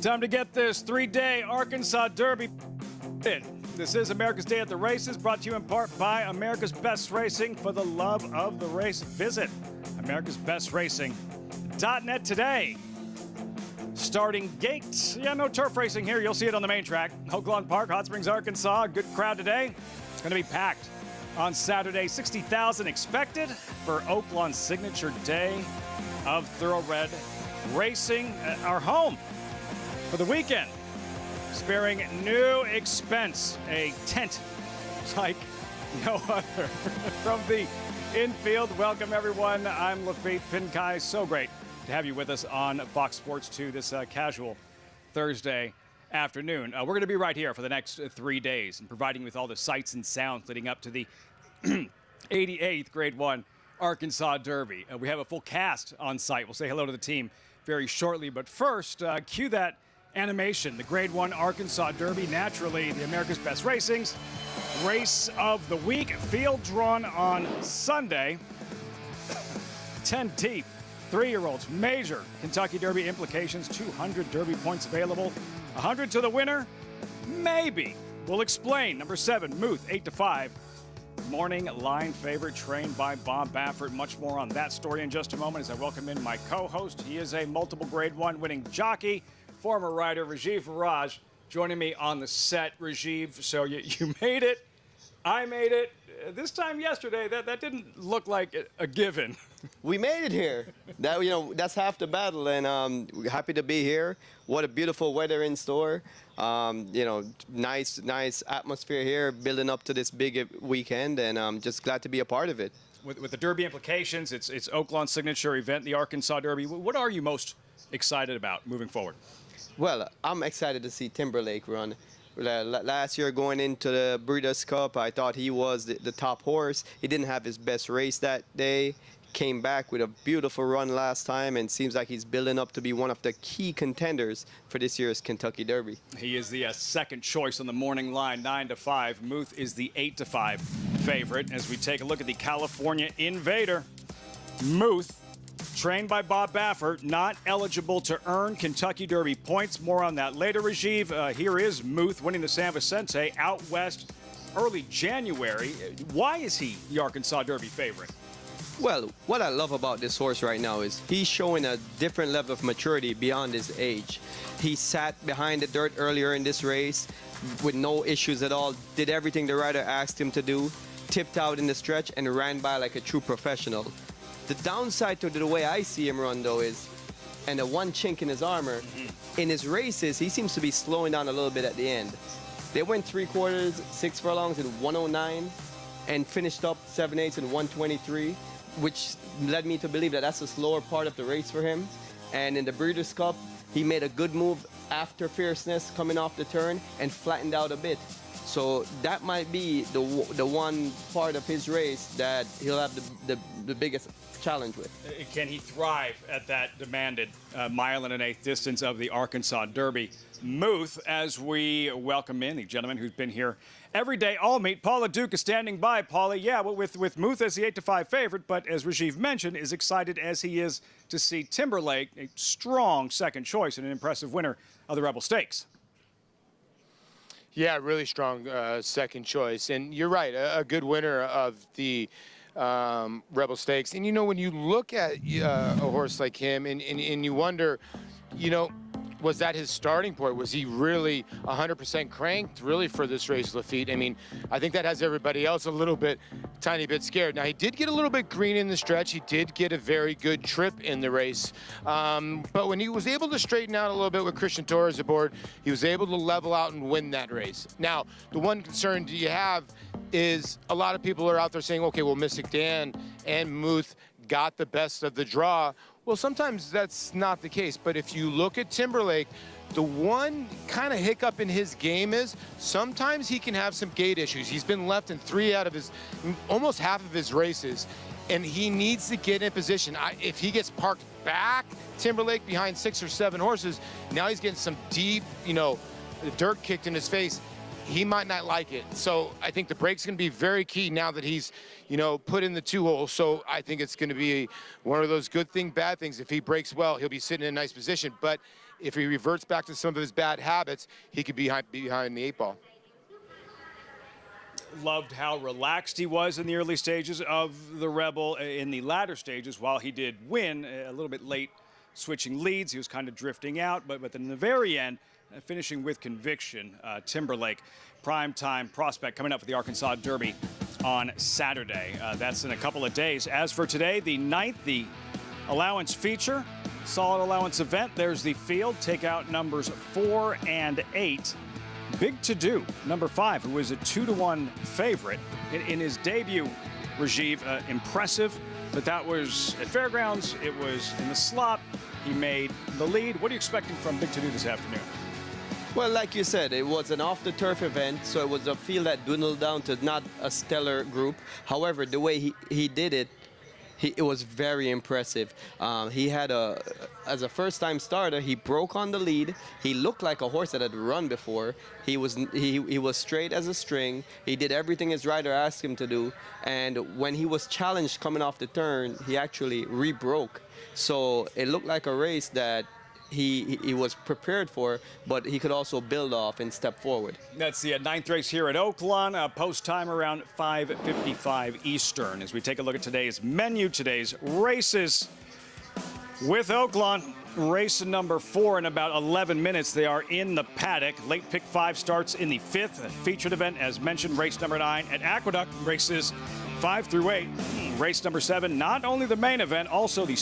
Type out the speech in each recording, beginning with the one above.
Time to get this three-day Arkansas Derby. This is America's Day at the Races, brought to you in part by America's Best Racing. For the love of the race, visit americasbestracing.net today. Starting gate. Yeah, no turf racing here. You'll see it on the main track. Oaklawn Park, Hot Springs, Arkansas. Good crowd today. It's going to be packed on Saturday. 60,000 expected for Oaklawn's signature day of thoroughbred racing. Our home for the weekend, sparing no expense, a tent like no other. From the infield, welcome everyone. I'm Lafitte Pinkai. So great to have you with us on Fox Sports 2 this casual Thursday afternoon. We're going to be right here for the next 3 days and providing you with all the sights and sounds leading up to the 88th Grade 1 Arkansas Derby. We have a full cast on site. We'll say hello to the team very shortly, but first, cue that animation, the Grade 1 Arkansas Derby, naturally the America's Best Racing's race of the week. Field drawn on Sunday. 10 deep, 3-year-olds, major Kentucky Derby implications, 200 Derby points available, 100 to the winner, maybe. We'll explain. Number 7, Muth, 8-5. Morning line favorite, trained by Bob Baffert. Much more on that story in just a moment as I welcome in my co-host. He is a multiple Grade 1 winning jockey, former rider Rajiv Raj, joining me on the set. Rajiv, so you made it. I made it. This time yesterday, that didn't look like a given. We made it here. That's half the battle, and we're happy to be here. What a beautiful weather in store. Nice atmosphere here, building up to this big weekend, and I'm just glad to be a part of it. With the Derby implications, it's Oaklawn's signature event, the Arkansas Derby. What are you most excited about moving forward? Well, I'm excited to see Timberlake run. Last year going into the Breeders' Cup, I thought he was the top horse. He didn't have his best race that day. Came back with a beautiful run last time and seems like he's building up to be one of the key contenders for this year's Kentucky Derby. He is the second choice on the morning line, 9-5. Muth is the 8-5 favorite. As we take a look at the California Invader, Muth, trained by Bob Baffert, not eligible to earn Kentucky Derby points. More on that later, Rajiv. Here is Muth winning the San Vicente out west early January. Why is he the Arkansas Derby favorite? Well, what I love about this horse right now is he's showing a different level of maturity beyond his age. He sat behind the dirt earlier in this race with no issues at all, did everything the rider asked him to do, tipped out in the stretch, and ran by like a true professional. The downside to the way I see him run, though, is, and the one chink in his armor, in his races, he seems to be slowing down a little bit at the end. They went 3/4, 6 furlongs in 109 and finished up 7/8 in 123, which led me to believe that that's the slower part of the race for him. And in the Breeders' Cup, he made a good move after Fierceness coming off the turn and flattened out a bit. So that might be the one part of his race that he'll have the biggest challenge with. Can he thrive at that demanded 1 1/8 distance of the Arkansas Derby? Muth, as we welcome in the gentleman who's been here every day, all meet. Paula Duke is standing by. Paula, yeah, with Muth as the 8-5 favorite, but as Rajiv mentioned, is excited as he is to see Timberlake, a strong second choice and an impressive winner of the Rebel Stakes. Yeah, really strong second choice. And you're right, a good winner of the Rebel Stakes. And, when you look at a horse like him and you wonder, was that his starting point? Was he really 100% cranked, really, for this race, Lafitte? I mean, I think that has everybody else a little bit, tiny bit scared. Now, he did get a little bit green in the stretch. He did get a very good trip in the race. But when he was able to straighten out a little bit with Christian Torres aboard, he was able to level out and win that race. Now, the one concern you have is a lot of people are out there saying, okay, well, Mystic Dan and Muth got the best of the draw. Well, sometimes that's not the case. But if you look at Timberlake, the one kind of hiccup in his game is sometimes he can have some gait issues. He's been left in 3 out of almost half of his races, and he needs to get in position. If he gets parked back, Timberlake, behind 6 or 7 horses, now he's getting some deep, dirt kicked in his face. He might not like it. So I think the break's going to be very key now that he's, put in the 2 hole. So I think it's going to be one of those good thing, bad things. If he breaks well, he'll be sitting in a nice position. But if he reverts back to some of his bad habits, he could be behind the 8 ball. Loved how relaxed he was in the early stages of the Rebel. In the latter stages, while he did win a little bit late switching leads, he was kind of drifting out, but then in the very end, finishing with conviction. Timberlake, primetime prospect, coming up for the Arkansas Derby on Saturday. That's in a couple of days. As for today, the 9th, the allowance feature, solid allowance event. There's the field. Take out numbers 4 and 8. Big to do, number 5, who was a 2-to-1 favorite in his debut. Rajiv, impressive, but that was at Fairgrounds. It was in the slot. He made the lead. What are you expecting from Big to Do this afternoon? Well, like you said, it was an off-the-turf event, so it was a field that dwindled down to not a stellar group. However, the way he did it, it was very impressive. He had as a first-time starter, he broke on the lead. He looked like a horse that had run before. He was straight as a string. He did everything his rider asked him to do. And when he was challenged coming off the turn, he actually re-broke. So it looked like a race that he was prepared for, but he could also build off and step forward. That's the 9th race here at Oaklawn, post time around 5:55 Eastern. As we take a look at today's menu, today's races with Oaklawn. Race number 4 in about 11 minutes. They are in the paddock. Late pick 5 starts in the 5th, a featured event, as mentioned. Race number 9 at Aqueduct. Races 5 through 8. Race number 7, not only the main event, also the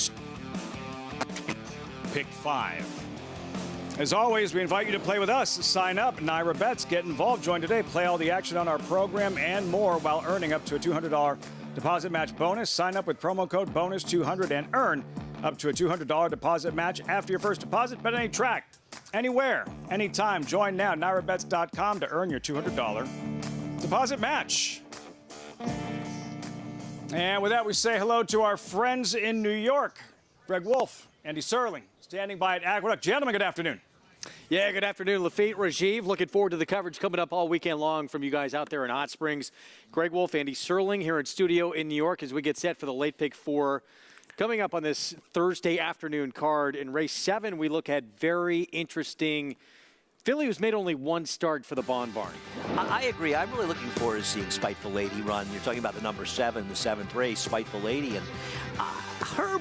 pick 5. As always, we invite you to play with us. Sign up, Naira Bets, get involved, join today, play all the action on our program and more while earning up to a $200 deposit match bonus. Sign up with promo code BONUS200 and earn up to a $200 deposit match after your first deposit. Bet any track, anywhere, anytime. Join now, NairaBets.com to earn your $200 deposit match. And with that, we say hello to our friends in New York. Greg Wolf, Andy Serling, standing by at Aqueduct. Gentlemen, good afternoon. Yeah, good afternoon, Lafitte, Rajiv. Looking forward to the coverage coming up all weekend long from you guys out there in Hot Springs. Greg Wolf, Andy Serling here in studio in New York as we get set for the late pick 4. Coming up on this Thursday afternoon card in race 7, we look at very interesting filly who's made only 1 start for the Bon Barn. I agree. I'm really looking forward to seeing Spiteful Lady run. You're talking about the number 7, the 7th race, Spiteful Lady, and her.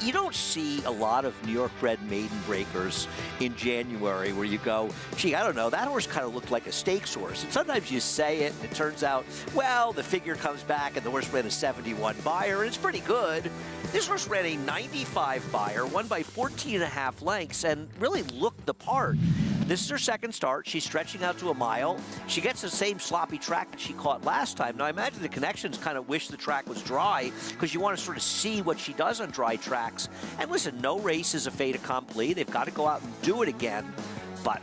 You don't see a lot of New York-bred maiden breakers in January where you go, gee, I don't know, that horse kind of looked like a stakes horse. And sometimes you say it, and it turns out, well, the figure comes back, and the horse ran a 71 buyer, and it's pretty good. This horse ran a 95 buyer, won by 14.5 lengths, and really looked the part. This is her 2nd start. She's stretching out to a mile. She gets the same sloppy track that she caught last time. Now, I imagine the connections kind of wish the track was dry because you want to sort of see what she does on dry tracks. And listen, no race is a fait accompli. They've got to go out and do it again. But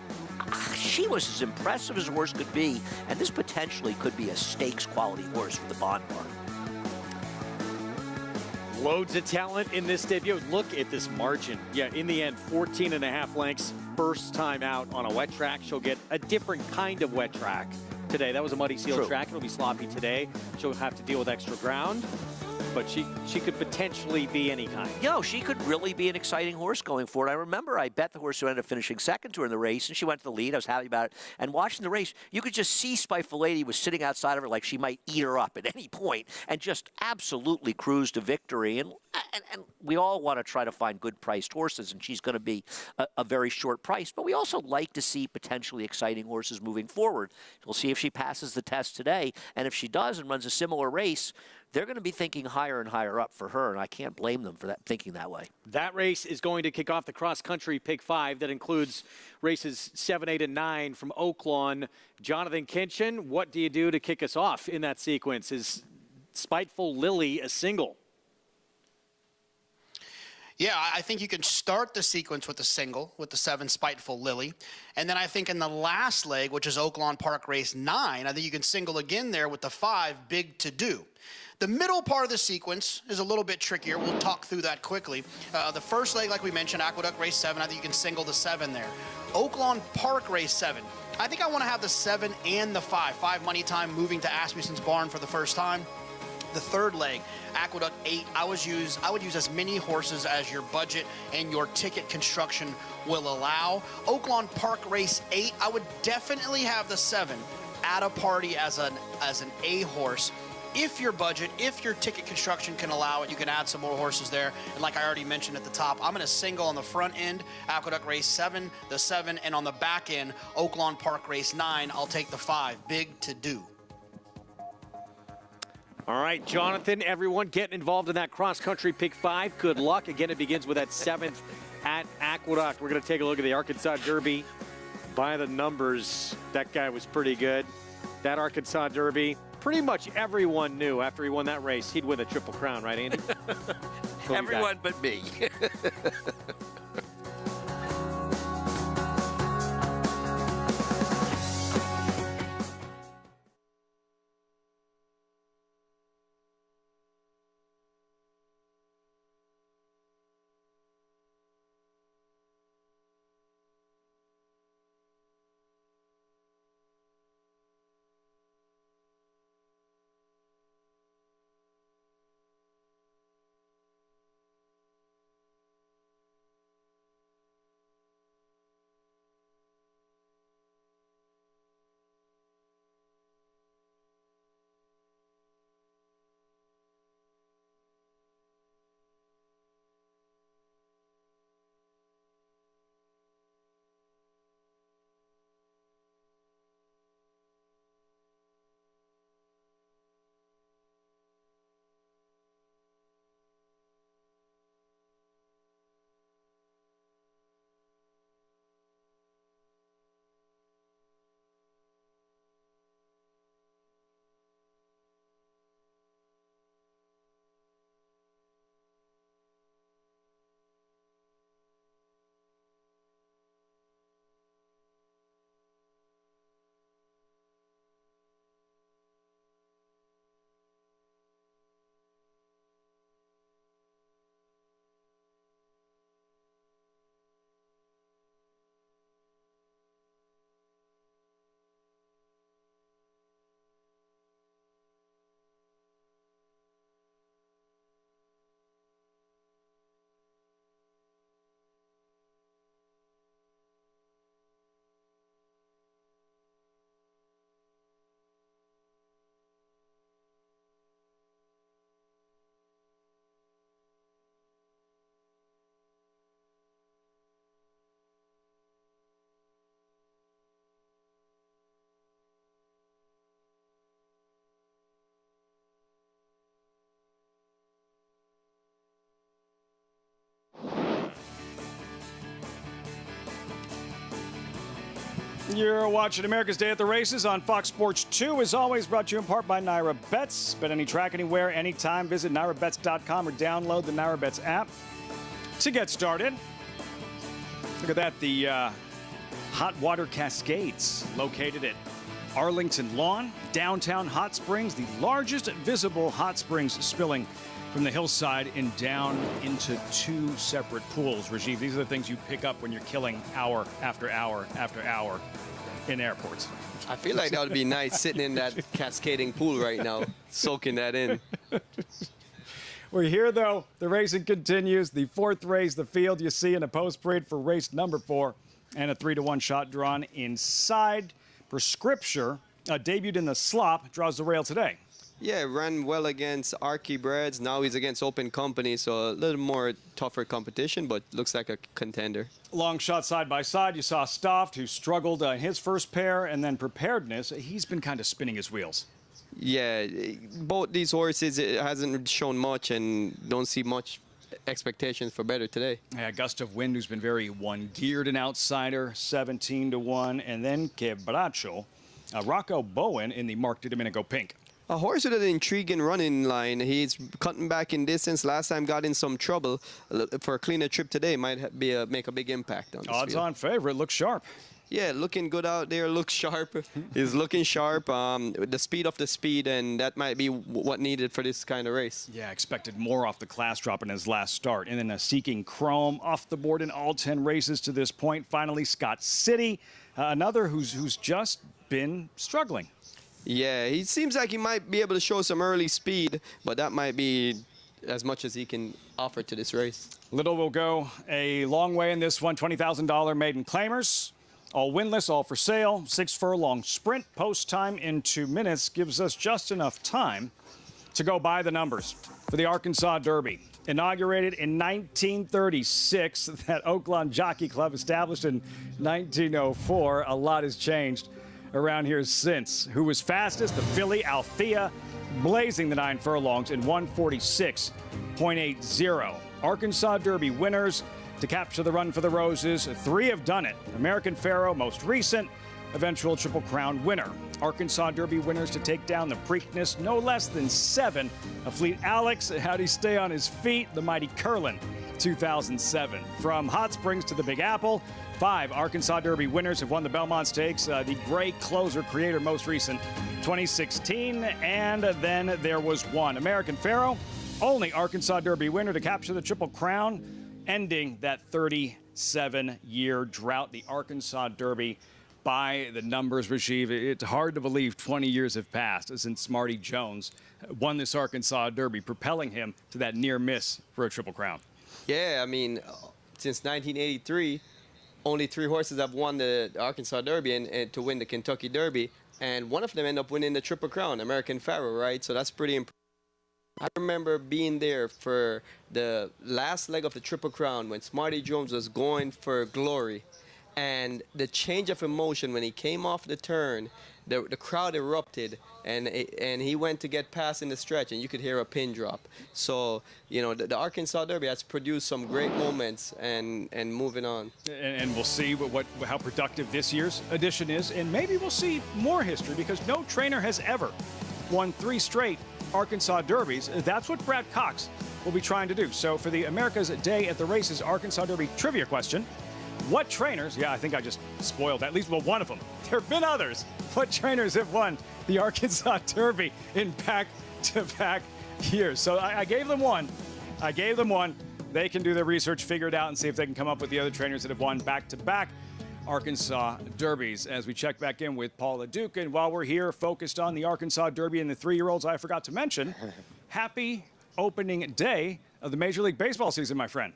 she was as impressive as a horse could be, and this potentially could be a stakes quality horse for the Bon Barn. Loads of talent in this debut. Look at this margin. Yeah, in the end, 14.5 lengths. First time out on a wet track. She'll get a different kind of wet track today. That was a muddy seal track. It'll be sloppy today. She'll have to deal with extra ground. But she could potentially be any kind. You know, she could really be an exciting horse going forward. I remember I bet the horse who ended up finishing 2nd to her in the race, and she went to the lead. I was happy about it. And watching the race, you could just see Spiteful Lady was sitting outside of her like she might eat her up at any point and just absolutely cruise to victory. And we all want to try to find good-priced horses, and she's going to be a very short price. But we also like to see potentially exciting horses moving forward. We'll see if she passes the test today. And if she does and runs a similar race, they're going to be thinking higher and higher up for her, and I can't blame them for that, thinking that way. That race is going to kick off the cross-country pick 5. That includes races 7, 8, and 9 from Oaklawn. Jonathan Kinchin, what do you do to kick us off in that sequence? Is Spiteful Lily a single? Yeah, I think you can start the sequence with the single, with the 7 Spiteful Lily. And then I think in the last leg, which is Oaklawn Park Race 9, I think you can single again there with the 5 Big To Do. The middle part of the sequence is a little bit trickier. We'll talk through that quickly. The first leg, like we mentioned, Aqueduct Race 7, I think you can single the 7 there. Oaklawn Park Race 7. I think I want to have the 7 and the 5. 5 Money Time moving to Asmussen's barn for the first time. The third leg, Aqueduct 8, I would use as many horses as your budget and your ticket construction will allow. Oaklawn Park Race 8, I would definitely have the 7 at a party as an A horse. If your budget, if your ticket construction can allow it, you can add some more horses there. And like I already mentioned at the top, I'm going to single on the front end, Aqueduct Race 7, the 7, and on the back end, Oaklawn Park Race 9, I'll take the 5. Big to do. All right, Jonathan, everyone getting involved in that cross-country pick 5. Good luck. Again, it begins with that 7th at Aqueduct. We're going to take a look at the Arkansas Derby. By the numbers, that guy was pretty good. That Arkansas Derby, pretty much everyone knew after he won that race, he'd win the Triple Crown, right, Andy? Everyone but me. You're watching America's Day at the Races on Fox Sports 2, as always, brought to you in part by Naira Bets. Bet any track, anywhere, anytime. Visit NairaBets.com or download the Naira Bets app to get started. Look at that, the hot water cascades located at Arlington Lawn, downtown Hot Springs, the largest visible hot springs spilling from the hillside and down into 2 separate pools. Rajiv, these are the things you pick up when you're killing hour after hour after hour in airports. I feel like that would be nice sitting in that cascading pool right now, soaking that in. We're here, though. The racing continues. The 4th race, the field you see in a post parade for race number 4, and a 3-to-1 shot drawn inside. Prescription debuted in the slop, draws the rail today. Yeah, ran well against Archie Breds. Now he's against Open Company, so a little more tougher competition, but looks like a contender. Long shot side by side. You saw Stoft, who struggled in his first pair, and then Preparedness. He's been kind of spinning his wheels. Yeah, both these horses, it hasn't shown much and don't see much expectations for better today. Yeah, Gust of Wind, who's been very one-geared, an outsider, 17-1, and then Quebracho, Rocco Bowen in the Mark de Domenico Pink. A horse with an intriguing running line. He's cutting back in distance. Last time got in some trouble. For a cleaner trip today, might be make a big impact on this field. Odds-on favorite, looks sharp. Yeah, looking good out there, looks sharp. He's looking sharp. The speed of the speed, and that might be what needed for this kind of race. Yeah, expected more off the class drop in his last start. And then Seeking Chrome off the board in all 10 races to this point. Finally, Scott City, another who's just been struggling. Yeah, he seems like he might be able to show some early speed, but that might be as much as he can offer to this race. Little will go a long way in this one. $20,000 maiden claimers. All winless, all for sale. 6 furlong sprint. Post time in 2 minutes gives us just enough time to go by the numbers for the Arkansas Derby. Inaugurated in 1936, that Oaklawn Jockey Club established in 1904. A lot has changed around here since. Who was fastest? The filly Althea, blazing the 9 furlongs in 146.80. Arkansas Derby winners to capture the run for the Roses. 3 have done it. American Pharoah, most recent, eventual Triple Crown winner. Arkansas Derby winners to take down the Preakness, no less than 7. A Fleet Alex, how'd he stay on his feet? The mighty Curlin, 2007. From Hot Springs to the Big Apple, 5 Arkansas Derby winners have won the Belmont Stakes. The great closer creator, most recent, 2016. And then there was 1. American Pharoah, only Arkansas Derby winner to capture the Triple Crown, ending that 37-year drought. The Arkansas Derby, by the numbers, Rajiv, it's hard to believe 20 years have passed since Marty Jones won this Arkansas Derby, propelling him to that near miss for a Triple Crown. Yeah, I mean, since 1983, only 3 horses have won the Arkansas Derby and to win the Kentucky Derby, and one of them ended up winning the Triple Crown, American Pharoah, right? So that's pretty impressive. I remember being there for the last leg of the Triple Crown when Smarty Jones was going for glory. And the change of emotion when he came off the turn, the crowd erupted, and he went to get past in the stretch, and you could hear a pin drop. So, you know, the Arkansas Derby has produced some great moments, and moving on. And we'll see how productive this year's edition is, and maybe we'll see more history, because no trainer has ever won 3 straight Arkansas Derbies. That's what Brad Cox will be trying to do. So for the America's Day at the Races Arkansas Derby trivia question, what trainers, I think I just spoiled at least one of them. There have been others. What trainers have won the Arkansas Derby in back-to-back years? So I gave them one. They can do their research, figure it out, and see if they can come up with the other trainers that have won back-to-back Arkansas Derbies. As we check back in with Paul LeDuc, and while we're here focused on the Arkansas Derby and the 3-year-olds, I forgot to mention, happy opening day of the Major League Baseball season, my friend.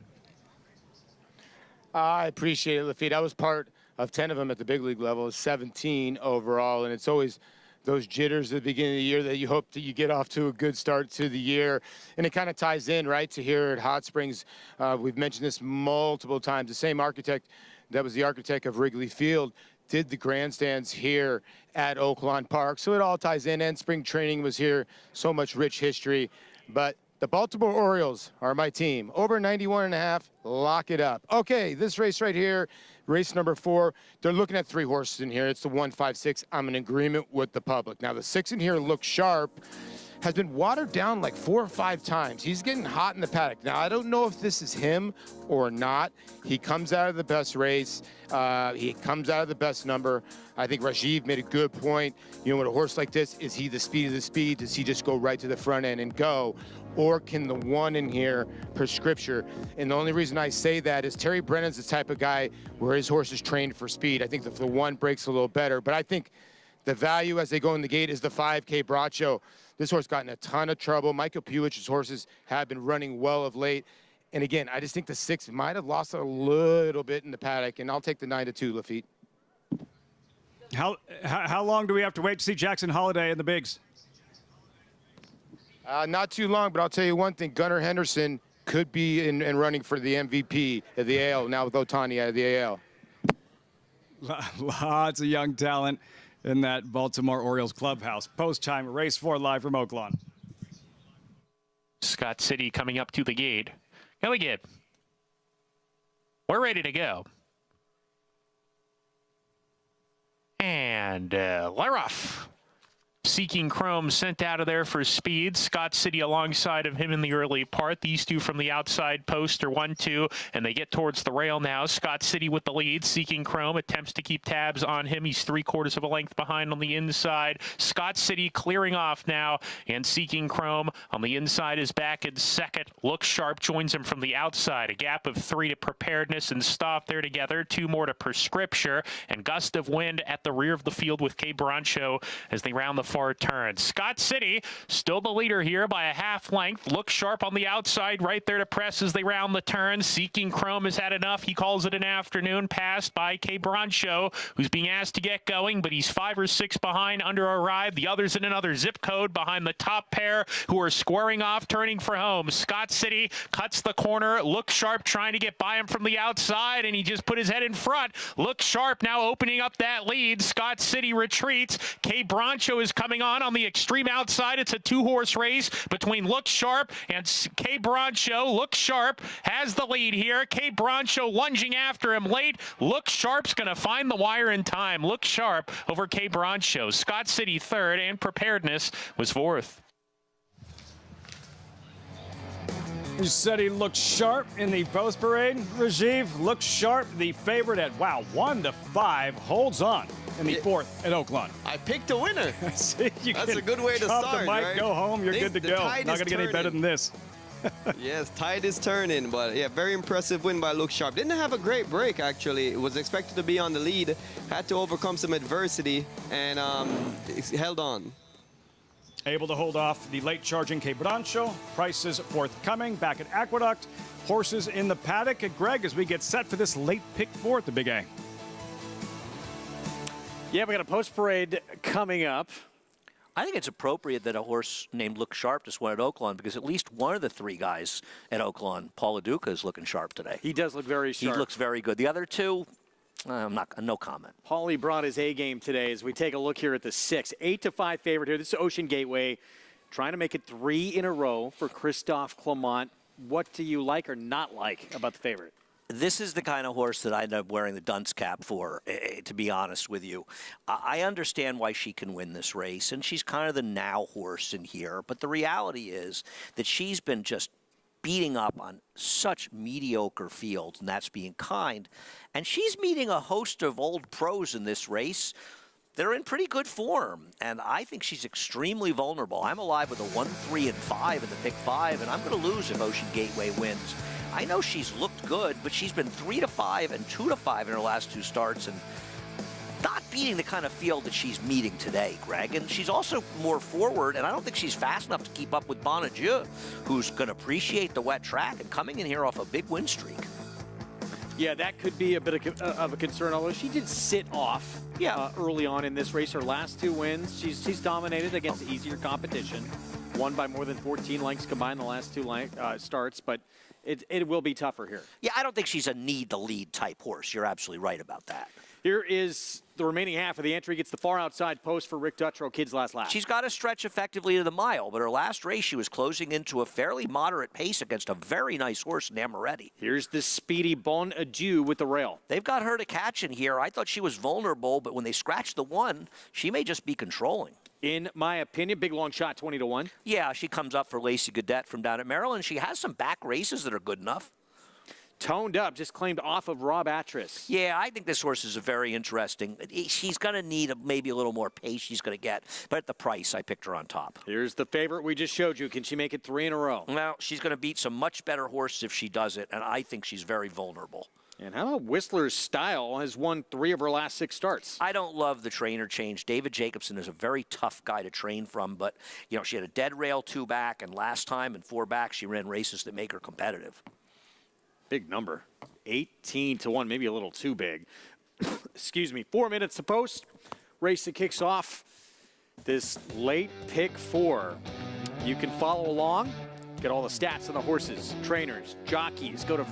I appreciate it, Lafitte. I was part of 10 of them at the big league level, 17 overall, and it's always those jitters at the beginning of the year that you hope that you get off to a good start to the year. And it kind of ties in, right, to here at Hot Springs. We've mentioned this multiple times. The same architect that was the architect of Wrigley Field did the grandstands here at Oaklawn Park. So it all ties in, and spring training was here. So much rich history. But the Baltimore Orioles are my team. Over 91.5, lock it up. Okay, this race right here, race number 4, they're looking at 3 horses in here. It's the 1, 5, 6. I'm in agreement with the public. Now, the 6 in here looks sharp. Has been watered down like 4 or 5 times. He's getting hot in the paddock. Now, I don't know if this is him or not. He comes out of the best race. He comes out of the best number. I think Rajiv made a good point. You know, with a horse like this, is he the speed of the speed? Does he just go right to the front end and go? Or can the 1 in here prescripture? And the only reason I say that is Terry Brennan's the type of guy where his horse is trained for speed. I think the 1 breaks a little better. But I think the value as they go in the gate is the 5K Bracho. This horse got in a ton of trouble. Michael Puich's horses have been running well of late. And again, I just think the 6 might have lost a little bit in the paddock, and I'll take the 9-2, Lafitte. How long do we have to wait to see Jackson Holiday in the bigs? Not too long, but I'll tell you one thing. Gunnar Henderson could be in running for the MVP of the AL now with Ohtani out of the AL. Lots of young talent in that Baltimore Orioles clubhouse. Post-time, race 4 live from Oaklawn. Scott City coming up to the gate. Go again. We're ready to go. And they're off. Seeking Chrome sent out of there for speed. Scott City alongside of him in the early part. These two from the outside post are 1-2, and they get towards the rail now. Scott City with the lead. Seeking Chrome attempts to keep tabs on him. He's 3/4 of a length behind on the inside. Scott City clearing off now, and Seeking Chrome on the inside is back in second. Looks Sharp joins him from the outside. A gap of 3 to Preparedness and Stop there together. 2 more to Prescripture, and Gust of Wind at the rear of the field with K. Brancho as they round the far turn. Scott City, still the leader here by a half length. Looks Sharp on the outside right there to press as they round the turn. Seeking Chrome has had enough. He calls it an afternoon. Passed by K. Broncho, who's being asked to get going, but he's 5 or 6 behind under a ride. The others in another zip code behind the top pair who are squaring off, turning for home. Scott City cuts the corner. Looks Sharp trying to get by him from the outside, and he just put his head in front. Looks Sharp now opening up that lead. Scott City retreats. K. Broncho is coming on the extreme outside. It's a 2-horse race between Look Sharp and K. Broncho. Look Sharp has the lead here. K. Broncho lunging after him late. Look Sharp's going to find the wire in time. Look Sharp over K. Broncho. Scott City third, and Preparedness was fourth. You said he looked sharp in the post parade. Rajiv looks sharp, the favorite at 1-5, holds on in the fourth at Oaklawn. I picked a winner. See, That's a good way to drop start, the mic, right? go home, you're good to go. tide Not is going to get any better than turning. this. Yes, tide is turning, but yeah, very impressive win by Look Sharp. Didn't have a great break, actually. It was expected to be on the lead, had to overcome some adversity, and held on. Able to hold off the late charging K. Broncho. Prices forthcoming back at Aqueduct. Horses in the paddock at Greg as we get set for this late pick 4 at the Big A. Yeah, we got a post parade coming up. I think it's appropriate that a horse named Look Sharp just won at Oaklawn because at least one of the 3 guys at Oaklawn, Paul LaDuca, is looking sharp today. He does look very sharp. He looks very good. The other 2, no comment. Paulie brought his A game today as we take a look here at the 6. 8-5 favorite here. This is Ocean Gateway, trying to make it 3 in a row for Christophe Clement. What do you like or not like about the favorite? This is the kind of horse that I end up wearing the dunce cap for, to be honest with you. I understand why she can win this race, and she's kind of the now horse in here. But the reality is that she's been just beating up on such mediocre fields, and that's being kind. And she's meeting a host of old pros in this race. They're in pretty good form, and I think she's extremely vulnerable. I'm alive with a 1, 3, and 5 in the pick 5, and I'm going to lose if Ocean Gateway wins. I know she's looked good, but she's been 3-5 and 2-5 in her last 2 starts, and not beating the kind of field that she's meeting today, Greg. And she's also more forward, and I don't think she's fast enough to keep up with Bonadieu, who's going to appreciate the wet track and coming in here off a big win streak. Yeah, that could be a bit of a concern, although she did sit off early on in this race. Her last 2 wins, she's dominated against easier competition. Won by more than 14 lengths combined the last 2 starts, but it will be tougher here. Yeah, I don't think she's a need-to-lead type horse. You're absolutely right about that. Here is the remaining half of the entry. Gets the far outside post for Rick Dutrow, Kids Last Lap. She's got to stretch effectively to the mile, but her last race she was closing into a fairly moderate pace against a very nice horse in Amaretti. Here's the speedy Bon Adieu with the rail. They've got her to catch in here. I thought she was vulnerable, but when they scratched the 1, she may just be controlling. In my opinion, big long shot, 20-1. Yeah, she comes up for Lacey Godet from down at Maryland. She has some back races that are good enough. Toned up, just claimed off of Rob Atras. Yeah, I think this horse is very interesting. She's going to need maybe a little more pace she's going to get, but at the price, I picked her on top. Here's the favorite we just showed you. Can she make it 3 in a row? Well, she's going to beat some much better horses if she does it, and I think she's very vulnerable. And how about Whistler's Style has won 3 of her last 6 starts? I don't love the trainer change. David Jacobson is a very tough guy to train from, but, you know, she had a dead rail 2 back, and last time in 4 back, she ran races that make her competitive. Big number. 18-1, maybe a little too big. Excuse me. 4 minutes to post. Race that kicks off this late pick 4. You can follow along. Get all the stats on the horses, trainers, jockeys. Go to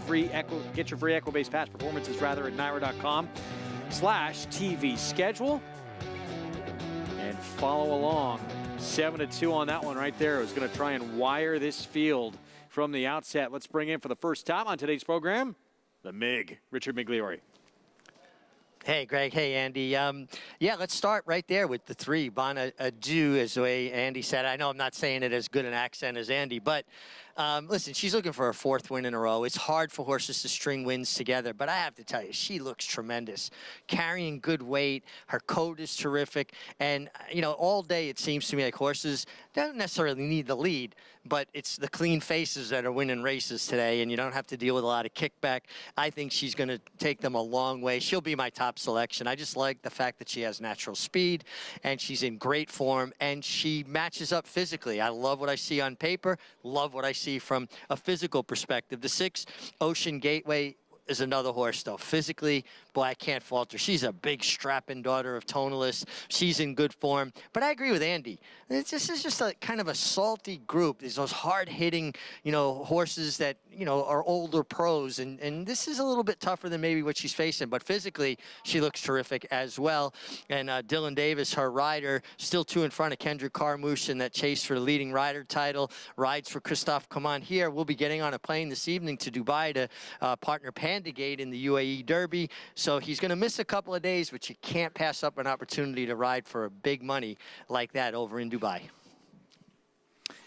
get your free Equibase Past Performances at NYRA.com/TV schedule. And follow along. 7-2 on that one right there. I was going to try and wire this field from the outset. Let's bring in for the first time on today's program, the MIG, Richard Migliori. Hey, Greg. Hey, Andy. Yeah, let's start right there with the 3. Bon Adieu, as the way Andy said. I know I'm not saying it as good an accent as Andy, but listen, she's looking for her 4th win in a row. It's hard for horses to string wins together, but I have to tell you, she looks tremendous. Carrying good weight, her coat is terrific, and, you know, all day it seems to me like horses don't necessarily need the lead, but it's the clean faces that are winning races today, and you don't have to deal with a lot of kickback. I think she's going to take them a long way. She'll be my top selection. I just like the fact that she has natural speed and she's in great form and she matches up physically. I love what I see on paper, love what I see from a physical perspective. The 6, Ocean Gateway, is another horse, though. Physically, boy, I can't fault her. She's a big, strapping daughter of Tonalist. She's in good form. But I agree with Andy. This is just a kind of a salty group. There's those hard-hitting, horses that, are older pros. And this is a little bit tougher than maybe what she's facing. But physically, she looks terrific as well. And Dylan Davis, her rider, still 2 in front of Kendrick Carmouche in that chase for the leading rider title. Rides for Christophe Command here. We'll be getting on a plane this evening to Dubai to partner Pandagate in the UAE Derby. So he's going to miss a couple of days, but you can't pass up an opportunity to ride for big money like that over in Dubai.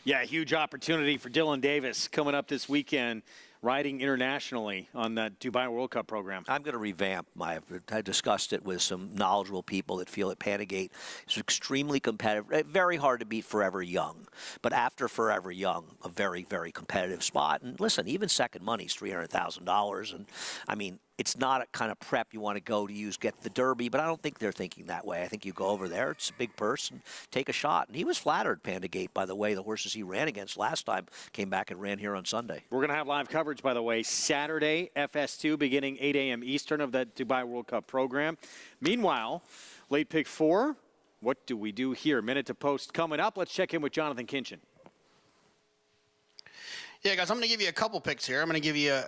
Yeah, huge opportunity for Dylan Davis coming up this weekend, riding internationally on that Dubai World Cup program. I'm going to revamp I discussed it with some knowledgeable people that feel that Pandagate is extremely competitive, very hard to beat Forever Young. But after Forever Young, a very, very competitive spot. And listen, even second money is $300,000. And I mean, it's not a kind of prep you want to go to get the Derby, but I don't think they're thinking that way. I think you go over there, it's a big purse, and take a shot. And he was flattered, Pandagate, by the way. The horses he ran against last time came back and ran here on Sunday. We're going to have live coverage, by the way, Saturday, FS2, beginning 8 a.m. Eastern of that Dubai World Cup program. Meanwhile, late pick 4, what do we do here? Minute to post coming up. Let's check in with Jonathan Kinchin. Yeah, guys, I'm going to give you a couple picks here. I'm going to give you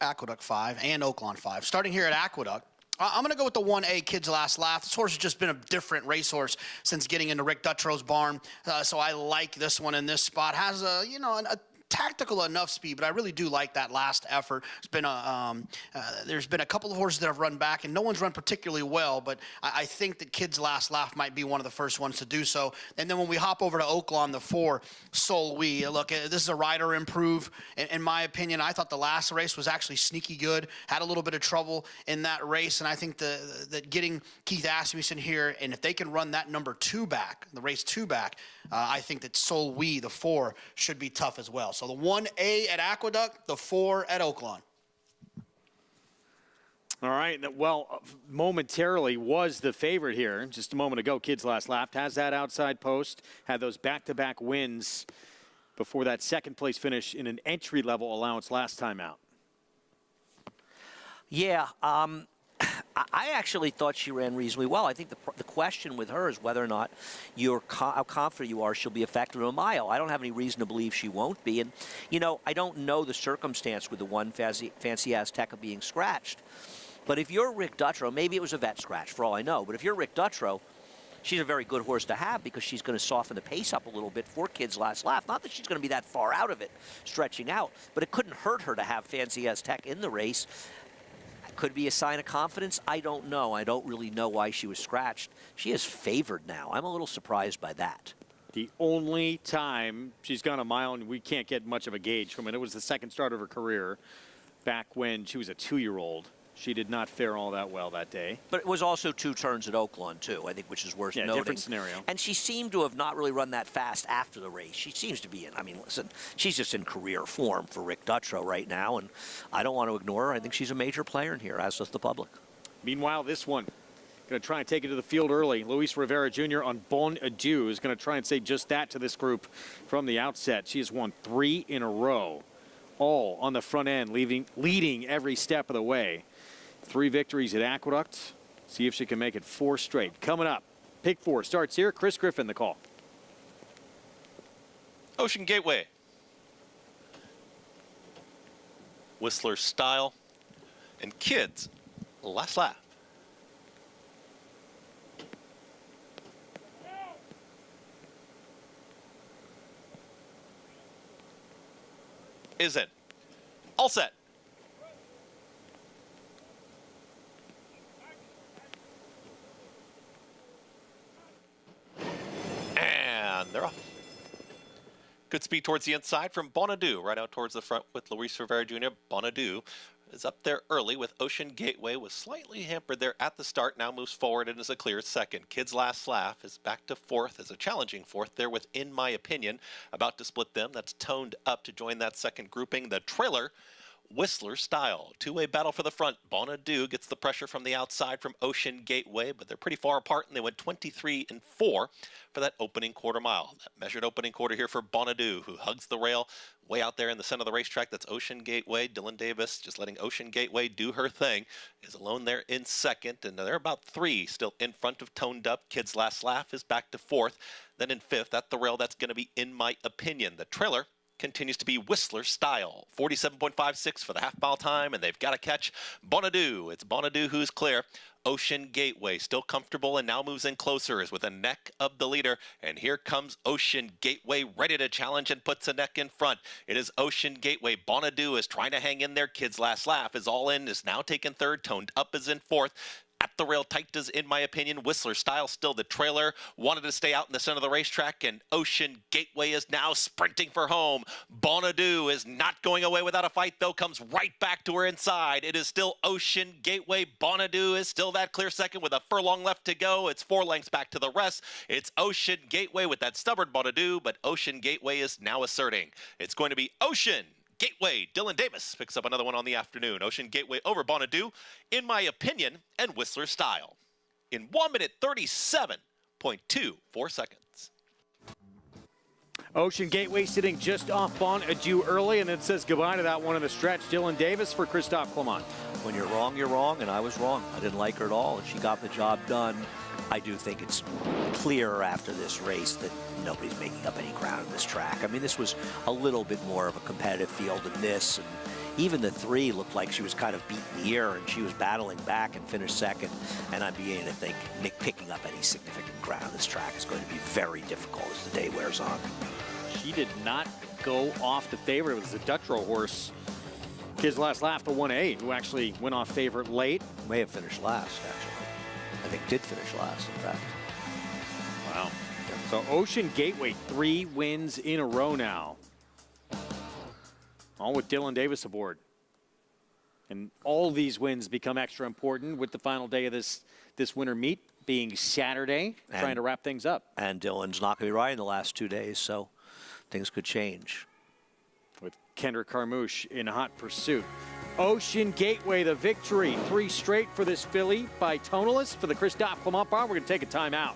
Aqueduct 5 and Oaklawn 5. Starting here at Aqueduct, I'm going to go with the 1A Kids Last Laugh. This horse has just been a different racehorse since getting into Rick Dutro's barn, so I like this one in this spot. Has a tactical enough speed, but I really do like that last effort. There's been a couple of horses that have run back, and no one's run particularly well, but I think that Kids Last Laugh might be one of the first ones to do so. And then when we hop over to Oaklawn, the 4, Sol Wee. Look, this is a rider improve. In my opinion, I thought the last race was actually sneaky good. Had a little bit of trouble in that race, and I think that getting Keith Asmussen here, and if they can run that number 2 back, the race 2 back, I think that Sol Wee, the 4, should be tough as well. So the 1A at Aqueduct, the 4 at Oaklawn. All right. Well, momentarily was the favorite here. Just a moment ago, Kids Last Laugh has that outside post, had those back-to-back wins before that second-place finish in an entry-level allowance last time out. Yeah, I actually thought she ran reasonably well. I think the question with her is whether or not how confident you are she'll be effective in a mile. I don't have any reason to believe she won't be. And, I don't know the circumstance with the one Fancy Azteca being scratched. But if you're Rick Dutro, maybe it was a vet scratch for all I know, but if you're Rick Dutro, she's a very good horse to have because she's going to soften the pace up a little bit for Kids Last Laugh. Not that she's going to be that far out of it, stretching out, but it couldn't hurt her to have Fancy Azteca in the race. Could be a sign of confidence. I don't know. I don't really know why she was scratched. She is favored now. I'm a little surprised by that. The only time she's gone a mile, and we can't get much of a gauge from it was the second start of her career back when she was a 2-year-old. She did not fare all that well that day. But it was also 2 turns at Oaklawn, too, I think, which is worth noting. Different scenario. And she seemed to have not really run that fast after the race. She seems to be listen, she's just in career form for Rick Dutro right now, and I don't want to ignore her. I think she's a major player in here, as does the public. Meanwhile, this one, going to try and take it to the field early. Luis Rivera Jr. on Bon Adieu is going to try and say just that to this group from the outset. She has won 3 in a row, all on the front end, leading every step of the way. 3 victories at Aqueduct. See if she can make it 4 straight. Coming up, pick 4 starts here. Chris Griffin, the call. Ocean Gateway. Whistler Style. And Kids Last Laugh. Is in. All set. And they're off. Good speed towards the inside from Bon Adieu, right out towards the front with Luis Rivera Jr. Bon Adieu is up there early with Ocean Gateway, was slightly hampered there at the start, now moves forward and is a clear second. Kids Last Laugh is back to 4th as a challenging 4th there with In My Opinion, about to split them. That's toned up to join that second grouping. The trailer Whistler Style. Two-way battle for the front. Bonadou gets the pressure from the outside from Ocean Gateway, but they're pretty far apart, and they went 23 and 4 for that opening quarter mile. That measured opening quarter here for Bonadou, who hugs the rail way out there in the center of the racetrack. That's Ocean Gateway. Dylan Davis just letting Ocean Gateway do her thing. Is alone there in second, and they're about 3 still in front of Toned Up. Kids Last Laugh is back to 4th. Then in 5th, at the rail, that's going to be In My Opinion. The trailer continues to be Whistler Style. 47.56 for the half-mile time, and they've got to catch Bonadou. It's Bonadou who's clear. Ocean Gateway still comfortable and now moves in closer, is with a neck of the leader. And here comes Ocean Gateway ready to challenge and puts a neck in front. It is Ocean Gateway. Bonadou is trying to hang in there. Kids Last Laugh is all in, is now taken 3rd. Toned Up is in 4th. At the rail, tight does In My Opinion. Whistler Style still the trailer. Wanted to stay out in the center of the racetrack, and Ocean Gateway is now sprinting for home. Bonadou is not going away without a fight, though. Comes right back to her inside. It is still Ocean Gateway. Bonadou is still that clear second with a furlong left to go. It's 4 lengths back to the rest. It's Ocean Gateway with that stubborn Bonadou, but Ocean Gateway is now asserting. It's going to be Ocean Gateway. Dylan Davis picks up another one on the afternoon. Ocean Gateway over Bonadou, In My Opinion, and Whistler Style in 1 minute 37.24 seconds. Ocean Gateway sitting just off Bonadou early, and then says goodbye to that one in the stretch. Dylan Davis for Christophe Clement. When you're wrong, and I was wrong. I didn't like her at all, and she got the job done. I do think it's clear after this race that nobody's making up any ground in this track. I mean, this was a little bit more of a competitive field than this, and even the 3 looked like she was kind of beaten here, and she was battling back and finished second. And I'm beginning to think Nick picking up any significant ground on this track is going to be very difficult as the day wears on. She did not go off the favorite. It was the Dutrow horse, Kids Last Laugh, the 1A, who actually went off favorite late. May have finished last, actually. I think did finish last, in fact. Wow. So Ocean Gateway, 3 wins in a row now. All with Dylan Davis aboard. And all these wins become extra important with the final day of this winter meet being Saturday, trying to wrap things up. And Dylan's not going to be riding the last 2 days, so things could change. With Kendrick Carmouche in hot pursuit. Ocean Gateway, the victory. 3 straight for this filly by Tonalist for the Christophe Clement bar. We're going to take a timeout.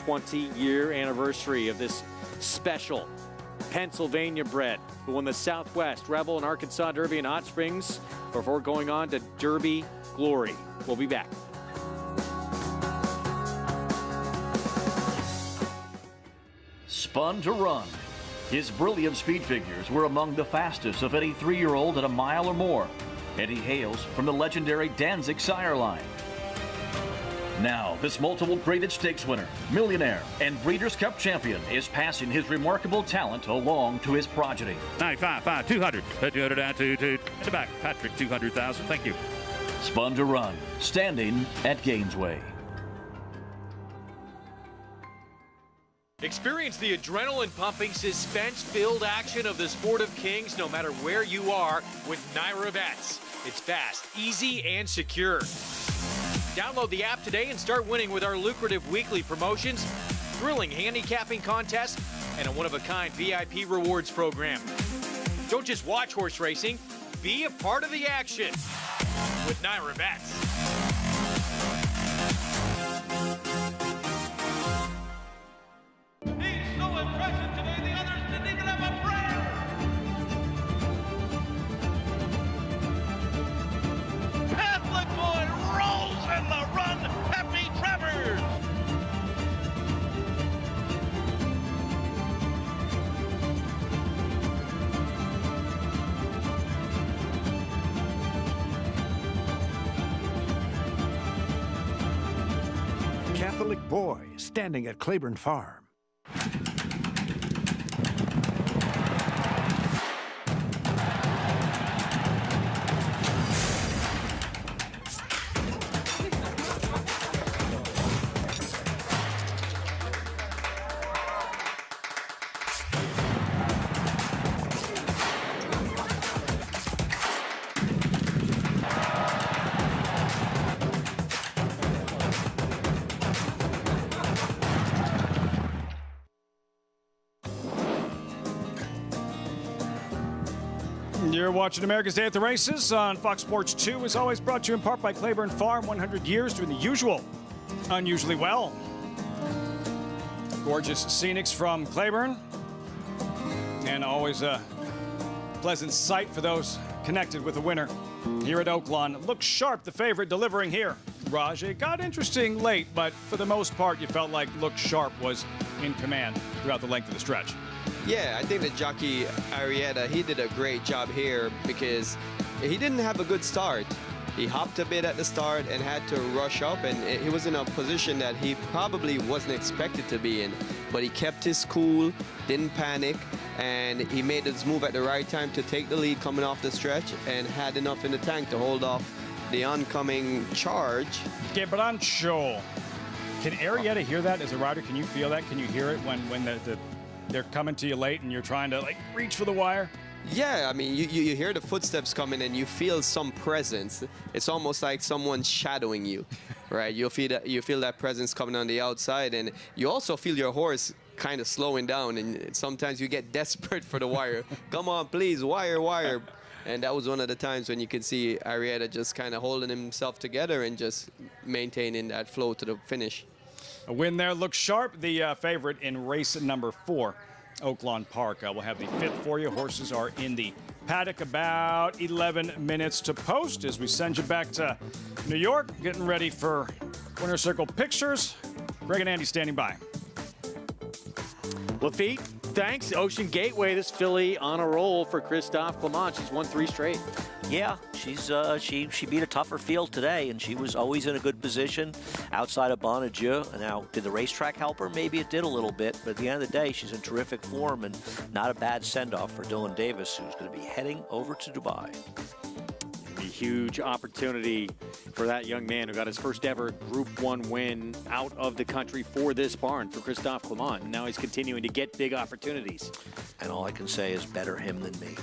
20-year anniversary of this special Pennsylvania bred who won the Southwest, Rebel, and Arkansas Derby in Hot Springs before going on to Derby glory. We'll be back. Spun to Run. His brilliant speed figures were among the fastest of any 3-year-old at a mile or more, and he hails from the legendary Danzig sire line. Now, this multiple graded stakes winner, millionaire, and Breeders' Cup champion is passing his remarkable talent along to his progeny. 955, 200, 200 down, 2, in the back. Patrick, 200,000. Thank you. Spun to Run, standing at Gainesway. Experience the adrenaline-pumping, suspense-filled action of the Sport of Kings no matter where you are with Naira Bets. It's fast, easy, and secure. Download the app today and start winning with our lucrative weekly promotions, thrilling handicapping contests, and a one-of-a-kind VIP rewards program. Don't just watch horse racing, be a part of the action with Naira Bets. He's so impressive today, the others didn't even have a prayer. Catholic boy rolls in the run. Happy Travers. Catholic boy standing at Claiborne Farm. You're watching America's Day at the Races on Fox Sports 2, as always brought to you in part by Claiborne Farm. 100 years doing the usual, unusually well. Gorgeous scenics from Claiborne, and always a pleasant sight for those connected with the winner here at Oaklawn. Looks sharp, the favorite, delivering here. Raj, it got interesting late, but for the most part, you felt like Look Sharp was in command throughout the length of the stretch. Yeah, I think the jockey Arietta, he did a great job here because he didn't have a good start. He hopped a bit at the start and had to rush up, and he was in a position that he probably wasn't expected to be in. But he kept his cool, didn't panic, and he made his move at the right time to take the lead coming off the stretch and had enough in the tank to hold off the oncoming charge. Que brancho. Can Arietta hear that as a rider? Can you feel that? Can you hear it when they're coming to you late and you're trying to like reach for the wire? Yeah, I mean, you hear the footsteps coming and you feel some presence. It's almost like someone's shadowing you, right? You feel that presence coming on the outside, and you also feel your horse kind of slowing down, and sometimes you get desperate for the wire. Come on, please, wire, wire. And that was one of the times when you could see Arietta just kind of holding himself together and just maintaining that flow to the finish. A win there. Looks sharp. The favorite in race number 4, Oaklawn Park. We'll have the fifth for you. Horses are in the paddock. About 11 minutes to post as we send you back to New York, getting ready for winner circle pictures. Greg and Andy standing by. Lafitte, thanks. Ocean Gateway, this filly on a roll for Christophe Clement. She's won 3 straight. Yeah, she's she beat a tougher field today, and she was always in a good position outside of Bonadieu. Now, did the racetrack help her? Maybe it did a little bit, but at the end of the day, she's in terrific form and not a bad send-off for Dylan Davis, who's going to be heading over to Dubai. A huge opportunity for that young man who got his first ever Group 1 win out of the country for this barn, for Christophe Clement. And now he's continuing to get big opportunities. And all I can say is better him than me.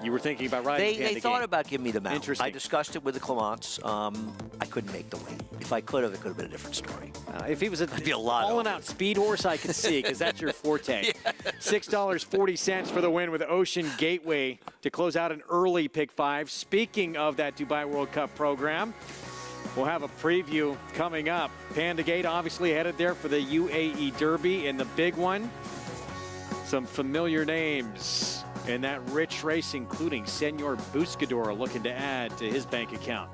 You were thinking about riding They thought about giving me the mount. Interesting. I discussed it with the Clements. I couldn't make the weight. If I could have, it could have been a different story. If he was a be a lot fallen out speed horse, I could see, because that's your forte. Yeah. $6.40 for the win with Ocean Gateway to close out an early pick 5. Speaking of that Dubai World Cup program, we'll have a preview coming up. Panda Gate obviously headed there for the UAE Derby, and the big one, some familiar names in that rich race, including Senor Buscador looking to add to his bank account.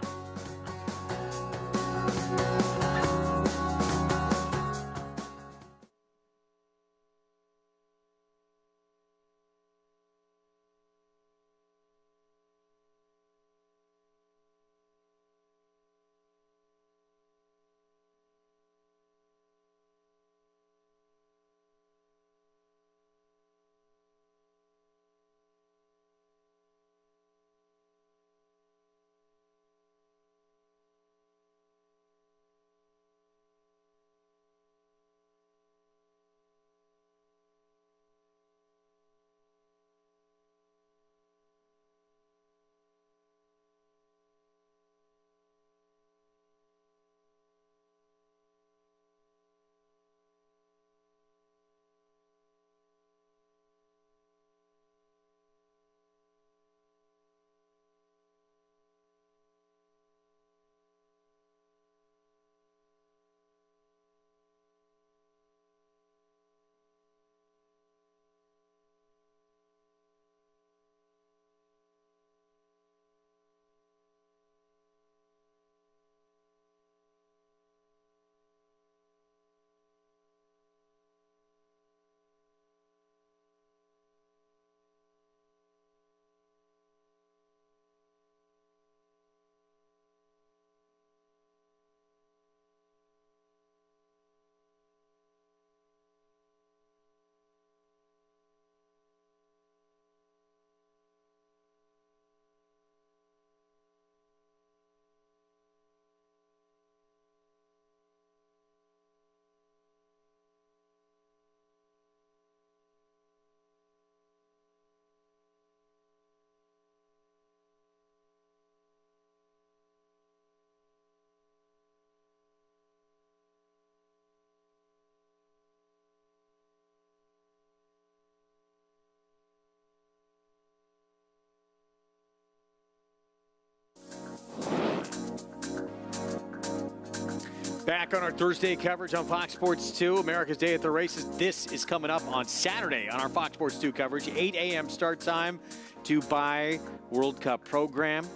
Back on our Thursday coverage on Fox Sports 2, America's Day at the Races. This is coming up on Saturday on our Fox Sports 2 coverage. 8 a.m. start time, Dubai World Cup program.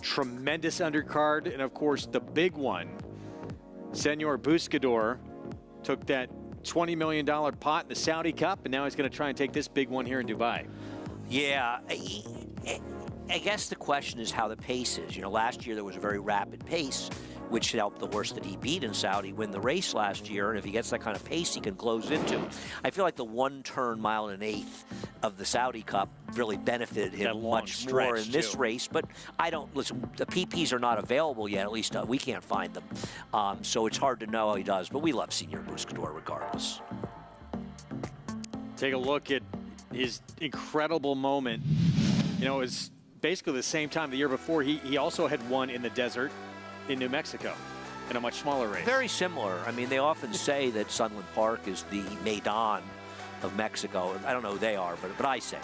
Tremendous undercard, and of course the big one. Senor Buscador took that $20 million pot in the Saudi Cup, and now he's going to try and take this big one here in Dubai. Yeah, I guess the question is how the pace is. You know, last year there was a very rapid pace, which helped the horse that he beat in Saudi win the race last year. And if he gets that kind of pace, he can close into. I feel like the 1-turn mile and an eighth of the Saudi Cup really benefited him much more in this race. But I don't, listen, the PPs are not available yet, at least we can't find them. So it's hard to know how he does. But we love Senor Buscador regardless. Take a look at his incredible moment. You know, it's basically the same time the year before. He also had won in the desert in New Mexico in a much smaller race. Very similar. I mean, they often say that Sunland Park is the Maidan of Mexico. I don't know who they are, but I say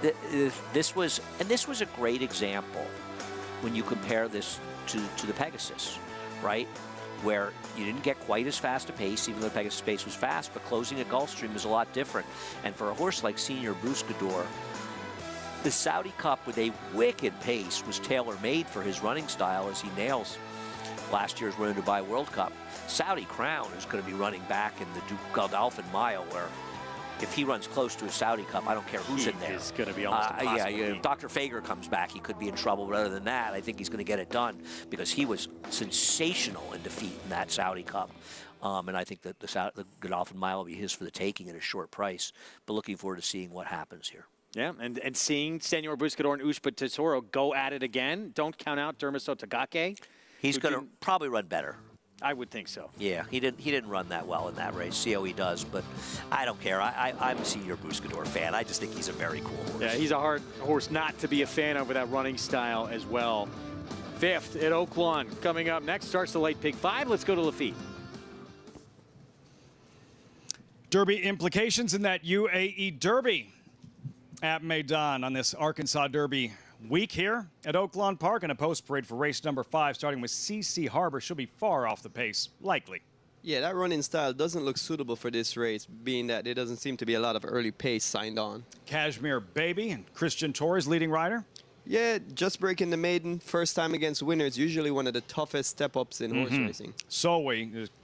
it. This was a great example when you compare this to the Pegasus, right? Where you didn't get quite as fast a pace, even though the Pegasus pace was fast, but closing at Gulfstream is a lot different. And for a horse like Senor Buscador, the Saudi Cup with a wicked pace was tailor-made for his running style as he nails last year's Win Dubai World Cup. Saudi Crown is going to be running back in the Godolphin Mile, where if he runs close to a Saudi Cup, I don't care who's in there. It's going to be almost impossible. Yeah, if Dr. Fager comes back, he could be in trouble. But other than that, I think he's going to get it done because he was sensational in defeat in that Saudi Cup. And I think that the Godolphin Mile will be his for the taking at a short price. But looking forward to seeing what happens here. Yeah, and seeing Senor Buscador and Ushba Tesoro go at it again. Don't count out Dermiso Tagake. He's going to probably run better. I would think so. Yeah, he didn't run that well in that race. See how he does, but I don't care. I'm a Senor Buscador fan. I just think he's a very cool horse. Yeah, he's a hard horse not to be a fan of with that running style as well. 5th at Oaklawn coming up next. Starts the late pick 5. Let's go to Lafitte. Derby implications in that UAE Derby at Maidan on this Arkansas Derby week here at Oaklawn Park, and a post parade for race number 5, starting with CC Harbor. She'll be far off the pace, likely. Yeah, that running style doesn't look suitable for this race, being that there doesn't seem to be a lot of early pace signed on. Cashmere Baby and Christian Torres leading rider. Yeah, just breaking the maiden, first time against winners, usually one of the toughest step-ups in horse racing. Sowe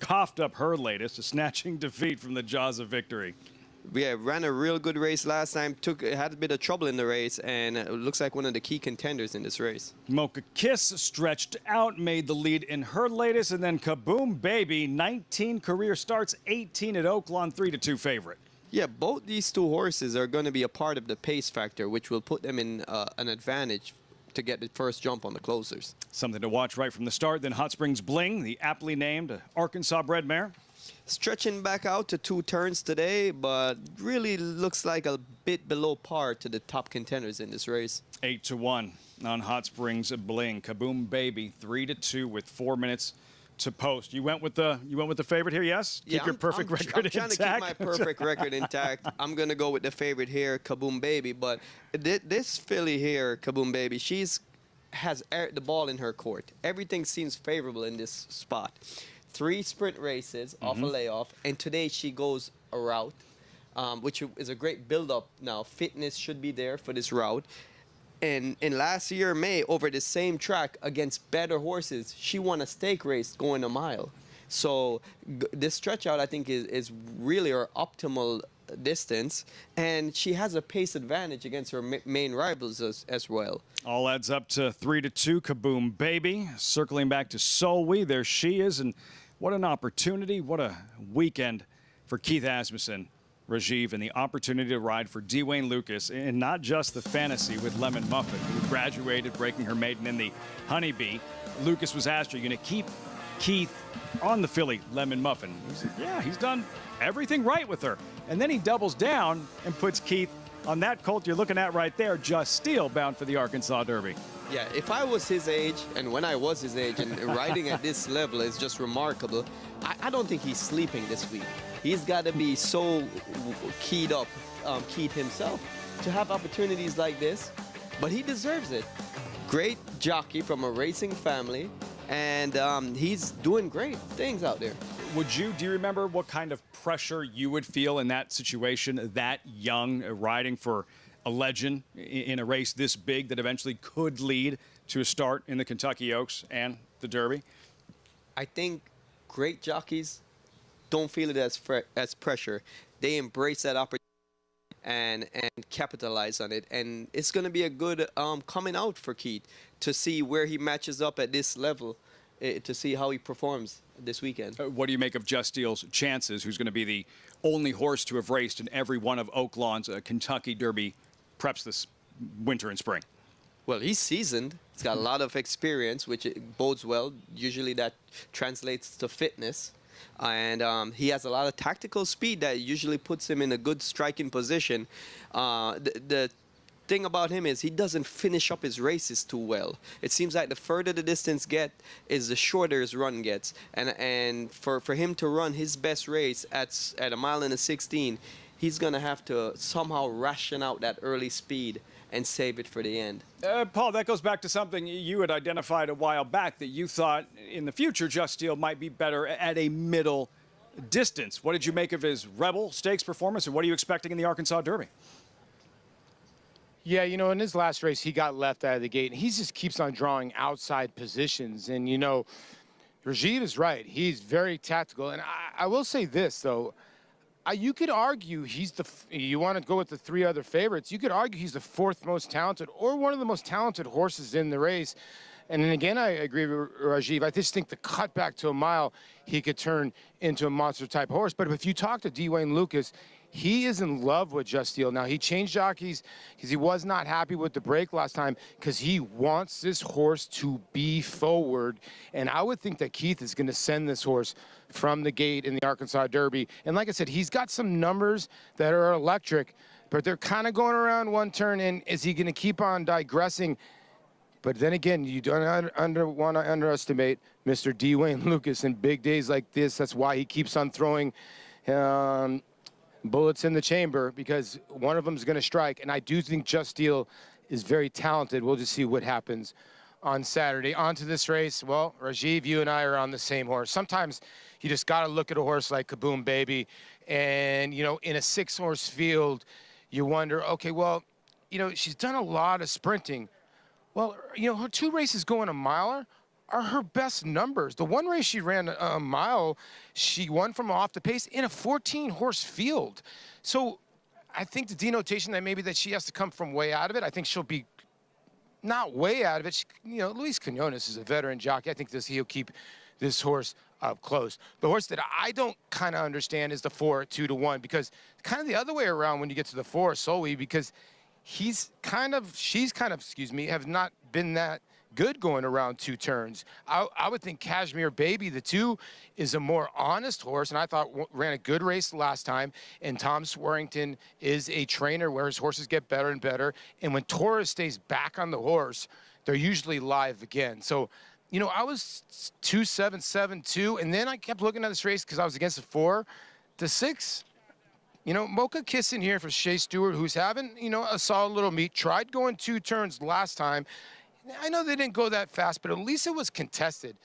coughed up her latest, a snatching defeat from the jaws of victory. Yeah, ran a real good race last time, had a bit of trouble in the race, and it looks like one of the key contenders in this race. Mocha Kiss stretched out, made the lead in her latest, and then Kaboom Baby, 19 career starts, 18 at Oaklawn, 3-2 favorite. Yeah, both these two horses are going to be a part of the pace factor, which will put them in an advantage to get the first jump on the closers. Something to watch right from the start. Then Hot Springs Bling, the aptly named Arkansas bred mare. Stretching back out to 2 turns today, but really looks like a bit below par to the top contenders in this race. 8-1 on Hot Springs Bling. Kaboom Baby, 3-2 with 4 minutes to post. You went with the favorite here, yes? Yeah, keep your perfect record intact. I'm trying to keep my perfect record intact. I'm going to go with the favorite here, Kaboom Baby. But this filly here, Kaboom Baby, has the ball in her court. Everything seems favorable in this spot. 3 sprint races off a layoff, and today she goes a route, which is a great build-up now. Fitness should be there for this route. And in last year, May, over the same track against better horses, she won a stake race going a mile. So this stretch out, I think, is really her optimal distance, and she has a pace advantage against her main rivals as well. All adds up to 3-2. Kaboom Baby circling back to Solway. There she is, and what an opportunity, what a weekend for Keith Asmussen, Rajiv, and the opportunity to ride for Dwayne Lucas, and not just the fantasy with Lemon Muffin, who graduated, breaking her maiden in the Honeybee. Lucas was asked, are you going to keep Keith on the filly Lemon Muffin? He said, yeah, he's done everything right with her. And then he doubles down and puts Keith on that colt you're looking at right there, Just Steel, bound for the Arkansas Derby. Yeah, if I was his age, and when I was his age, and riding at this level is just remarkable, I don't think he's sleeping this week. He's got to be so keyed up, Keith himself, to have opportunities like this, but he deserves it. Great jockey from a racing family, and he's doing great things out there. Do you remember what kind of pressure you would feel in that situation, that young, riding for a legend in a race this big that eventually could lead to a start in the Kentucky Oaks and the Derby? I think great jockeys don't feel it as pressure. They embrace that opportunity and capitalize on it. And it's going to be a good coming out for Keith to see where he matches up at this level, to see how he performs this weekend. What do you make of Just Steel's chances, who's going to be the only horse to have raced in every one of Oaklawn's Kentucky Derby preps this winter and spring? Well, he's seasoned. He's got a lot of experience, which bodes well. Usually that translates to fitness. And he has a lot of tactical speed that usually puts him in a good striking position. The thing about him is he doesn't finish up his races too well. It seems like the further the distance is the shorter his run gets. And for him to run his best race at a mile and a 16, he's going to have to somehow ration out that early speed and save it for the end. Paul, that goes back to something you had identified a while back, that you thought in the future Just Steel might be better at a middle distance. What did you make of his Rebel Stakes performance, and what are you expecting in the Arkansas Derby? Yeah, you know, in his last race, he got left out of the gate, and he just keeps on drawing outside positions. And, you know, Rajiv is right. He's very tactical. And I will say this, though. You could argue he's you want to go with the three other favorites, you could argue he's the fourth most talented or one of the most talented horses in the race. And then again, I agree with Rajiv. I just think the cut back to a mile, he could turn into a monster-type horse. But if you talk to Dwayne Lucas, he is in love with Just Steel. Now, he changed jockeys because he was not happy with the break last time because he wants this horse to be forward. And I would think that Keith is going to send this horse from the gate in the Arkansas Derby. And like I said, he's got some numbers that are electric, but they're kind of going around one turn. And is he going to keep on digressing? But then again, you don't want to underestimate Mr. Dwayne Lucas in big days like this. That's why he keeps on throwing bullets in the chamber, because one of them is going to strike. And I do think Just Steel is very talented. We'll just see what happens on Saturday. On to this race. Well, Rajiv, you and I are on the same horse. Sometimes you just got to look at a horse like Kaboom Baby. And, you know, in a 6-horse field, you wonder, okay, well, you know, she's done a lot of sprinting. Well, you know, her 2 races going a miler are her best numbers. The one race she ran a mile, she won from off the pace in a 14-horse field. So I think the denotation that maybe that she has to come from way out of it, I think she'll be not way out of it. You know, Luis Quinones is a veteran jockey. I think he'll keep this horse up close. The horse that I don't kind of understand is the 4 at 2-1, because kind of the other way around when you get to the 4 solely, because she's kind of, have not been that good going around 2 turns. I would think Kashmir Baby, the 2, is a more honest horse, and I thought ran a good race last time. And Tom Swearington is a trainer where his horses get better and better. And when Torres stays back on the horse, they're usually live again. So, you know, I was 2-7, 7-2, and then I kept looking at this race because I was against the 4. The 6, you know, Mocha Kiss in here for Shea Stewart, who's having, you know, a solid little meet. Tried going 2 turns last time. I know they didn't go that fast, but at least it was contested.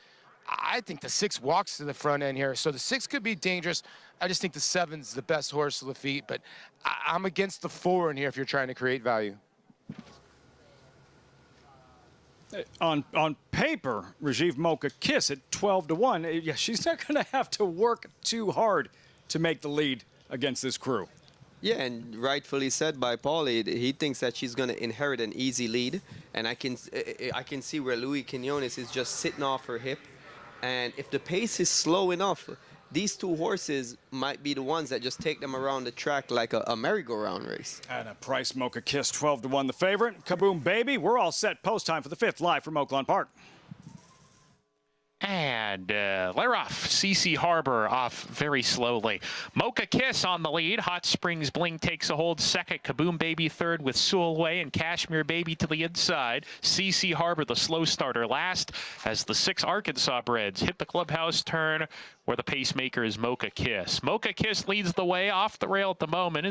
I think the 6 walks to the front end here, so the 6 could be dangerous. I just think the 7's the best horse, Lafitte, but I'm against the 4 in here if you're trying to create value. On paper, Rajiv Mocha Kiss at 12-1. Yeah, she's not going to have to work too hard to make the lead against this crew. Yeah, and rightfully said by Paulie, he thinks that she's going to inherit an easy lead, and I can see where Luis Quinones is just sitting off her hip, and if the pace is slow enough, these 2 horses might be the ones that just take them around the track like a merry-go-round race. And a price Mocha Kiss 12-1 the favorite. Kaboom Baby, we're all set post time for the 5th live from Oaklawn Park. And they're off. CC Harbor off very slowly. Mocha Kiss on the lead. Hot Springs Bling takes a hold second. Kaboom Baby third with Sulway and Kashmir Baby to the inside. CC Harbor, the slow starter, last as the 6 Arkansas breds hit the clubhouse turn or the pacemaker is Mocha Kiss. Mocha Kiss leads the way off the rail at the moment.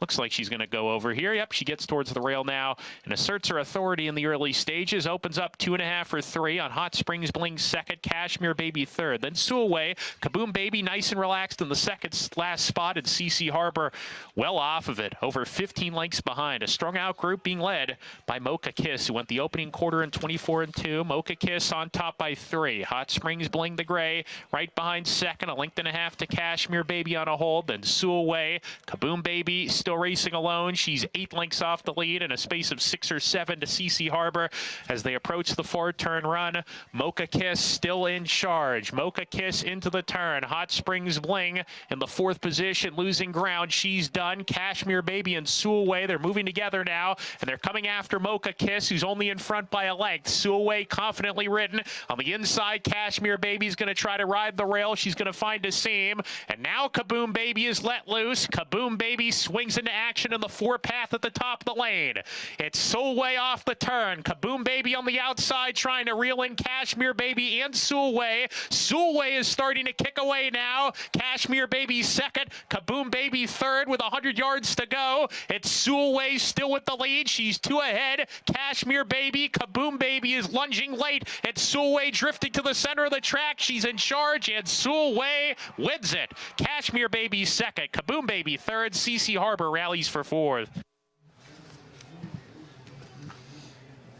Looks like she's going to go over here. Yep, she gets towards the rail now and asserts her authority in the early stages. Opens up 2.5 or 3 on Hot Springs Bling second, Kashmir Baby third. Then Suaway, Kaboom Baby nice and relaxed in the second last spot, and CC Harbor well off of it, over 15 lengths behind. A strung out group being led by Mocha Kiss, who went the opening quarter in 24 and 2. Mocha Kiss on top by 3. Hot Springs Bling the gray right behind second, 1.5 lengths to Kashmir Baby on a hold. Then Suaway, Kaboom Baby still racing alone. She's 8 lengths off the lead in a space of 6 or 7 to CC Harbor as they approach the 4-turn run. Mocha Kiss still in charge. Mocha Kiss into the turn. Hot Springs Bling in the 4th position, losing ground. She's done. Kashmir Baby and Suaway, they're moving together now, and they're coming after Mocha Kiss, who's only in front by a length. Suaway confidently ridden. On the inside, Kashmir Baby's going to try to ride the rail. She's going to find a seam, and now Kaboom Baby is let loose. Kaboom Baby swings into action in the 4-path at the top of the lane. It's Suaway off the turn. Kaboom Baby on the outside trying to reel in Kashmir Baby and Suaway. Suaway is starting to kick away now. Kashmir Baby second. Kaboom Baby third with 100 yards to go. It's Suaway still with the lead. She's 2 ahead. Kashmir Baby. Kaboom Baby is lunging late. It's Suaway drifting to the center of the track. She's in charge, and Suaway wins it. Kashmir Baby second. Kaboom Baby third. CC Harbor rallies for 4th.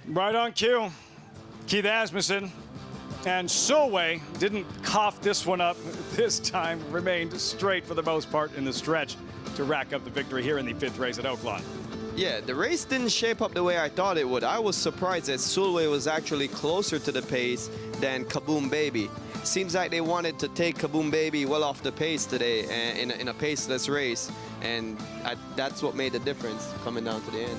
Right on cue. Keith Asmussen and Suaway didn't cough this one up this time, remained straight for the most part in the stretch to rack up the victory here in the 5th race at Oaklawn. Yeah, the race didn't shape up the way I thought it would. I was surprised that Suaway was actually closer to the pace than Kaboom Baby. Seems like they wanted to take Kaboom Baby well off the pace today in a paceless race, and that's what made the difference coming down to the end.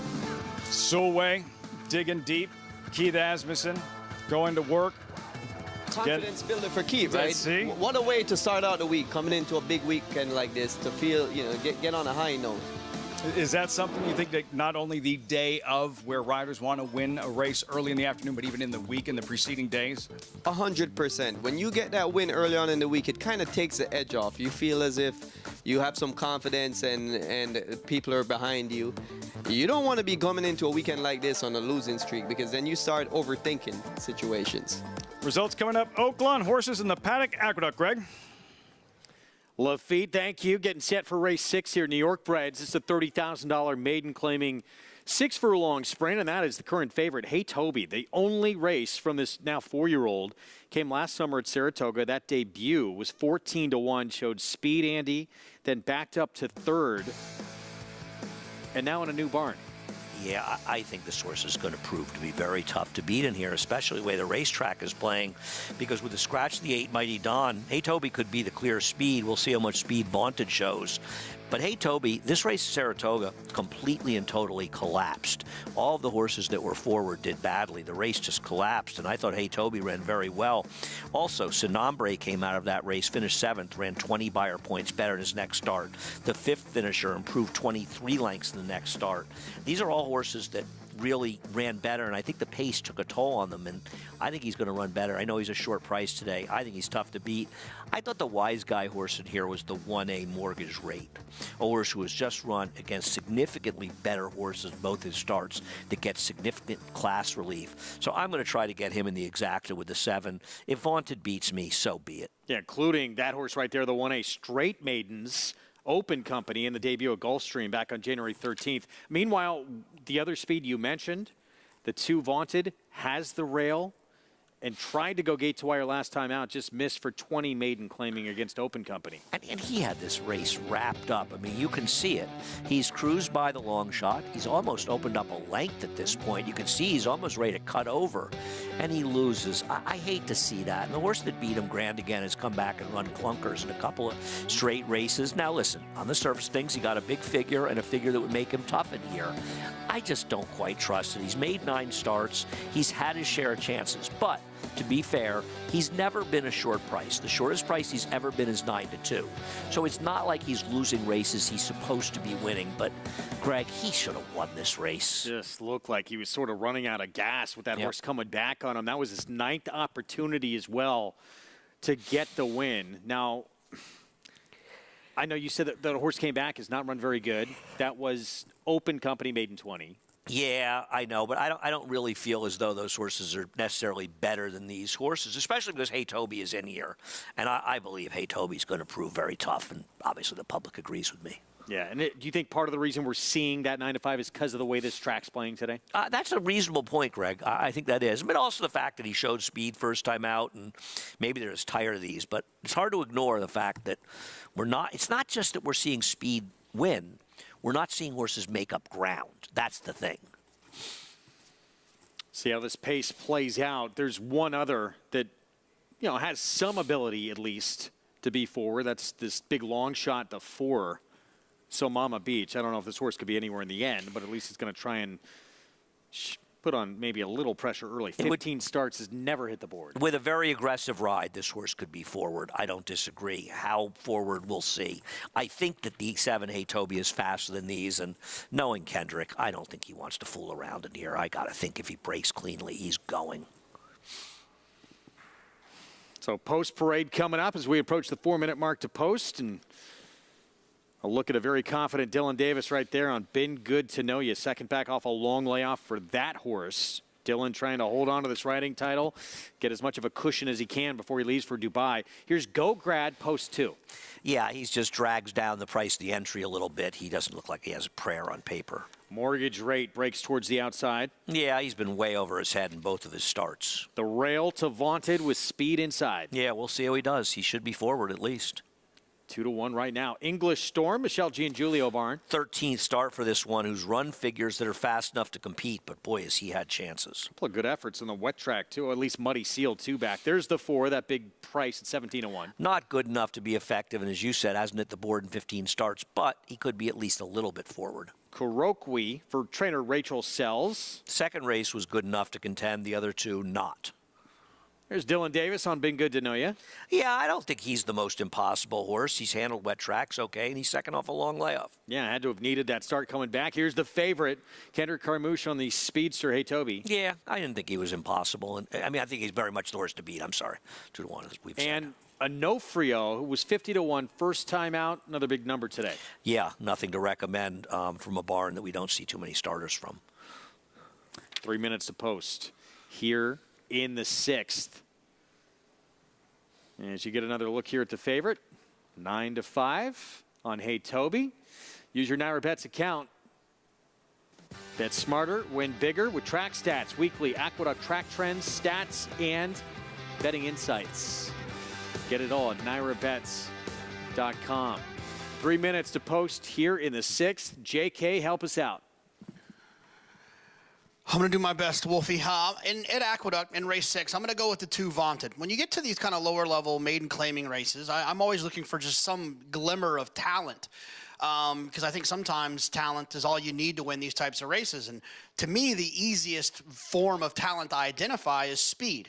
Suaway digging deep. Keith Asmussen going to work. Confidence builder for Keith, right? See? What a way to start out the week, coming into a big weekend like this, to feel, get on a high note. Is that something you think that not only the day of where riders want to win a race early in the afternoon, but even in the week, in the preceding days? 100%. When you get that win early on in the week, it kind of takes the edge off. You feel as if you have some confidence and people are behind you. You don't want to be coming into a weekend like this on a losing streak, because then you start overthinking situations. Results coming up. Oaklawn horses in the paddock. Aqueduct, Greg. Lafitte, thank you. Getting set for race 6 here. New York Breds. It's a $30,000 maiden claiming 6-furlong sprint, and that is the current favorite, Hey Toby. The only race from this now 4-year-old came last summer at Saratoga. That debut was 14-1, showed speed, Andy, then backed up to 3rd, and now in a new barn. Yeah, I think this horse is going to prove to be very tough to beat in here, especially the way the racetrack is playing, because with the scratch of the 8 Mighty Dawn, Hey Toby could be the clear speed. We'll see how much speed Vaunted shows. But Hey Toby, this race at Saratoga completely and totally collapsed. All of the horses that were forward did badly. The race just collapsed, and I thought Hey Toby ran very well. Also, Sinombre came out of that race, finished 7th, ran 20 buyer points better in his next start. The 5th finisher improved 23 lengths in the next start. These are all horses that really ran better, and I think the pace took a toll on them, and I think he's going to run better. I know he's a short price today. I think he's tough to beat. I thought the wise guy horse in here was the 1A Mortgage Rate, a horse who has just run against significantly better horses both his starts that get significant class relief. So I'm going to try to get him in the exacta with the 7. If Vaunted beats me, so be it. Yeah, including that horse right there, the 1A Straight Maidens Open Company in the debut at Gulfstream back on January 13th. Meanwhile, the other speed you mentioned, the 2 Vaunted, has the rail and tried to go gate to wire last time out, just missed for 20 maiden claiming against Open Company. And he had this race wrapped up. I mean, you can see it. He's cruised by the long shot. He's almost opened up a length at this point. You can see he's almost ready to cut over, and he loses. I hate to see that. And the horse that beat him, Grand Again, has come back and run clunkers in a couple of straight races. Now, listen, on the surface things, he got a big figure and a figure that would make him tough in here. I just don't quite trust it. He's made 9 starts. He's had his share of chances, but to be fair, he's never been a short price. The shortest price he's ever been is 9-2. So it's not like he's losing races he's supposed to be winning. But, Greg, he should have won this race. Just looked like he was sort of running out of gas with that horse coming back on him. That was his 9th opportunity as well to get the win. Now, I know you said that the horse came back, has not run very good. That was Open Company, maiden 20. Yeah, I know, but I don't really feel as though those horses are necessarily better than these horses, especially because Hey Toby is in here. And I believe Hey Toby's going to prove very tough, and obviously the public agrees with me. Yeah, and do you think part of the reason we're seeing that 9-5 is because of the way this track's playing today? That's a reasonable point, Greg. I think that is. But also the fact that he showed speed first time out, and maybe they're just tired of these. But it's hard to ignore the fact that it's not just that we're seeing speed win. We're not seeing horses make up ground. That's the thing. See how this pace plays out. There's one other that, has some ability at least to be forward. That's this big long shot, the 4. So Mama Beach. I don't know if this horse could be anywhere in the end, but at least it's going to try and put on maybe a little pressure early. 15 starts, has never hit the board. With a very aggressive ride, this horse could be forward. I don't disagree. How forward, we'll see. I think that the 7 Hey Toby is faster than these, and knowing Kendrick, I don't think he wants to fool around in here. I got to think if he breaks cleanly, he's going. So post parade coming up as we approach the 4-minute mark to post, and a look at a very confident Dylan Davis right there on Been Good to Know You. Second back off a long layoff for that horse. Dylan trying to hold on to this riding title, get as much of a cushion as he can before he leaves for Dubai. Here's Go Grad, post 2. Yeah, he just drags down the price of the entry a little bit. He doesn't look like he has a prayer on paper. Mortgage Rate breaks towards the outside. Yeah, he's been way over his head in both of his starts. The rail to Vaunted with speed inside. Yeah, we'll see how he does. He should be forward at least. 2-1 right now. English Storm, Michelle Giangiulio barn. 13th start for this one, who's run figures that are fast enough to compete, but boy, has he had chances. A couple of good efforts on the wet track, too. At least Muddy Seal, 2 back. There's the 4, that big price at 17-1. Not good enough to be effective, and as you said, hasn't hit the board in 15 starts, but he could be at least a little bit forward. Kurokwi for trainer Rachel Sells. Second race was good enough to contend, the other 2 not. There's Dylan Davis on Been Good to Know You. Yeah, I don't think he's the most impossible horse. He's handled wet tracks okay, and he's second off a long layoff. Yeah, had to have needed that start coming back. Here's the favorite, Kendrick Carmouche on the speedster Hey Toby. Yeah, I didn't think he was impossible. And I think he's very much the horse to beat. I'm sorry. 2-1, as we've said. And Onofrio, who was 50-1 first time out, another big number today. Yeah, nothing to recommend from a barn that we don't see too many starters from. 3 minutes to post here in the 6th. As you get another look here at the favorite, 9-5 on Hey Toby. Use your Naira Bets account. Bet smarter, win bigger with track stats, weekly Aqueduct track trends, stats, and betting insights. Get it all at NairaBets.com. 3 minutes to post here in the 6th. JK, help us out. I'm going to do my best, Wolfie. At Aqueduct in race 6, I'm going to go with the 2 Vaunted. When you get to these kind of lower level maiden claiming races, I'm always looking for just some glimmer of talent. Because I think sometimes talent is all you need to win these types of races. And to me, the easiest form of talent to identify is speed.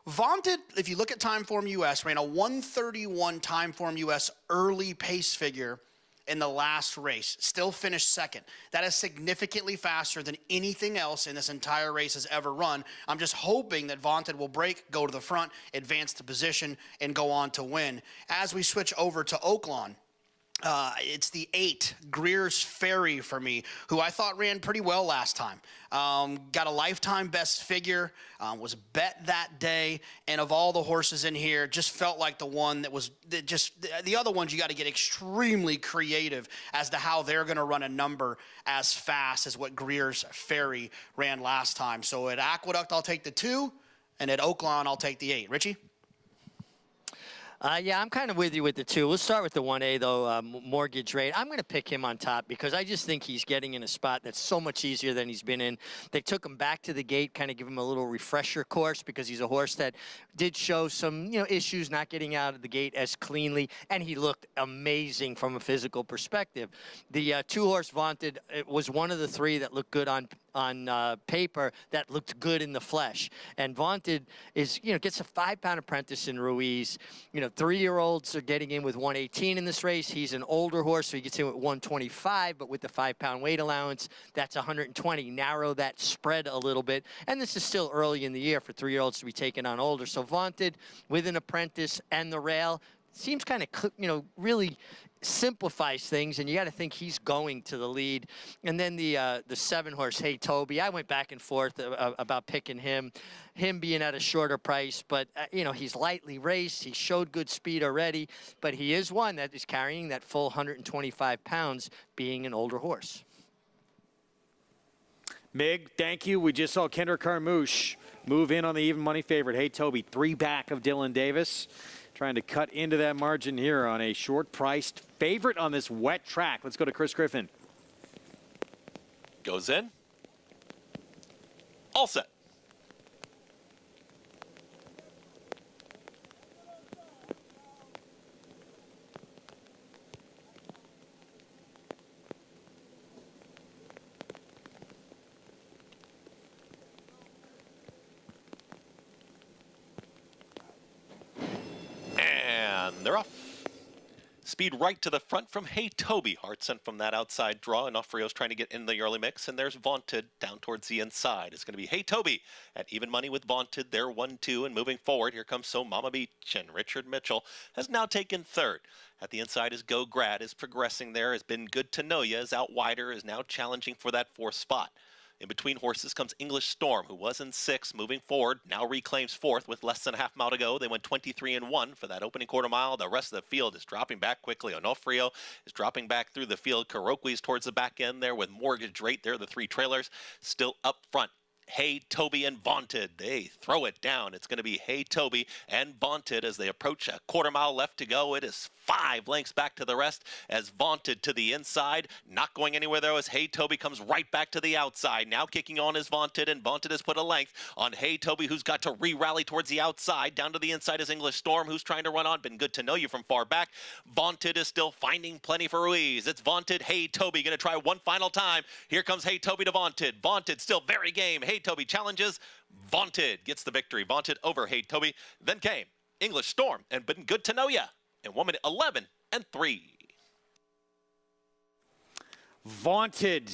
Vaunted, if you look at Timeform US, ran a 131 Timeform US early pace figure in the last race, still finished second. That is significantly faster than anything else in this entire race has ever run. I'm just hoping that Vaunted will break, go to the front, advance the position, and go on to win. As we switch over to Oaklawn, it's the 8, Greer's Ferry for me, who I thought ran pretty well last time. Got a lifetime best figure, was bet that day, and of all the horses in here, just felt like the one the other ones you got to get extremely creative as to how they're going to run a number as fast as what Greer's Ferry ran last time. So at Aqueduct, I'll take the 2, and at Oaklawn, I'll take the 8. Richie? Yeah, I'm kind of with you with the 2. We'll start with the 1A, though, Mortgage Rate. I'm going to pick him on top because I just think he's getting in a spot that's so much easier than he's been in. They took him back to the gate, kind of give him a little refresher course because he's a horse that did show some, issues not getting out of the gate as cleanly, and he looked amazing from a physical perspective. The 2-horse Vaunted was one of the 3 that looked good on on paper that looked good in the flesh. And Vaunted is, gets a 5-pound apprentice in Ruiz. 3-year-olds are getting in with 118 in this race. He's an older horse, so he gets in with 125, but with the 5-pound weight allowance, that's 120. Narrow that spread a little bit. And this is still early in the year for 3-year-olds to be taken on older. So Vaunted with an apprentice and the rail seems kind of, really simplifies things, and you got to think he's going to the lead. And then the 7-horse, Hey Toby, I went back and forth about picking him being at a shorter price, but he's lightly raced. He showed good speed already, but he is one that is carrying that full 125 pounds, being an older horse. Mig, thank you. We just saw Kendra Carmouche move in on the even money favorite. Hey Toby, 3 back of Dylan Davis. Trying to cut into that margin here on a short-priced favorite on this wet track. Let's go to Chris Griffin. Goes in. All set. And they're off. Speed right to the front from Hey Toby. Hard sent from that outside draw. Onofrio's trying to get in the early mix, and there's Vaunted down towards the inside. It's going to be Hey Toby at even money with Vaunted. They're 1-2, and moving forward, here comes So Mama Beach, and Richard Mitchell has now taken third. At the inside is Go Grad, is progressing there, has been Good to Know Ya, is out wider, is now challenging for that 4th spot. In between horses comes English Storm, who was in 6th, moving forward, now reclaims 4th with less than a half mile to go. They went 23-1 for that opening quarter mile. The rest of the field is dropping back quickly. Onofrio is dropping back through the field. Kuroki's towards the back end there with Mortgage Rate there, the 3 trailers still up front. Hey Toby and Vaunted, they throw it down. It's going to be Hey Toby and Vaunted as they approach a quarter mile left to go. It is 5 lengths back to the rest as Vaunted to the inside. Not going anywhere though as Hey Toby comes right back to the outside. Now kicking on is Vaunted, and Vaunted has put a length on Hey Toby, who's got to re-rally towards the outside. Down to the inside is English Storm, who's trying to run on. Been Good to Know You from far back. Vaunted is still finding plenty for Ruiz. It's Vaunted, Hey Toby going to try one final time. Here comes Hey Toby to Vaunted. Vaunted still very game. Hey Toby challenges. Vaunted gets the victory. Vaunted over Hey Toby. Then came English Storm and Been Good to Know Ya in 1 minute 11 and 3. Vaunted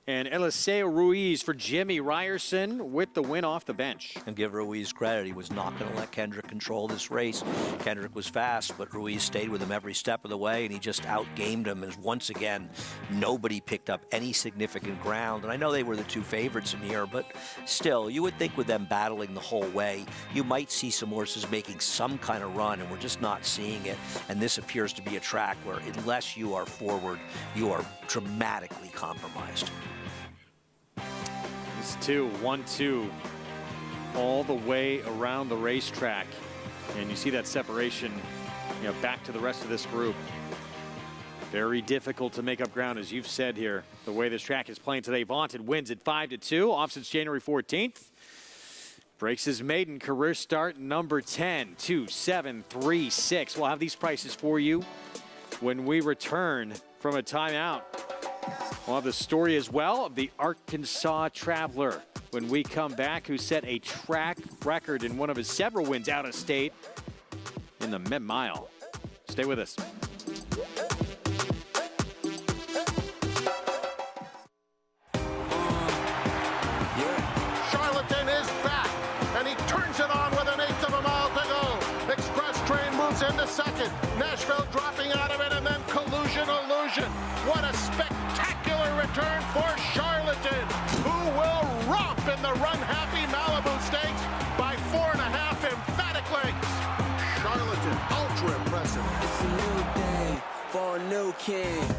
and Eliseo Ruiz for Jimmy Ryerson with the win off the bench. And give Ruiz credit. He was not going to let Kendrick control this race. Kendrick was fast, but Ruiz stayed with him every step of the way, and he just outgamed him. And once again, nobody picked up any significant ground. And I know they were the 2 favorites in here, but still, you would think with them battling the whole way, you might see some horses making some kind of run, and we're just not seeing it. And this appears to be a track where unless you are forward, you are dramatically compromised. It's 1-2 all the way around the racetrack. And you see that separation, back to the rest of this group. Very difficult to make up ground, as you've said here, the way this track is playing today. Vaunted wins at 5-2, off since January 14th. Breaks his maiden career start, number 10, 2-7-3-6. We'll have these prices for you when we return from a timeout. We'll have the story as well of the Arkansas Traveler when we come back, who set a track record in one of his several wins out of state in the mid-mile. Stay with us. Charlatan is back, and he turns it on with 1/8 of a mile to go. Express Train moves into second. Nashville dropping out of it, and then Collusion Illusion. What a spectacular return for Charlatan, who will romp in the run-happy Malibu Stakes by 4.5 emphatic lengths. Charlatan, ultra impressive. It's a new day for a new king.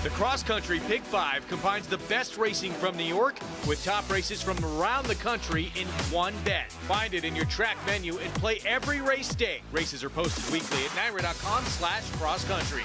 The Cross Country Pick 5 combines the best racing from New York with top races from around the country in one bet. Find it in your track menu and play every race day. Races are posted weekly at NYRA.com/crosscountry.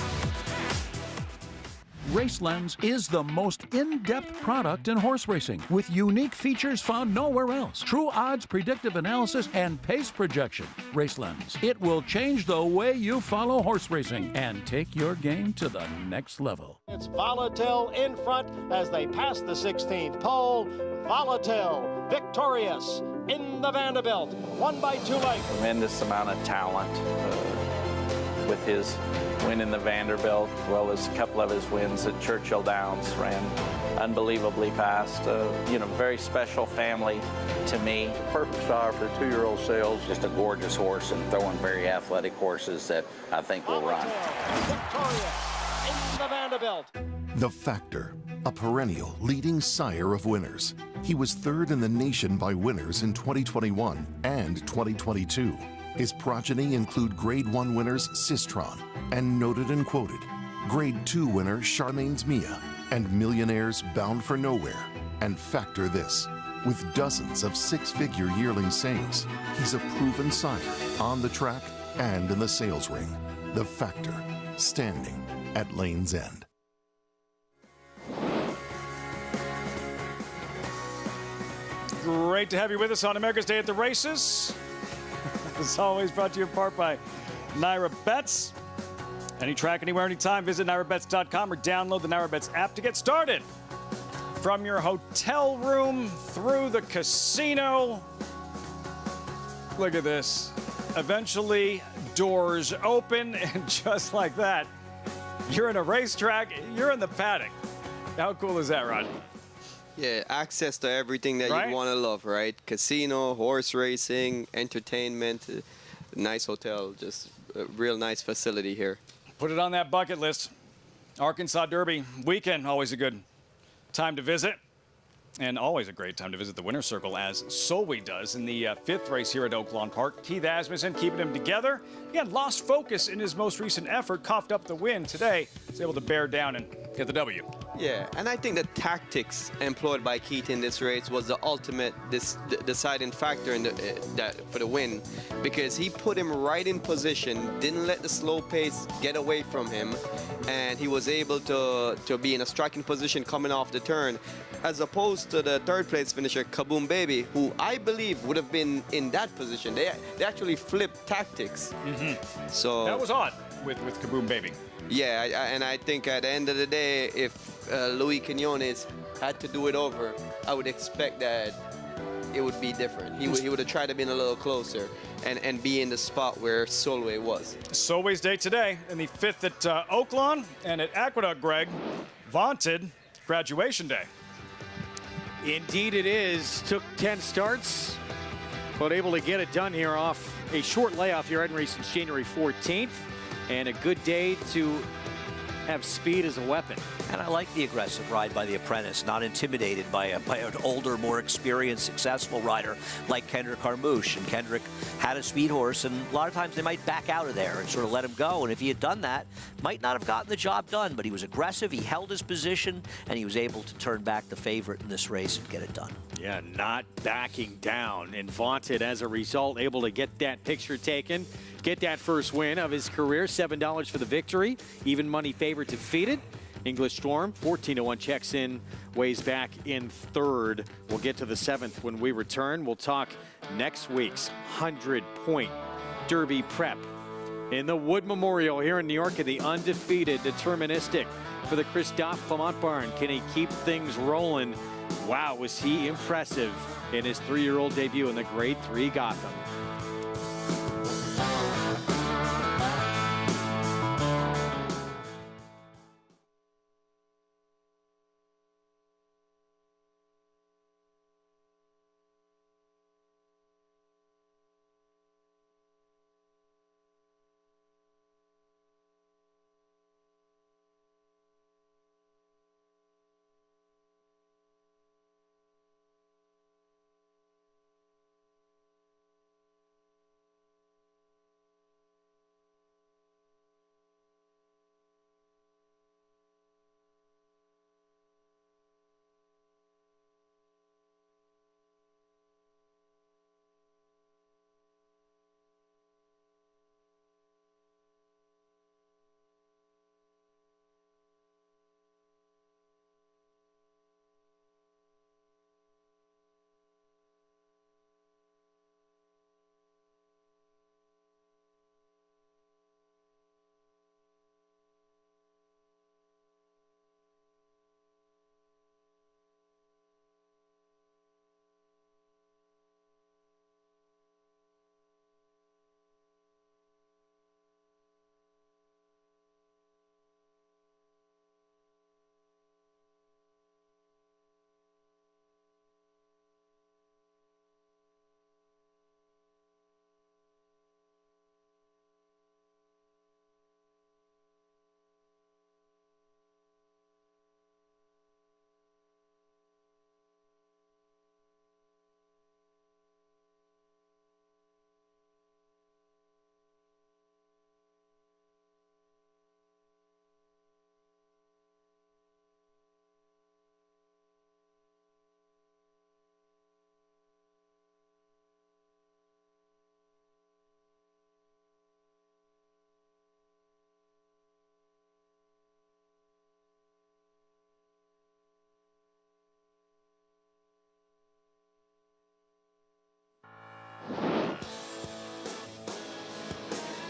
RaceLens is the most in-depth product in horse racing with unique features found nowhere else. True odds, predictive analysis, and pace projection. RaceLens. It will change the way you follow horse racing and take your game to the next level. It's Volatile in front as they pass the 16th pole. Volatile victorious in the Vanderbilt. 1 by 2 lengths. Tremendous amount of talent with his win in the Vanderbilt, as well as a couple of his wins at Churchill Downs. Ran unbelievably fast. Very special family to me. Perfect style for 2-year-old sales. Just a gorgeous horse and throwing very athletic horses that I think will run. Victorious in the Vanderbilt. The Factor, a perennial leading sire of winners. He was third in the nation by winners in 2021 and 2022. His progeny include Grade 1 winners Sistron and Noted and Quoted, Grade 2 winner Charlaine's Mia, and millionaires Bound for Nowhere. And factor this, with dozens of 6-figure yearling sales, he's a proven sire on the track and in the sales ring. The Factor, standing at Lane's End. Great to have you with us on America's Day at the Races. As always, brought to you in part by Naira Bets. Any track, anywhere, anytime, visit NairaBets.com or download the Naira Bets app to get started. From your hotel room through the casino. Look at this. Eventually, doors open, and just like that, you're in a racetrack, you're in the paddock. How cool is that, Rod? Yeah, access to everything that Right? you want to love, right? Casino, horse racing, entertainment, nice hotel, just a real nice facility here. Put it on that bucket list. Arkansas Derby weekend, always a good time to visit. And always a great time to visit the winner's circle, as Solway does in the 5th race here at Oaklawn Park. Keith Asmussen keeping them together. Again, lost focus in his most recent effort, coughed up the win today. Was able to bear down and get the W. Yeah, and I think the tactics employed by Keith in this race was the ultimate deciding factor in for the win, because he put him right in position, didn't let the slow pace get away from him, and he was able to be in a striking position coming off the turn, as opposed to the 3rd place finisher, Kaboom Baby, who I believe would have been in that position. They actually flipped tactics. So That was odd with Kaboom Baby. yeah, and I think at the end of the day, if Luis Quinones had to do it over, I would expect that it would be different. He would have tried to be a little closer and be in the spot where Solway was. Solway's day today in the 5th at Oaklawn, and at Aqueduct, Greg, vaunted graduation day. Indeed it is. Took 10 starts, but able to get it done here off a short layoff here, Riding Race since January 14th. And a good day to have speed as a weapon. And I like the aggressive ride by the apprentice, not intimidated by an older, more experienced, successful rider like Kendrick Harmouche. And Kendrick had a speed horse, and a lot of times they might back out of there and sort of let him go. And if he had done that, might not have gotten the job done. But he was aggressive, he held his position, and he was able to turn back the favorite in this race and get it done. Yeah, not backing down, and vaunted as a result, able to get that picture taken, get that first win of his career, $7 for the victory, even money favorite defeated. English Storm, 14-1 checks in, weighs back in 3rd. We'll get to the 7th when we return. We'll talk next week's 100-point Derby prep in the Wood Memorial here in New York, and the undefeated, deterministic for the Christophe Clement barn. Can he keep things rolling? Wow, was he impressive in his 3-year-old debut in the Grade 3 Gotham.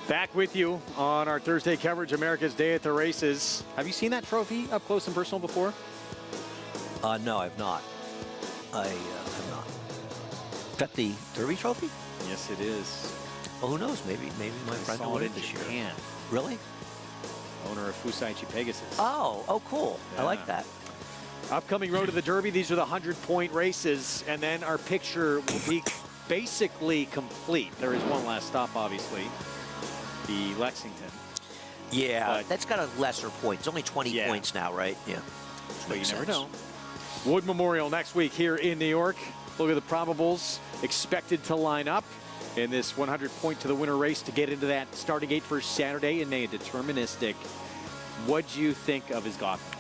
Back with you on our Thursday coverage, America's Day at the Races. Have you seen that trophy up close and personal before? No, I've not. I have not. Is that the Derby trophy? Yes, it is. Well, who knows? Maybe my friend will win it this year. Really? Owner of Fusaichi Pegasus. Oh, cool. Yeah. I like that. Upcoming Road to the Derby. These are the 100-point races, and then our picture will be basically complete. There is one last stop, obviously, the Lexington. Yeah, that's got a lesser point. It's only 20 points now, right? Yeah. But you never know. Wood Memorial next week here in New York. Look at the probables expected to line up in this 100-point to the winner race to get into that starting gate for Saturday in a deterministic. What'd you think of his Gotham?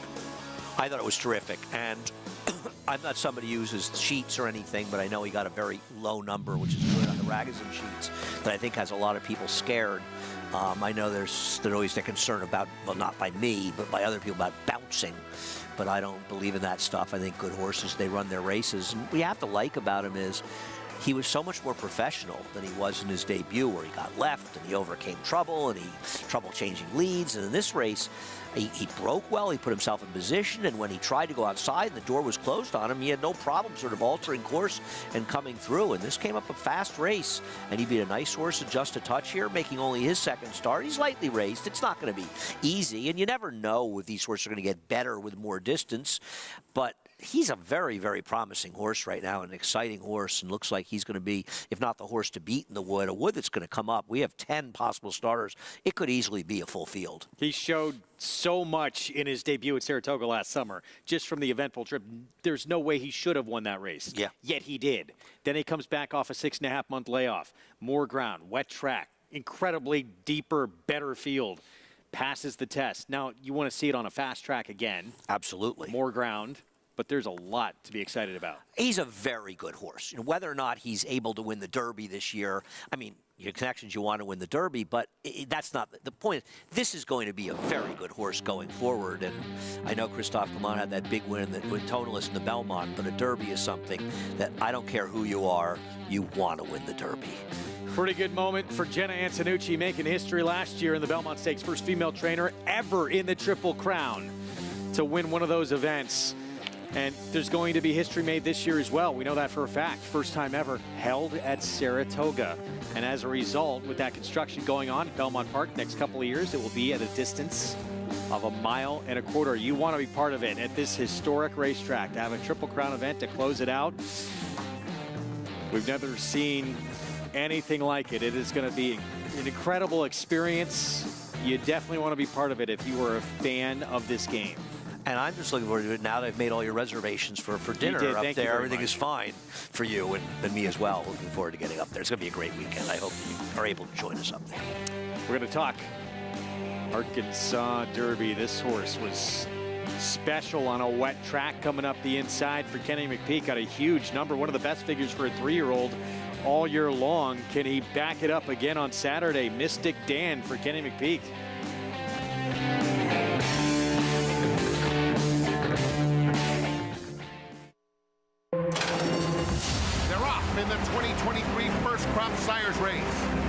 I thought it was terrific, and I'm not somebody who uses sheets or anything, but I know he got a very low number, which is good on the Ragozin sheets, that I think has a lot of people scared. I know there's always the concern about, well, not by me, but by other people, about bouncing. But I don't believe in that stuff. I think good horses, they run their races. And what we have to like about him is he was so much more professional than he was in his debut, where he got left and he overcame trouble and trouble changing leads. And in this race, he broke well, he put himself in position, and when he tried to go outside and the door was closed on him, he had no problem sort of altering course and coming through. And this came up a fast race, and he beat a nice horse in just a touch here, making only his second start. He's lightly raced. It's not going to be easy, and you never know if these horses are going to get better with more distance, but he's a very, very promising horse right now, an exciting horse, and looks like he's going to be, if not the horse to beat in the Wood, a Wood that's going to come up. We have 10 possible starters. It could easily be a full field. He showed so much in his debut at Saratoga last summer, just from the eventful trip. There's no way he should have won that race. Yeah. Yet he did. Then he comes back off a 6.5-month layoff. More ground, wet track, incredibly deeper, better field. Passes the test. Now, you want to see it on a fast track again. Absolutely. More ground. But there's a lot to be excited about. He's a very good horse. You know, whether or not he's able to win the Derby this year, I mean, your connections, you want to win the Derby, but that's not the point. This is going to be a very good horse going forward. And I know Christophe Clement had that big win with Tonalist in the Belmont, but a Derby is something that I don't care who you are, you want to win the Derby. Pretty good moment for Jenna Antonucci, making history last year in the Belmont Stakes, first female trainer ever in the Triple Crown to win one of those events. And there's going to be history made this year as well. We know that for a fact. First time ever held at Saratoga. And as a result, with that construction going on at Belmont Park next couple of years, it will be at a distance of 1.25 miles. You want to be part of it at this historic racetrack, to have a Triple Crown event to close it out. We've never seen anything like it. It is going to be an incredible experience. You definitely want to be part of it if you are a fan of this game. And I'm just looking forward to it now that I've made all your reservations for dinner up Thank there. you Everything is fine for you and me as well. Looking forward to getting up there. It's going to be a great weekend. I hope you are able to join us up there. We're going to talk Arkansas Derby. This horse was special on a wet track coming up the inside for Kenny McPeak. Got a huge number, one of the best figures for a 3-year-old all year long. Can he back it up again on Saturday? Mystic Dan for Kenny McPeak. In the 2023 First Crop Sires race,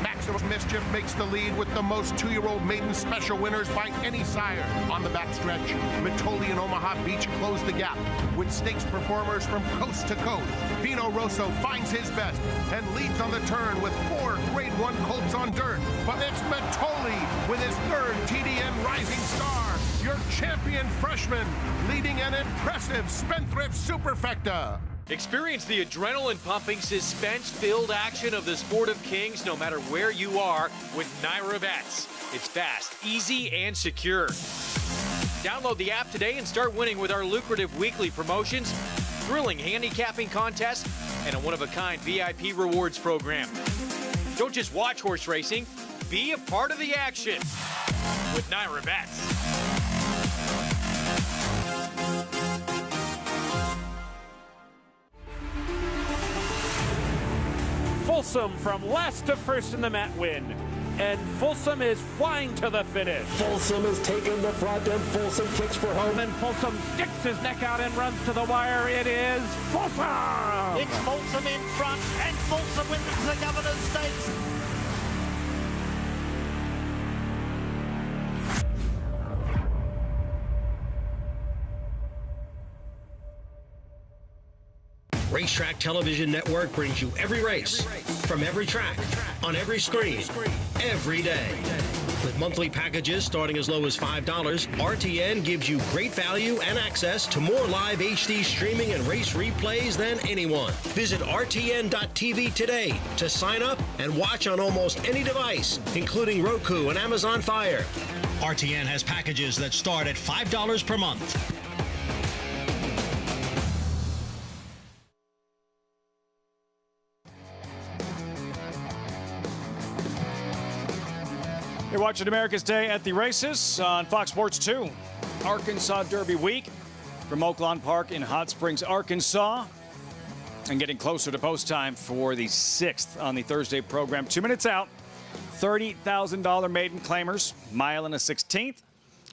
Maximus Mischief makes the lead with the most 2-year-old maiden special winners by any sire. On the backstretch, Mitoli and Omaha Beach close the gap with stakes performers from coast to coast. Vino Rosso finds his best and leads on the turn with 4 Grade 1 colts on dirt. But it's Mitoli with his 3rd TDN Rising Star, your champion freshman, leading an impressive Spendthrift Superfecta. Experience the adrenaline-pumping, suspense-filled action of the Sport of Kings no matter where you are with Naira Bets. It's fast, easy, and secure. Download the app today and start winning with our lucrative weekly promotions, thrilling handicapping contests, and a one-of-a-kind VIP rewards program. Don't just watch horse racing, be a part of the action with Naira Bets. Folsom from last to first in the Mat win. And Folsom is flying to the finish. Folsom is taking the front, and Folsom kicks for home. And Folsom sticks his neck out and runs to the wire. It is Folsom! It's Folsom in front, and Folsom wins the Governor's Stakes. Racetrack Television Network brings you every race, from every track, on every screen, every day. With monthly packages starting as low as $5, RTN gives you great value and access to more live HD streaming and race replays than anyone. Visit RTN.tv today to sign up and watch on almost any device, including Roku and Amazon Fire. RTN has packages that start at $5 per month. You're watching America's Day at the Races on Fox Sports 2. Arkansas Derby Week from Oaklawn Park in Hot Springs, Arkansas. And getting closer to post time for the 6th on the Thursday program. 2 minutes out. $30,000 maiden claimers, mile and a 16th.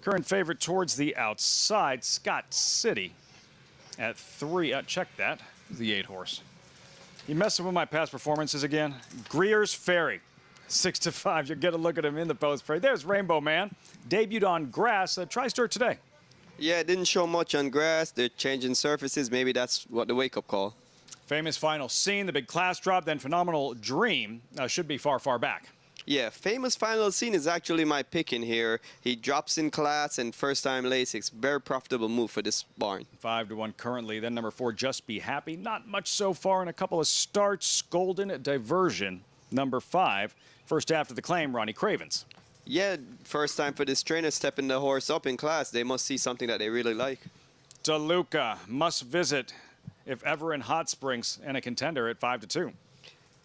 Current favorite towards the outside, Scott City at 3. Check that, the 8 horse. You messing with my past performances again? Greer's Ferry. 6-5. You'll get a look at him in the post parade. There's Rainbow Man. Debuted on grass at Tri-Star today. Yeah, it didn't show much on grass. They're changing surfaces. Maybe that's what the wake-up call. Famous final scene, the big class drop, then Phenomenal Dream should be far, far back. Yeah, Famous final scene is actually my pick in here. He drops in class and first-time Lasix. Very profitable move for this barn. 5-1 currently. Then number 4, Just Be Happy. Not much so far in a couple of starts. Golden Diversion, number 5. First after the claim, Ronnie Cravens. Yeah, first time for this trainer stepping the horse up in class. They must see something that they really like. DeLuca must visit if ever in Hot Springs, and a contender at 5-2.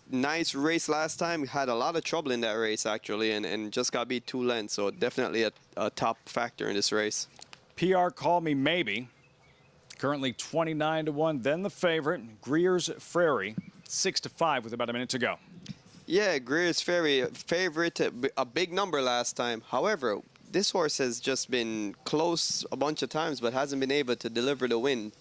Nice race last time. Had a lot of trouble in that race, actually, and just got beat 2 lengths. So definitely a top factor in this race. PR Call Me Maybe. Currently 29-1. Then the favorite, Greer's Ferry, 6-5 with about a minute to go. Yeah, Greer's Ferry, favorite, a big number last time. However, this horse has just been close a bunch of times, but hasn't been able to deliver the win.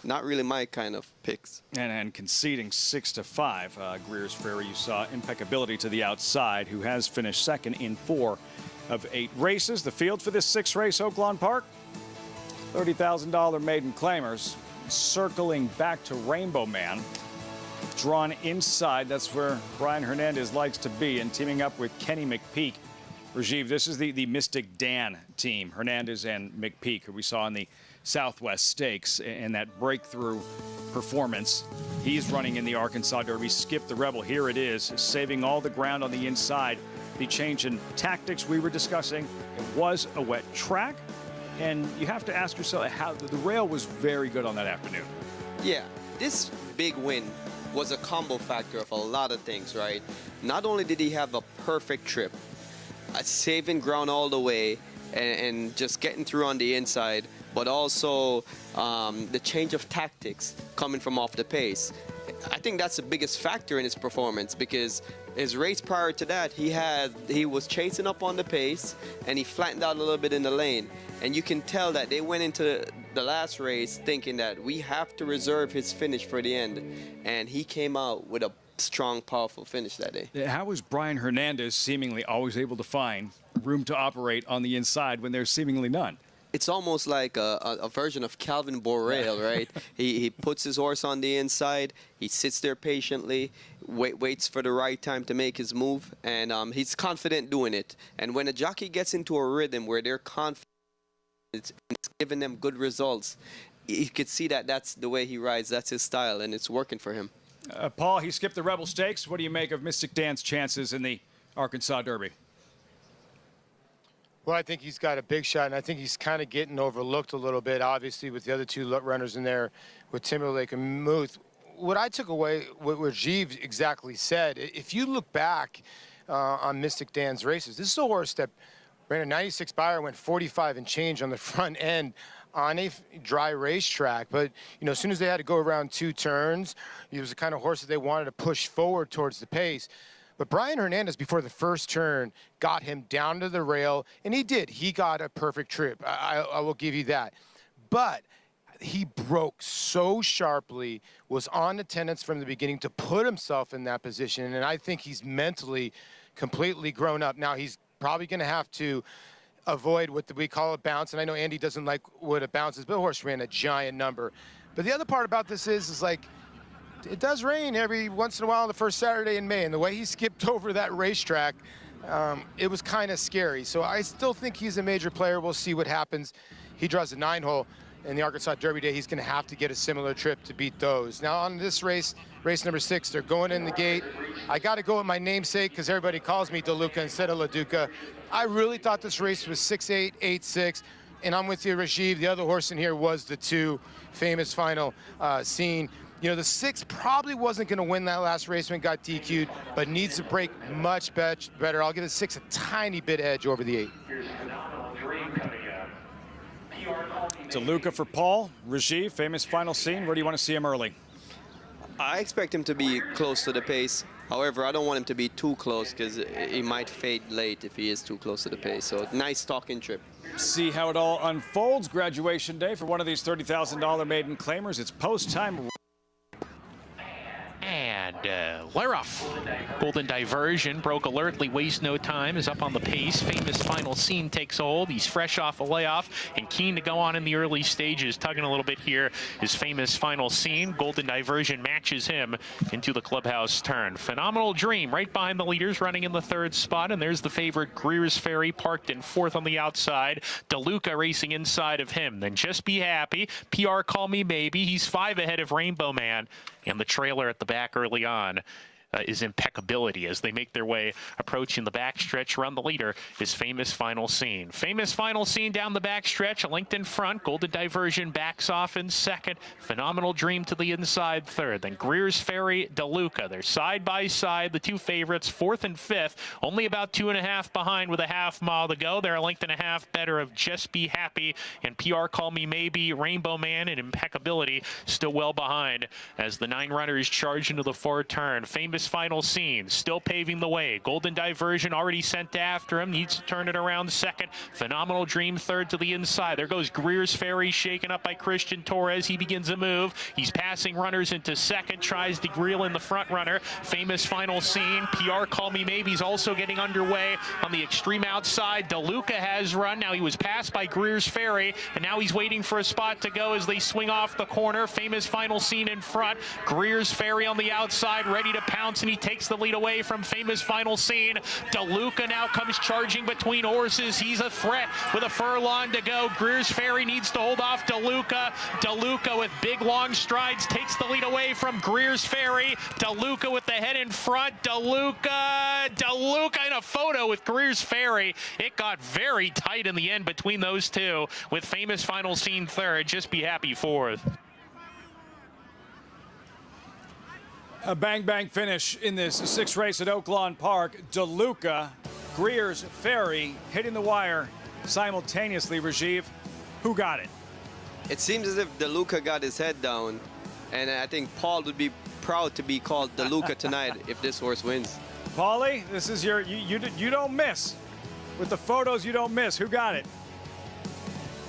Not really my kind of picks. And conceding 6-5, Greer's Ferry, you saw impeccability to the outside, who has finished second in 4 of 8 races. The field for this 6th race, Oaklawn Park, $30,000 maiden claimers. Circling back to Rainbow Man. Drawn inside, that's where Brian Hernandez likes to be, and teaming up with Kenny McPeak. Rajiv, this is the Mystic Dan team, Hernandez and McPeak, who we saw in the Southwest Stakes in that breakthrough performance. He's running in the Arkansas Derby. Skip the Rebel, here it is, saving all the ground on the inside. The change in tactics we were discussing, it was a wet track, and you have to ask yourself how the rail was very good on that afternoon. Yeah, this big win was a combo factor of a lot of things, right? Not only did he have a perfect trip, saving ground all the way and just getting through on the inside, but also the change of tactics coming from off the pace. I think that's the biggest factor in his performance, because his race prior to that, he was chasing up on the pace and he flattened out a little bit in the lane. And you can tell that they went into the last race thinking that we have to reserve his finish for the end. And he came out with a strong, powerful finish that day. How is Brian Hernandez seemingly always able to find room to operate on the inside when there's seemingly none? It's almost like a version of Calvin Borrell, right? He puts his horse on the inside, he sits there patiently, waits for the right time to make his move, and he's confident doing it. And when a jockey gets into a rhythm where they're confident, it's giving them good results, you could see that that's the way he rides, that's his style, and it's working for him. Paul, he skipped the Rebel Stakes. What do you make of Mystic Dan's chances in the Arkansas Derby? Well, I think he's got a big shot, and I think he's kind of getting overlooked a little bit, obviously, with the other 2 runners in there with Timberlake and Muth. What I took away, what Rajiv exactly said, if you look back on Mystic Dan's races, this is a horse that ran a 96 Beyer, went 45 and change on the front end on a dry racetrack. But, you know, as soon as they had to go around 2 turns, he was the kind of horse that they wanted to push forward towards the pace. But Brian Hernandez, before the first turn, got him down to the rail, and he did. He got a perfect trip. I will give you that. But he broke so sharply, was on attendance from the beginning to put himself in that position, and I think he's mentally completely grown up. Now, he's probably going to have to avoid what we call a bounce, and I know Andy doesn't like what a bounce is, but the horse ran a giant number. But the other part about this is like, it does rain every once in a while on the first Saturday in May, and the way he skipped over that racetrack, it was kind of scary. So I still think he's a major player. We'll see what happens. He draws a 9-hole in the Arkansas Derby Day. He's going to have to get a similar trip to beat those. Now on this race number 6, they're going in the gate. I got to go with my namesake because everybody calls me DeLuca instead of LaDuca. I really thought this race was 6-8, 8-6, and I'm with you, Rajiv. The other horse in here was the 2, Famous Final Scene. You know, the 6 probably wasn't going to win that last race when it got DQ'd, but needs to break much better. I'll give the 6 a tiny bit edge over the 8. DeLuca for Paul. Rajiv, Famous Final Scene. Where do you want to see him early? I expect him to be close to the pace. However, I don't want him to be too close because he might fade late if he is too close to the pace. So nice stalking trip. See how it all unfolds. Graduation day for one of these $30,000 maiden claimers. It's post time. And Leroff. Golden Diversion broke alertly, waste no time, is up on the pace. Famous Final Scene takes hold. He's fresh off a layoff and keen to go on in the early stages. Tugging a little bit here is Famous Final Scene. Golden Diversion matches him into the clubhouse turn. Phenomenal Dream right behind the leaders, running in the 3rd spot. And there's the favorite Greer's Ferry parked in 4th on the outside. DeLuca racing inside of him. Then Just Be Happy. PR Call Me Maybe. He's 5 ahead of Rainbow Man. And the trailer at the back early on is Impeccability as they make their way approaching the backstretch. Run the leader is Famous Final Scene. Famous Final Scene down the backstretch, linked in front. Golden Diversion backs off in 2nd. Phenomenal Dream to the inside 3rd. Then Greer's Ferry, DeLuca. They're side by side, the 2 favorites, 4th and 5th. Only about 2.5 behind with a half mile to go. They're a length and a half better of Just Be Happy and PR Call Me Maybe. Rainbow Man and Impeccability still well behind as the 9 runners charge into the 4th turn. Famous Final Scene still paving the way. Golden Diversion already sent after him, needs to turn it around 2nd. Phenomenal Dream 3rd to the inside. There goes Greer's Ferry, shaken up by Christian Torres. He begins a move. He's passing runners into 2nd, tries to reel in the front runner. Famous Final Scene. PR Call Me Maybe's also getting underway on the extreme outside. DeLuca has run. Now he was passed by Greer's Ferry, and now he's waiting for a spot to go as they swing off the corner. Famous Final Scene in front. Greer's Ferry on the outside, ready to pounce, and he takes the lead away from Famous Final Scene. DeLuca now comes charging between horses. He's a threat with a furlong to go. Greer's Ferry needs to hold off DeLuca. DeLuca with big long strides takes the lead away from Greer's Ferry. DeLuca with the head in front. DeLuca in a photo with Greer's Ferry. It got very tight in the end between those two with Famous Final Scene 3rd. Just Be Happy 4th. A bang-bang finish in this 6th race at Oaklawn Park. DeLuca, Greer's Ferry hitting the wire simultaneously. Rajiv, who got it? It seems as if DeLuca got his head down, and I think Paul would be proud to be called DeLuca tonight if this horse wins. Paulie, this is your, you don't miss. With the photos, you don't miss. Who got it?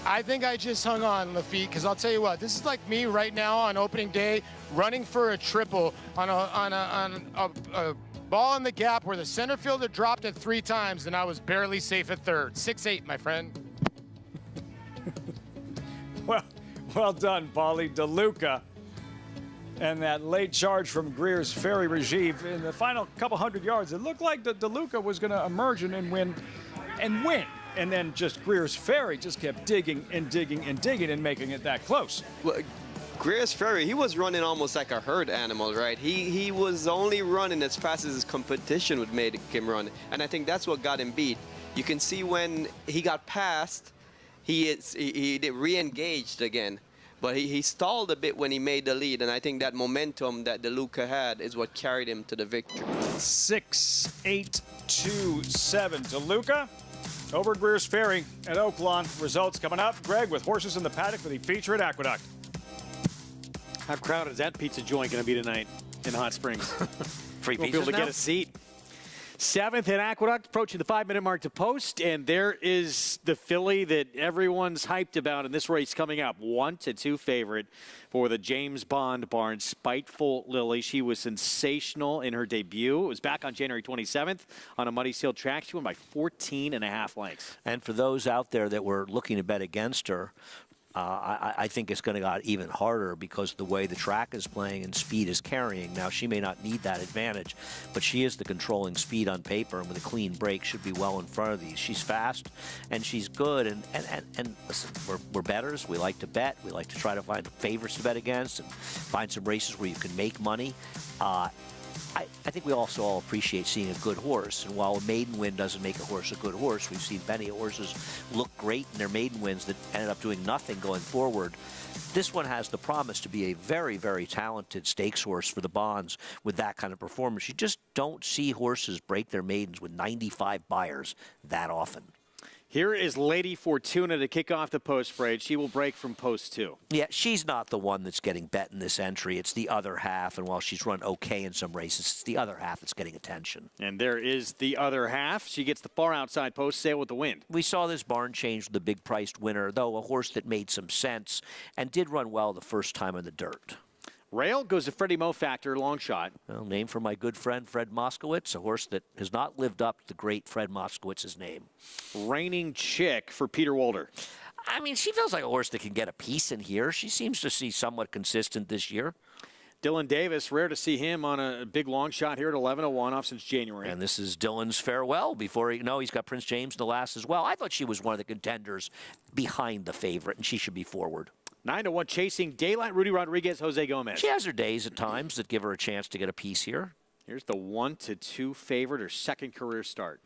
I think I just hung on, Lafitte, because I'll tell you what, this is like me right now on opening day running for a triple on a ball in the gap where the center fielder dropped it 3 times and I was barely safe at 3rd. 6-8, my friend. Well done, Paulie. DeLuca and that late charge from Greer's Ferry. Rajiv in the final couple hundred yards. It looked like DeLuca was going to emerge and win. And then just Greer's Ferry just kept digging and digging and digging and making it that close. Well, Greer's Ferry, he was running almost like a herd animal, right? He was only running as fast as his competition would make him run. And I think that's what got him beat. You can see when he got past, he re-engaged again. But he stalled a bit when he made the lead, and I think that momentum that DeLuca had is what carried him to the victory. 6-8-2-7. DeLuca over Greer's Ferry at Oaklawn. Results coming up. Greg with horses in the paddock for the feature at Aqueduct. How crowded is that pizza joint going to be tonight in Hot Springs? Free Won't be able to get a seat. 7th at Aqueduct, approaching the 5-minute mark to post, and there is the filly that everyone's hyped about in this race coming up. 1-2 favorite for the James Bond barn, Spiteful Lily. She was sensational in her debut. It was back on January 27th on a muddy sealed track. She won by 14.5 lengths. And for those out there that were looking to bet against her, I think it's going to get even harder because of the way the track is playing and speed is carrying. Now, she may not need that advantage, but she is the controlling speed on paper, and with a clean break should be well in front of these. She's fast, and she's good, and listen, we're bettors. We like to bet. We like to try to find favorites to bet against and find some races where you can make money. I think we also all appreciate seeing a good horse, and while a maiden win doesn't make a horse a good horse, we've seen plenty of horses look great in their maiden wins that ended up doing nothing going forward. This one has the promise to be a very, very talented stakes horse for the bonds with that kind of performance. You just don't see horses break their maidens with 95 buyers that often. Here is Lady Fortuna to kick off the post parade. She will break from post 2. Yeah, she's not the one that's getting bet in this entry. It's the other half, and while she's run okay in some races, it's the other half that's getting attention. And there is the other half. She gets the far outside post, Sail with the Wind. We saw this barn change with the big-priced winner, though a horse that made some sense and did run well the first time in the dirt. Rail goes to Freddie Mo Factor, long shot. Well, named for my good friend Fred Moskowitz, a horse that has not lived up to the great Fred Moskowitz's name. Reigning Chick for Peter Wolder. I mean, she feels like a horse that can get a piece in here. She seems to see somewhat consistent this year. Dylan Davis, rare to see him on a big long shot here at 11:01 off since January. And this is Dylan's farewell before he's got Prince James in the last as well. I thought she was one of the contenders behind the favorite, and she should be forward. 9-1 Chasing Daylight, Rudy Rodriguez, Jose Gomez. She has her days at times that give her a chance to get a piece here. Here's the 1-2 favorite, her second career start.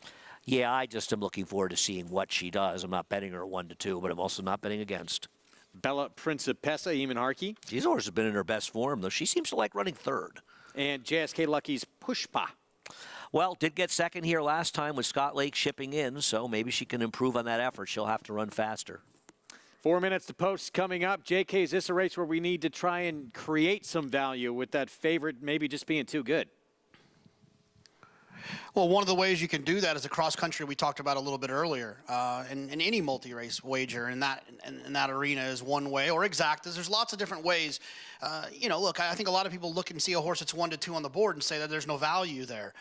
Yeah, I just am looking forward to seeing what she does. I'm not betting her 1-2, but I'm also not betting against. Bella Principessa, Eamon Harkey. She's horse has been in her best form, though. She seems to like running third. And JSK Lucky's Pushpa. Well, did get second here last time with Scott Lake shipping in, so maybe she can improve on that effort. She'll have to run faster. 4 minutes to post coming up. JK, is this a race where we need to try and create some value with that favorite maybe just being too good? Well, one of the ways you can do that is the cross country we talked about a little bit earlier. And any multi-race wager in that arena is one way, or exactas. There's lots of different ways. Look, I think a lot of people look and see a horse that's 1-2 on the board and say that there's no value there.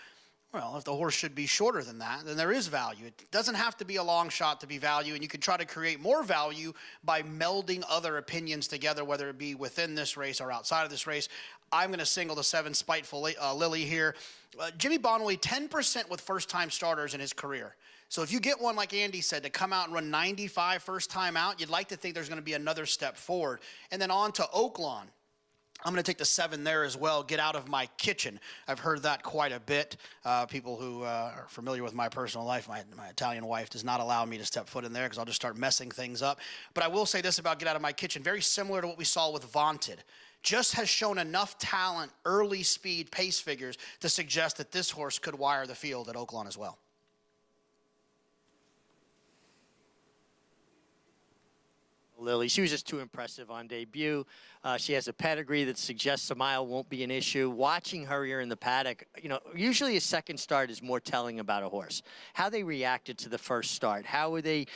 Well, if the horse should be shorter than that, then there is value. It doesn't have to be a long shot to be value, and you can try to create more value by melding other opinions together, whether it be within this race or outside of this race. I'm going to single the 7 Spiteful Lily here. Jimmy Bonway, 10% with first-time starters in his career. So if you get one, like Andy said, to come out and run 95 first time out, you'd like to think there's going to be another step forward. And then on to Oaklawn. I'm going to take the 7 there as well. Get out of my kitchen. I've heard that quite a bit. People who are familiar with my personal life, my Italian wife does not allow me to step foot in there because I'll just start messing things up. But I will say this about Get Out of My Kitchen. Very similar to what we saw with Vaunted. Just has shown enough talent, early speed, pace figures to suggest that this horse could wire the field at Oaklawn as well. Lily, she was just too impressive on debut. She has a pedigree that suggests a mile won't be an issue. Watching her here in the paddock, usually a second start is more telling about a horse. How they reacted to the first start. How were they,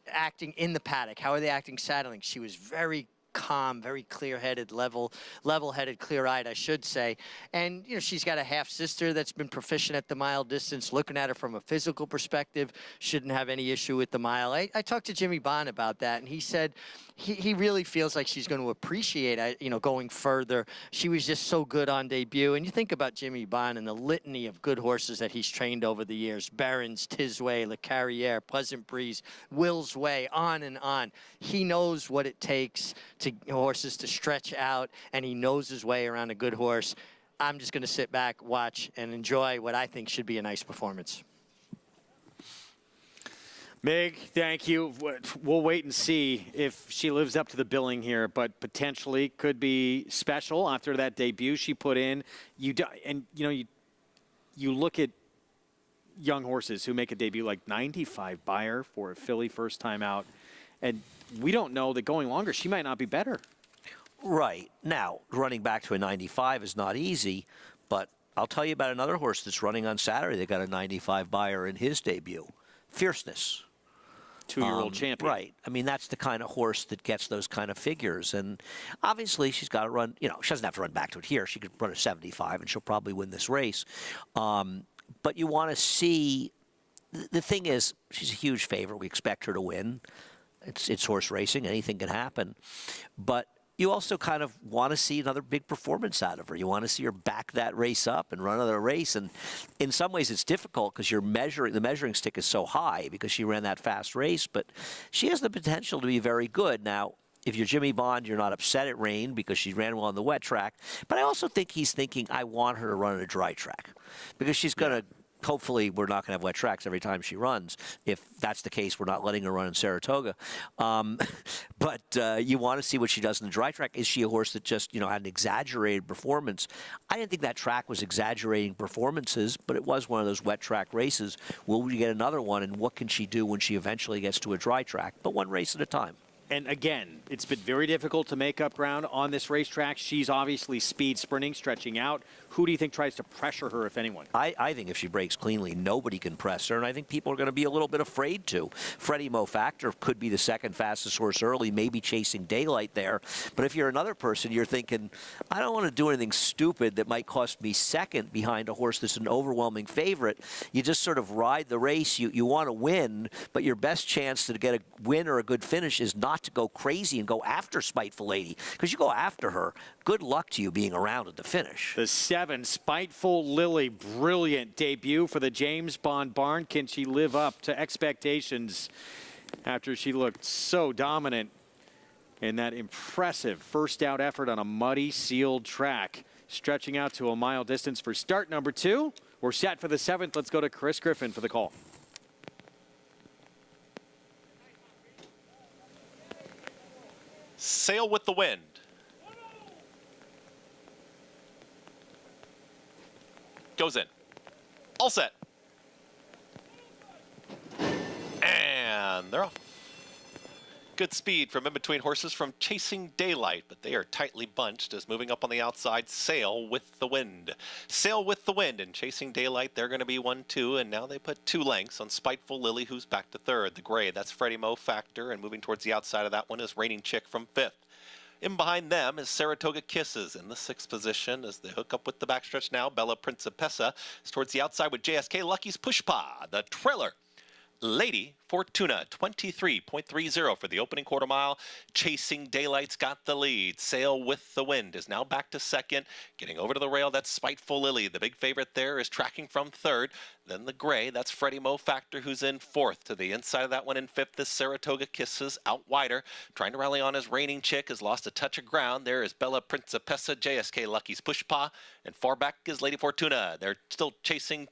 acting in the paddock? How are they acting saddling? She was very calm, very clear-headed, level-headed, clear-eyed, I should say. And, she's got a half-sister that's been proficient at the mile distance. Looking at her from a physical perspective, shouldn't have any issue with the mile. I talked to Jimmy Bond about that, and he said he really feels like she's going to appreciate, going further. She was just so good on debut. And you think about Jimmy Bond and the litany of good horses that he's trained over the years. Barons, Tisway, Le Carrière, Pleasant Breeze, Will's Way, on and on. He knows what it takes to horses to stretch out, and he knows his way around a good horse. I'm just going to sit back, watch, and enjoy what I think should be a nice performance. Mig, thank you. We'll wait and see if she lives up to the billing here, but potentially could be special after that debut she put in. You look at young horses who make a debut like 95 buyer for a filly first time out, and we don't know that going longer she might not be better. Right. Now, running back to a 95 is not easy, but I'll tell you about another horse that's running on Saturday that got a 95 buyer in his debut. Fierceness. 2-year-old champion. Right. I mean, that's the kind of horse that gets those kind of figures. And obviously, she's got to run, she doesn't have to run back to it here. She could run a 75, and she'll probably win this race. But you want to see, the thing is, she's a huge favorite. We expect her to win. It's horse racing. Anything can happen. But you also kind of want to see another big performance out of her. You want to see her back that race up and run another race. And in some ways it's difficult because the measuring stick is so high because she ran that fast race. But she has the potential to be very good. Now, if you're Jimmy Bond, you're not upset at rain because she ran well on the wet track. But I also think he's thinking, I want her to run on a dry track because she's going to. Hopefully, we're not going to have wet tracks every time she runs. If that's the case, we're not letting her run in Saratoga. But you want to see what she does in the dry track. Is she a horse that just, had an exaggerated performance? I didn't think that track was exaggerating performances, but it was one of those wet track races. Will we get another one, and what can she do when she eventually gets to a dry track? But one race at a time. And again, it's been very difficult to make up ground on this racetrack. She's obviously speed sprinting, stretching out. Who do you think tries to pressure her, if anyone? I think if she breaks cleanly, nobody can press her, and I think people are going to be a little bit afraid to. Freddie Mo Factor could be the second fastest horse early, maybe chasing Daylight there. But if you're another person, you're thinking, I don't want to do anything stupid that might cost me second behind a horse that's an overwhelming favorite. You just sort of ride the race. You want to win, but your best chance to get a win or a good finish is not to go crazy and go after Spiteful Lady, because you go after her, good luck to you being around at the finish. The 7, Spiteful Lily, brilliant debut for the James Bond barn. Can she live up to expectations after she looked so dominant in that impressive first out effort on a muddy, sealed track? Stretching out to a mile distance for start number 2. We're set for the 7th. Let's go to Chris Griffin for the call. Sail with the Wind. Goes in. All set. And they're off. Good speed from in between horses from Chasing Daylight, but they are tightly bunched as moving up on the outside, Sail with the Wind. Sail with the Wind and Chasing Daylight, they're going to be 1-2, and now they put 2 lengths on Spiteful Lily, who's back to 3rd. The gray, that's Freddie Mo Factor, and moving towards the outside of that one is Reigning Chick from 5th. In behind them is Saratoga Kisses in the 6th position as they hook up with the backstretch now. Bella Principessa is towards the outside with JSK Lucky's Pushpa. The trailer, Lady Fortuna, 23.30 for the opening quarter mile. Chasing Daylight's got the lead. Sail with the Wind is now back to 2nd. Getting over to the rail, that's Spiteful Lily. The big favorite there is tracking from 3rd. Then the gray, that's Freddie Mo Factor, who's in 4th. To the inside of that one in 5th is Saratoga Kisses, out wider. Trying to rally on his Reigning Chick, has lost a touch of ground. There is Bella Principessa, JSK Lucky's Pushpa, and far back is Lady Fortuna. They're still chasing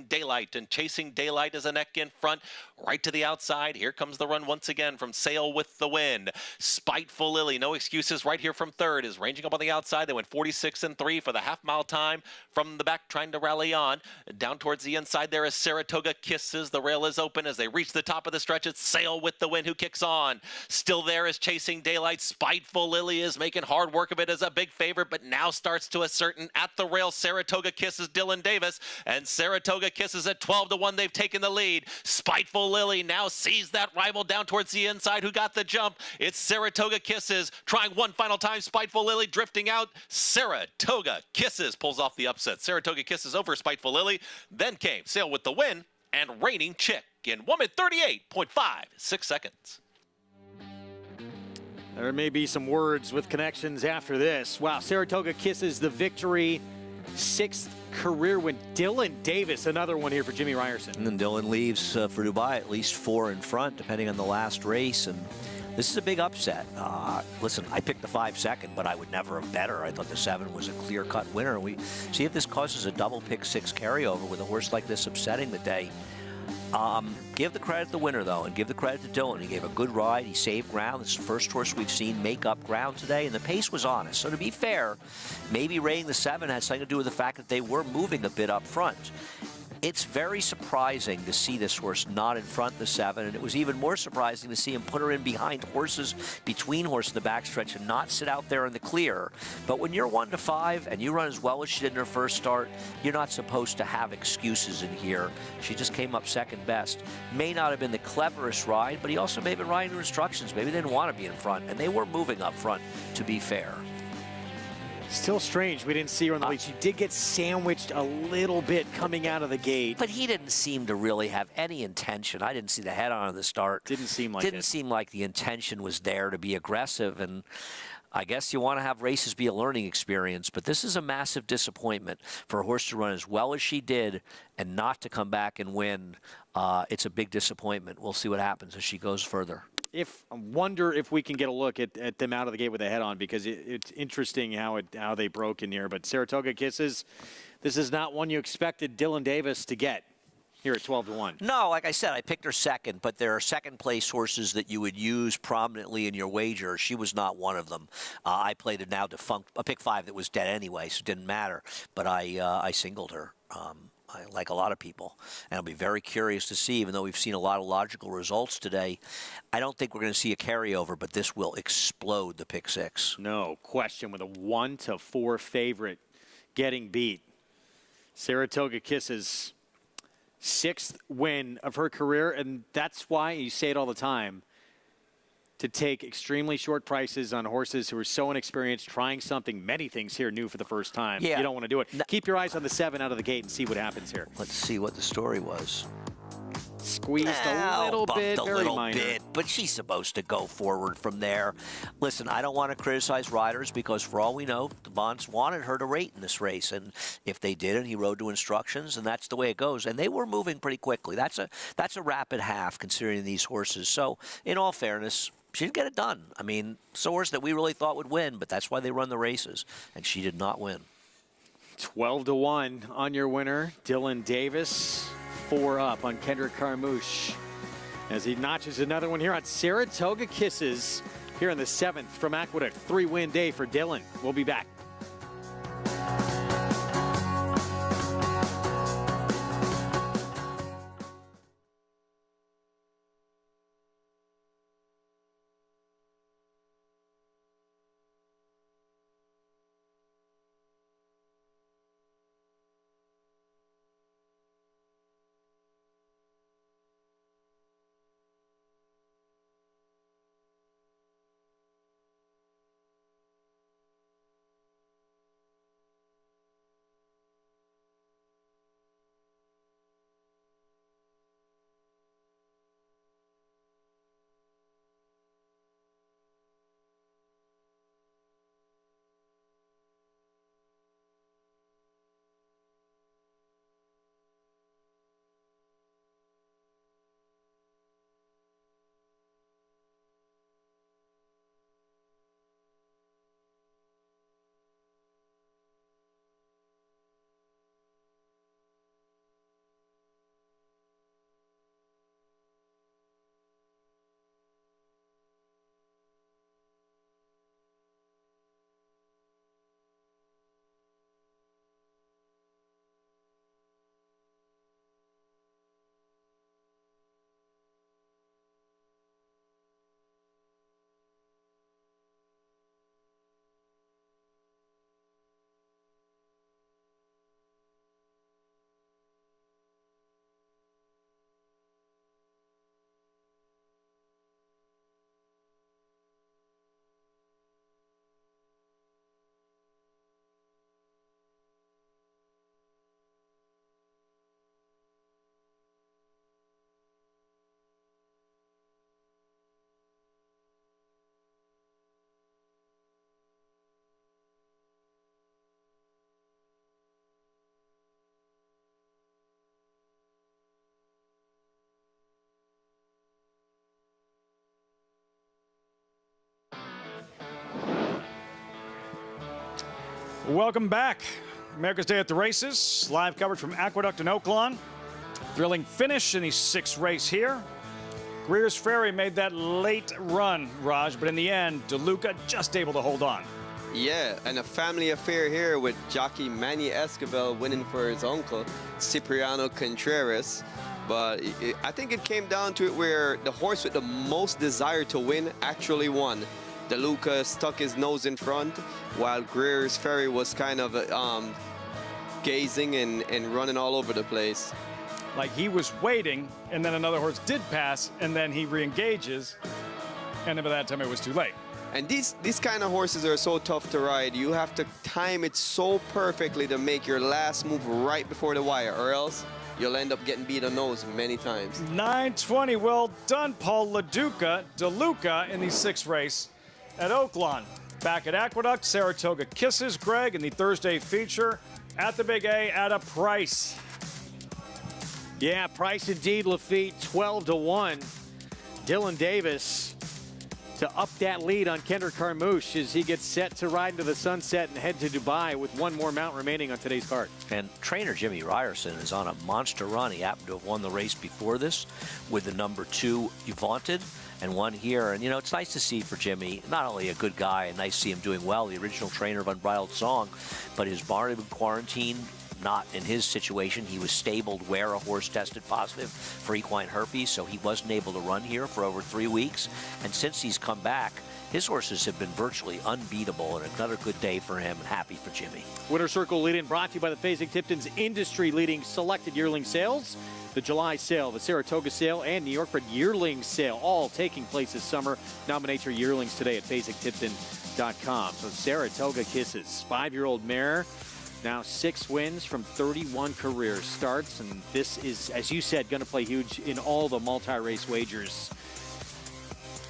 Daylight, and Chasing Daylight is a neck in front, right to the outside. Here comes the run once again from Sail with the Wind. Spiteful Lily, no excuses, right here from 3rd, is ranging up on the outside. They went 46-3 for the half-mile time. From the back, trying to rally on. Down towards the inside, there is Saratoga Kisses. The rail is open as they reach the top of the stretch. It's Sail with the Wind who kicks on. Still there is Chasing Daylight. Spiteful Lily is making hard work of it as a big favorite, but now starts to ascertain at the rail. Saratoga Kisses, Dylan Davis, and Saratoga Kisses at 12-1. They've taken the lead. Spiteful Lily now sees that rival down towards the inside who got the jump. It's Saratoga Kisses trying one final time. Spiteful Lily drifting out. Saratoga Kisses pulls off the upset. Saratoga Kisses over Spiteful Lily. Then came Sail with the Wind and Reigning Chick in 1:38.56 seconds. There may be some words with connections after this. Wow, Saratoga Kisses the victory. 6th career win. Dylan Davis, another one here for Jimmy Ryerson. And then Dylan leaves for Dubai at least 4 in front, depending on the last race. And this is a big upset. Listen, I picked the 5 second, but I would never have bet her. I thought the 7 was a clear-cut winner. We see if this causes a double pick 6 carryover with a horse like this upsetting the day. Give the credit to the winner, though, and give the credit to Dylan. He gave a good ride. He saved ground. This is the first horse we've seen make up ground today, and the pace was honest. So to be fair, maybe rating the 7 had something to do with the fact that they were moving a bit up front. It's very surprising to see this horse not in front of the 7, and it was even more surprising to see him put her in behind horses, between horses in the backstretch, and not sit out there in the clear. But when you're 1-5 and you run as well as she did in her first start, you're not supposed to have excuses in here. She just came up 2nd best. May not have been the cleverest ride, but he also may have been riding her instructions. Maybe they didn't want to be in front, and they were moving up front, to be fair. Still strange. We didn't see her on the lead. She did get sandwiched a little bit coming out of the gate. But he didn't seem to really have any intention. I didn't see the head on at the start. Didn't seem like Didn't seem like the intention was there to be aggressive. And I guess you want to have races be a learning experience. But this is a massive disappointment for a horse to run as well as she did and not to come back and win. It's a big disappointment. We'll see what happens as she goes further. I wonder if we can get a look at them out of the gate with the head on, because it's interesting how they broke in here. But Saratoga Kisses, this is not one you expected Dylan Davis to get here at 12-1. No, like I said, I picked her second, but there are second-place horses that you would use prominently in your wager. She was not one of them. I played a now defunct, a pick 5 that was dead anyway, so it didn't matter. But I singled her. Like a lot of people. And I'll be very curious to see, even though we've seen a lot of logical results today, I don't think we're going to see a carryover, but this will explode the pick 6. No question, with a 1-4 favorite getting beat. Saratoga Kisses, 6th win of her career, and that's why you say it all the time, to take extremely short prices on horses who are so inexperienced, trying something, many things here new for the first time. Yeah. You don't want to do it. Keep your eyes on the 7 out of the gate and see what happens here. Let's see what the story was. Squeezed a little bit, very minor. But she's supposed to go forward from there. Listen, I don't want to criticize riders because for all we know, the Bonds wanted her to rate in this race. And if they did and he rode to instructions, and that's the way it goes. And they were moving pretty quickly. That's a rapid half considering these horses. So in all fairness, she didn't get it done. I mean, it's a horse that we really thought would win, but that's why they run the races. And she did not win. 12-1 on your winner, Dylan Davis. 4 up on Kendrick Carmouche as he notches another one here on Saratoga Kisses here in the 7th from Aqueduct. 3-win day for Dylan. We'll be back. Welcome back. America's Day at the Races. Live coverage from Aqueduct in Oaklawn. Thrilling finish in the 6th race here. Greer's Ferry made that late run, Raj, but in the end, DeLuca just able to hold on. Yeah, and a family affair here with jockey Manny Esquivel winning for his uncle, Cipriano Contreras. But I think it came down to it where the horse with the most desire to win actually won. DeLuca stuck his nose in front, while Greer's Ferry was kind of gazing and running all over the place. Like he was waiting, and then another horse did pass, and then he re-engages, and then by that time it was too late. And these kind of horses are so tough to ride. You have to time it so perfectly to make your last move right before the wire, or else you'll end up getting beat on nose many times. 9:20, well done, Paul DeLuca in the 6th race at Oaklawn. Back at Aqueduct, Saratoga kisses Greg in the Thursday feature at the Big A at a price. Yeah, price indeed, Lafitte, 12-1. Dylan Davis to up that lead on Kendrick Carmouche as he gets set to ride into the sunset and head to Dubai with one more mount remaining on today's card. And trainer Jimmy Ryerson is on a monster run. He happened to have won the race before this with the number 2 Vaunted and won here. And, you know, it's nice to see for Jimmy, not only a good guy and nice to see him doing well, the original trainer of Unbridled Song, but his barn had been quarantined. Not in his situation. He was stabled where a horse tested positive for equine herpes, so he wasn't able to run here for over 3 weeks. And since he's come back, his horses have been virtually unbeatable, and another good day for him, and happy for Jimmy. Winter Circle lead-in brought to you by the Fasig-Tipton's industry-leading selected yearling sales. The July sale, the Saratoga sale, and New York Bred yearling sale, all taking place this summer. Nominate your yearlings today at FasigTipton.com. So Saratoga kisses, 5-year-old mare. Now 6 wins from 31 career starts, and this is, as you said, going to play huge in all the multi-race wagers.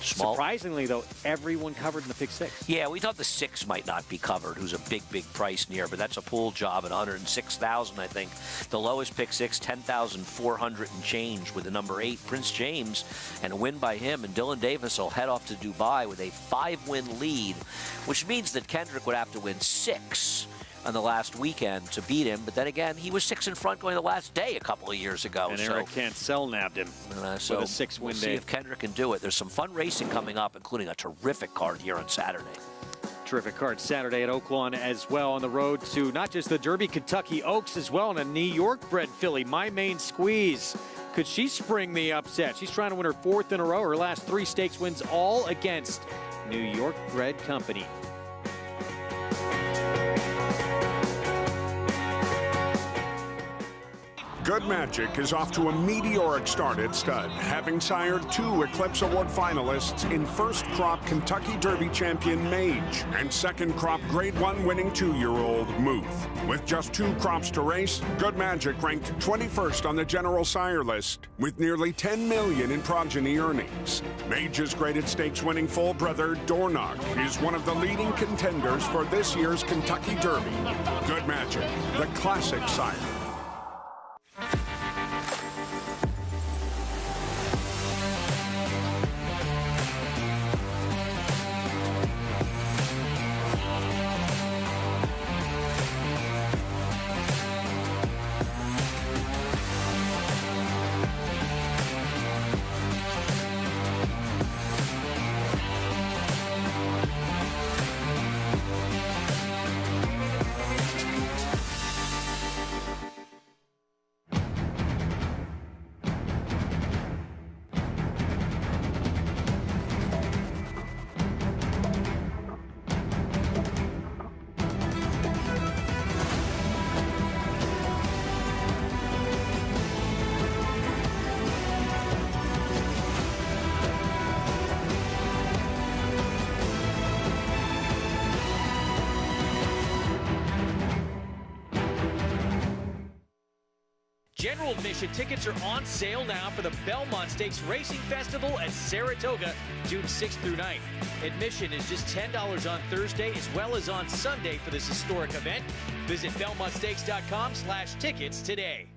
Surprisingly, though, everyone covered in the pick 6. Yeah, we thought the 6 might not be covered, who's a big price near, but that's a pool job at 106,000, I think. The lowest pick 6, 10,400 and change with the number 8, Prince James, and a win by him. And Dylan Davis will head off to Dubai with a 5-win lead, which means that Kendrick would have to win 6 on the last weekend to beat him, but then again, he was 6 in front going the last day a couple of years ago. And Eric Cancel nabbed him so with a 6-win we'll day. See if Kendrick can do it. There's some fun racing coming up, including a terrific card here on Saturday. Terrific card Saturday at Oaklawn as well, on the road to not just the Derby Kentucky Oaks as well, and a New York bred filly, My Main Squeeze. Could she spring the upset? She's trying to win her 4th in a row. Her last 3 stakes wins all against New York bred company. Good Magic is off to a meteoric start at stud, having sired 2 Eclipse Award finalists in first crop Kentucky Derby champion Mage and second crop Grade 1 winning 2-year-old Muth. With just 2 crops to race, Good Magic ranked 21st on the general sire list with nearly $10 million in progeny earnings. Mage's graded stakes winning full brother Dornoch is one of the leading contenders for this year's Kentucky Derby. Good Magic, the classic sire. General admission tickets are on sale now for the Belmont Stakes Racing Festival at Saratoga, June 6th through 9th. Admission is just $10 on Thursday as well as on Sunday for this historic event. Visit BelmontStakes.com/tickets today.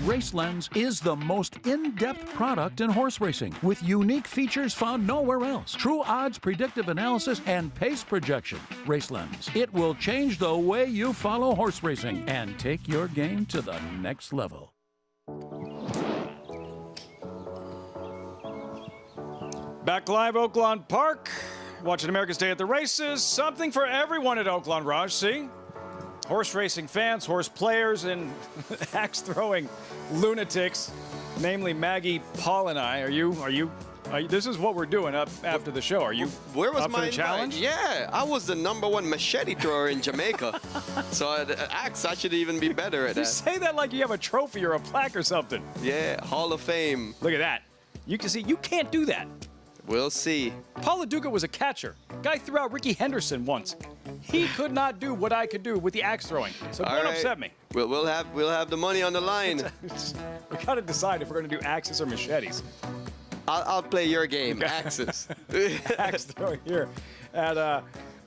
RaceLens is the most in-depth product in horse racing with unique features found nowhere else. True odds, predictive analysis, and pace projection. RaceLens. It will change the way you follow horse racing and take your game to the next level. Back live, Oaklawn Park. Watching America's Day at the Races. Something for everyone at Oaklawn, Raj. See? Horse racing fans, horse players, and axe-throwing lunatics, namely Maggie, Paul, and I. Are you? This is what we're doing up after the show. Are you Where was up for the challenge? Yeah, I was the #1 machete thrower in Jamaica. So the axe, I should even be better at that. You say that like you have a trophy or a plaque or something. Yeah, Hall of Fame. Look at that. You can see, you can't do that. We'll see. Paul Duca was a catcher. Guy threw out Ricky Henderson once. He could not do what I could do with the axe throwing. So don't upset me. We'll have the money on the line. We got to decide if we're going to do axes or machetes. I'll play your game, axes. Axe throwing here at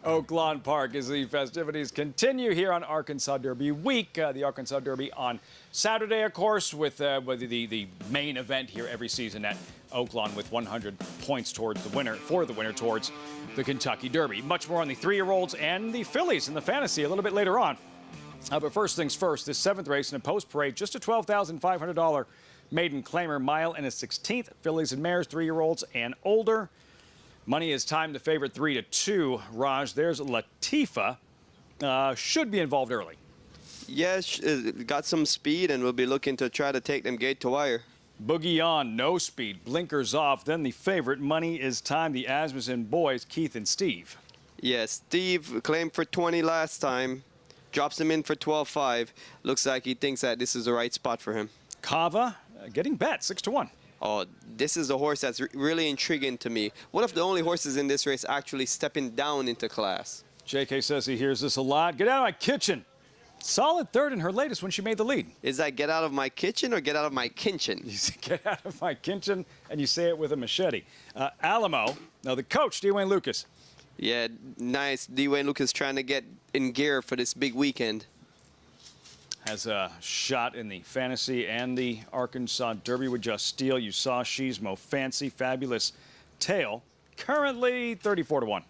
Oaklawn Park as the festivities continue here on Arkansas Derby Week. The Arkansas Derby on Saturday, of course, with the main event here every season at Oaklawn with 100 points towards the winner, towards the Kentucky Derby. Much more on the 3-year-olds and the fillies in the fantasy a little bit later on. But first things first, this 7th race in a post parade, just a $12,500 maiden claimer, mile and a 16th. Fillies and mares, 3-year-olds and older. Money is timed to favorite 3-2. Raj, there's Latifa. Should be involved early. Yes, got some speed, and we'll be looking to try to take them gate to wire. Boogie on, no speed, blinkers off. Then the favorite, money is timed, the Asmussen boys, Keith and Steve. Yes, Steve claimed for 20 last time. Drops him in for 12.5. Looks like he thinks that this is the right spot for him. Kava getting bet, 6-1. Oh, this is a horse that's really intriguing to me. One of the only horses in this race actually stepping down into class. JK says he hears this a lot. Get out of my kitchen. Solid third in her latest when she made the lead. Is that get out of my kitchen or get out of my kitchen? You say get out of my kitchen, and you say it with a machete. Alamo, now the coach, Dwayne Lucas. Yeah, nice. Dwayne Lucas trying to get in gear for this big weekend. Has a shot in the fantasy and the Arkansas Derby with Just Steel. You saw She's Mo Fancy, Fabulous Tail. Currently 34-1.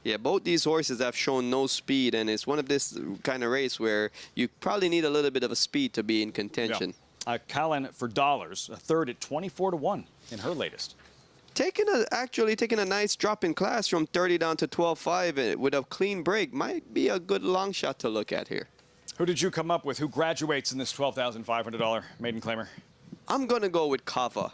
Yeah, both these horses have shown no speed, and it's one of this kind of race where you probably need a little bit of a speed to be in contention. Yeah. Callan for dollars, a third at 24-1 in her latest. Actually taking a nice drop in class from 30 down to 12.5 with a clean break might be a good long shot to look at here. Who did you come up with? Who graduates in this $12,500 maiden claimer? I'm going to go with Kava.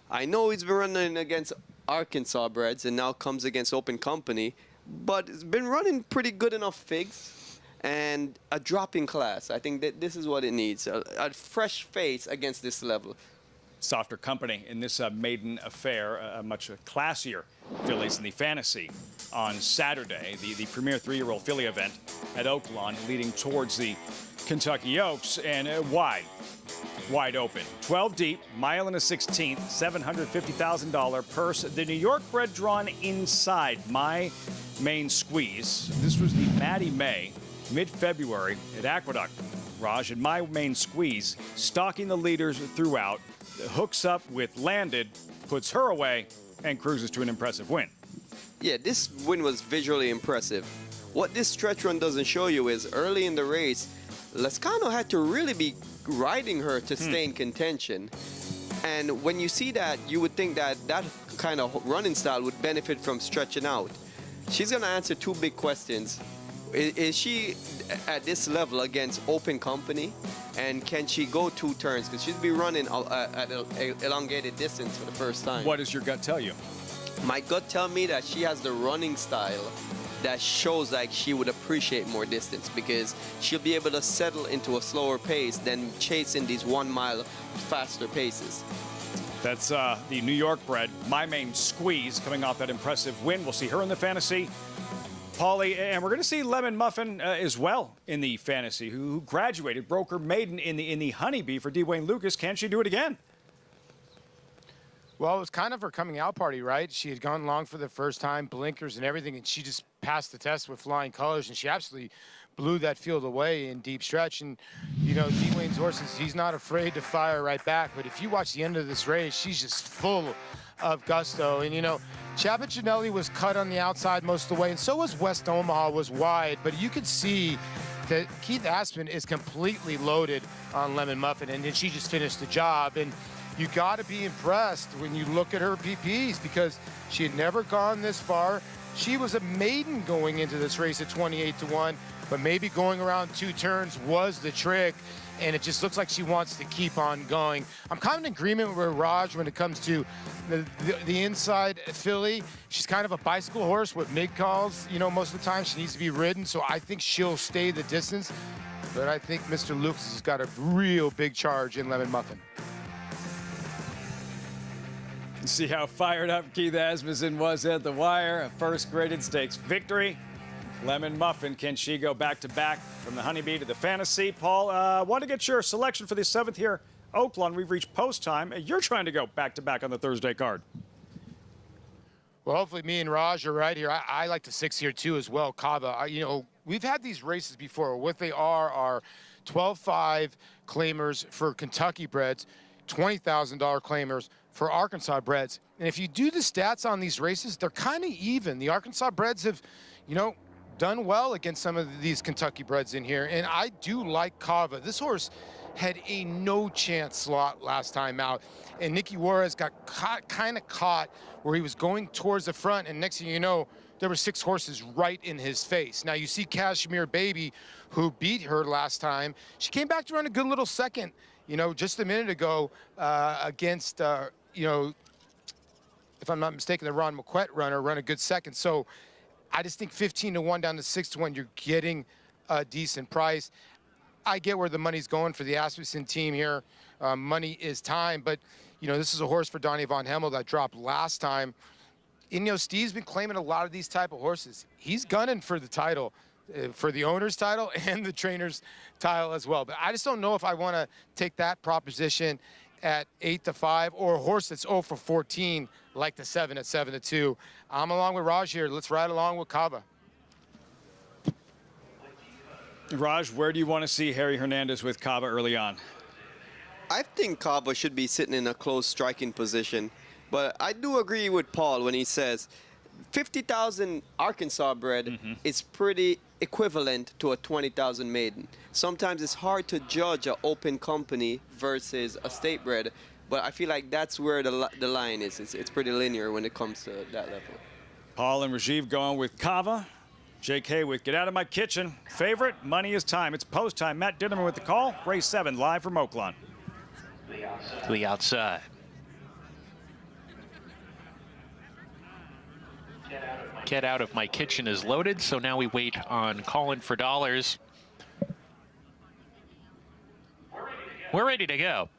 I know he's been running against Arkansas breds and now comes against Open Company, but it's been running pretty good enough figs and a drop in class. I think that this is what it needs, a fresh face against this level. Softer company in this maiden affair, a much classier fillies in the fantasy on Saturday, the premier 3-year-old filly event at Oaklawn, leading towards the Kentucky Oaks, and wide open. 12 deep, mile and a 16th, $750,000 purse. The New York bred drawn inside My Main Squeeze. This was the Maddie May, mid-February at Aqueduct. Raj and My Main Squeeze, stalking the leaders throughout, hooks up with Landed, puts her away, and cruises to an impressive win. Yeah, this win was visually impressive. What this stretch run doesn't show you is early in the race, Lascano had to really be riding her to stay in contention. And when you see that, you would think that that kind of running style would benefit from stretching out. She's going to answer 2 big questions. Is she at this level against Open Company? And can she go 2 turns? Because she'd be running at an elongated distance for the first time. What does your gut tell you? My gut tells me that she has the running style that shows like she would appreciate more distance, because she'll be able to settle into a slower pace than chasing these 1 mile faster paces. That's the New York bred My Main Squeeze coming off that impressive win. We'll see her in the fantasy. Paulie, and we're going to see Lemon Muffin as well in the fantasy, who graduated, broke her maiden in the Honeybee for Dwayne Lucas. Can she do it again? Well, it was kind of her coming out party, right? She had gone long for the first time, blinkers and everything, and she just passed the test with flying colors, and she absolutely blew that field away in deep stretch. And, you know, Dwayne's horses, he's not afraid to fire right back, but if you watch the end of this race, she's just full of gusto. And, you know, Chapacinelli was cut on the outside most of the way, and so was West Omaha, was wide, but you could see that Keith Aspen is completely loaded on Lemon Muffin, and then she just finished the job. And you got to be impressed when you look at her PPs, because she had never gone this far. She was a maiden going into this race at 28-1, but maybe going around 2 turns was the trick, and it just looks like she wants to keep on going. I'm kind of in agreement with Raj when it comes to the inside filly. She's kind of a bicycle horse with mid-calls, you know, most of the time. She needs to be ridden, so I think she'll stay the distance. But I think Mr. Lucas has got a real big charge in Lemon Muffin. See how fired up Keith Asmussen was at the wire. A first graded stakes victory. Lemon Muffin, can she go back-to-back from the Honeybee to the Fantasy? Paul, want to get your selection for the 7th here. Oaklawn, we've reached post time. You're trying to go back-to-back on the Thursday card. Well, hopefully me and Raj are right here. I like the 6 here too as well, Kava. You know, we've had these races before. What they are 12-5 claimers for Kentucky breds, $20,000 claimers for Arkansas breds. And if you do the stats on these races, they're kind of even. The Arkansas breds have, you know, done well against some of these Kentucky breds in here. And I do like Kava. This horse had a no chance slot last time out. And Nicky Juarez got kind of caught where he was going towards the front. And next thing you know, there were 6 horses right in his face. Now you see Kashmir Baby, who beat her last time. She came back to run a good little second, you know, just a minute ago against, you know, if I'm not mistaken, the Ron McQuett runner run a good second. So I just think 15-1 down to 6-1, you're getting a decent price. I get where the money's going for the Asmussen team here. Money is time, but, you know, this is a horse for Donnie Von Hemmel that dropped last time. And, you know, Steve's been claiming a lot of these type of horses. He's gunning for the title, for the owner's title and the trainer's title as well. But I just don't know if I want to take that proposition at 8-5 or a horse that's 0 for 14 like the 7 at 7-2. I'm along with Raj here. Let's ride along with Kava. Raj, where do you want to see Harry Hernandez with Kava early on? I think Kava should be sitting in a close striking position. But I do agree with Paul when he says 50,000 Arkansas bred is pretty equivalent to a 20,000 maiden. Sometimes it's hard to judge an open company versus a state bred, but I feel like that's where the line is. It's pretty linear when it comes to that level. Paul and Rajiv going with Kava. Jake Hay with Get Out of My Kitchen. Favorite, Money is Time. It's post time. Matt Ditterman with the call. Race 7 live from Oaklawn. To the outside. Get Out of My Kitchen is loaded, so now we wait on Calling for Dollars. We're ready to go.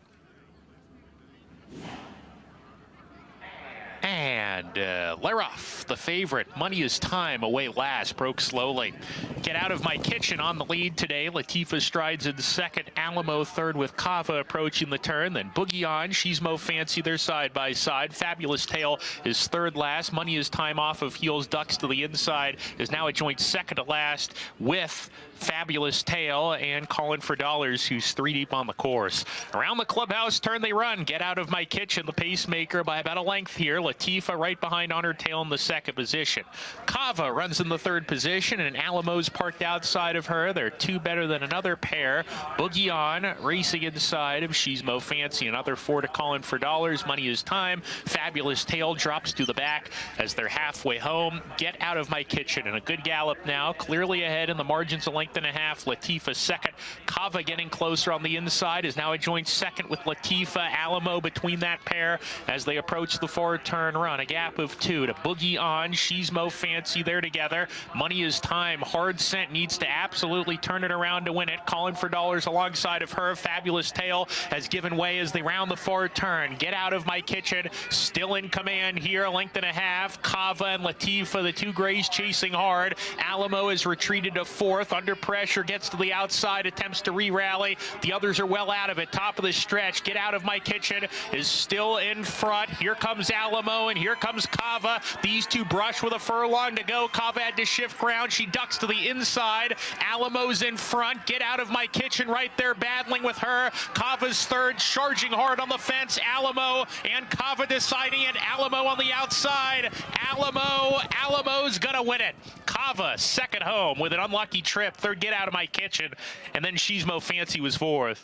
And Leroff, the favorite, Money is Time, away last, broke slowly. Get Out of My Kitchen on the lead today. Latifa strides in second. Alamo third with Kava approaching the turn. Then Boogie On, She's Mo Fancy, they're side by side. Fabulous Tale is third last. Money is Time off of heels, ducks to the inside, is now a joint second to last with Fabulous Tale and Calling for Dollars, who's 3 deep on the course. Around the clubhouse turn they run. Get Out of My Kitchen, the pacemaker, by about a length here. Latifa right behind on her tail in the second position. Kava runs in the third position, and Alamo's parked outside of her. They're 2 better than another pair. Boogie On racing inside of She's Mo Fancy. Another 4 to Calling for Dollars. Money is Time. Fabulous Tale drops to the back as they're halfway home. Get Out of My Kitchen and a good gallop now. Clearly ahead in the margins a length and a half. Latifa second. Kava getting closer on the inside, is now a joint second with Latifa. Alamo between that pair as they approach the forward turn run. A gap of 2 to Boogie On, She's Mo Fancy, there together. Money is Time. Hard Scent needs to absolutely turn it around to win it. Calling for Dollars alongside of her. Fabulous Tale has given way as they round the forward turn. Get Out of My Kitchen still in command here, a length and a half. Kava and Latifa, the 2 grays, chasing hard. Alamo has retreated to 4th, under pressure, gets to the outside, attempts to re-rally. The others are well out of it. Top of the stretch. Get Out of My Kitchen is still in front. Here comes Alamo and here comes Kava. These 2 brush with a furlong to go. Kava had to shift ground. She ducks to the inside. Alamo's in front. Get Out of My Kitchen right there battling with her. Kava's third, charging hard on the fence. Alamo and Kava deciding it. Alamo on the outside. Alamo's gonna win it. Kava second home with an unlucky trip. Third, Get Out of My Kitchen, and then She's Mo Fancy was 4th.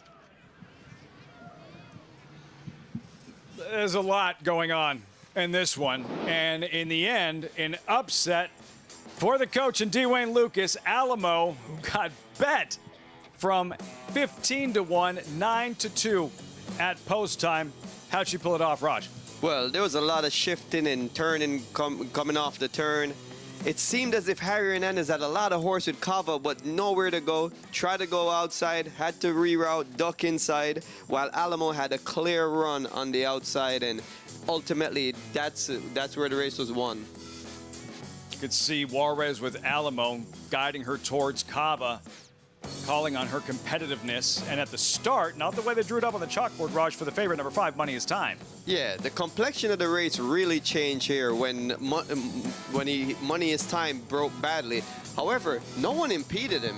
There's a lot going on in this one, and in the end, an upset for the coach and Dwayne Lucas. Alamo, who got bet from 15-1, 9-2 at post time. How'd she pull it off, Raj? Well, there was a lot of shifting and turning coming off the turn. It seemed as if Harry Hernandez had a lot of horse with Kava, but nowhere to go. Tried to go outside, had to reroute, duck inside, while Alamo had a clear run on the outside, and ultimately that's where the race was won. You could see Juarez with Alamo guiding her towards Cava, calling on her competitiveness. And at the start, not the way they drew it up on the chalkboard, Raj, for the favorite, number 5, Money Is Time. Yeah, the complexion of the race really changed here when Money Is Time broke badly. However, no one impeded him.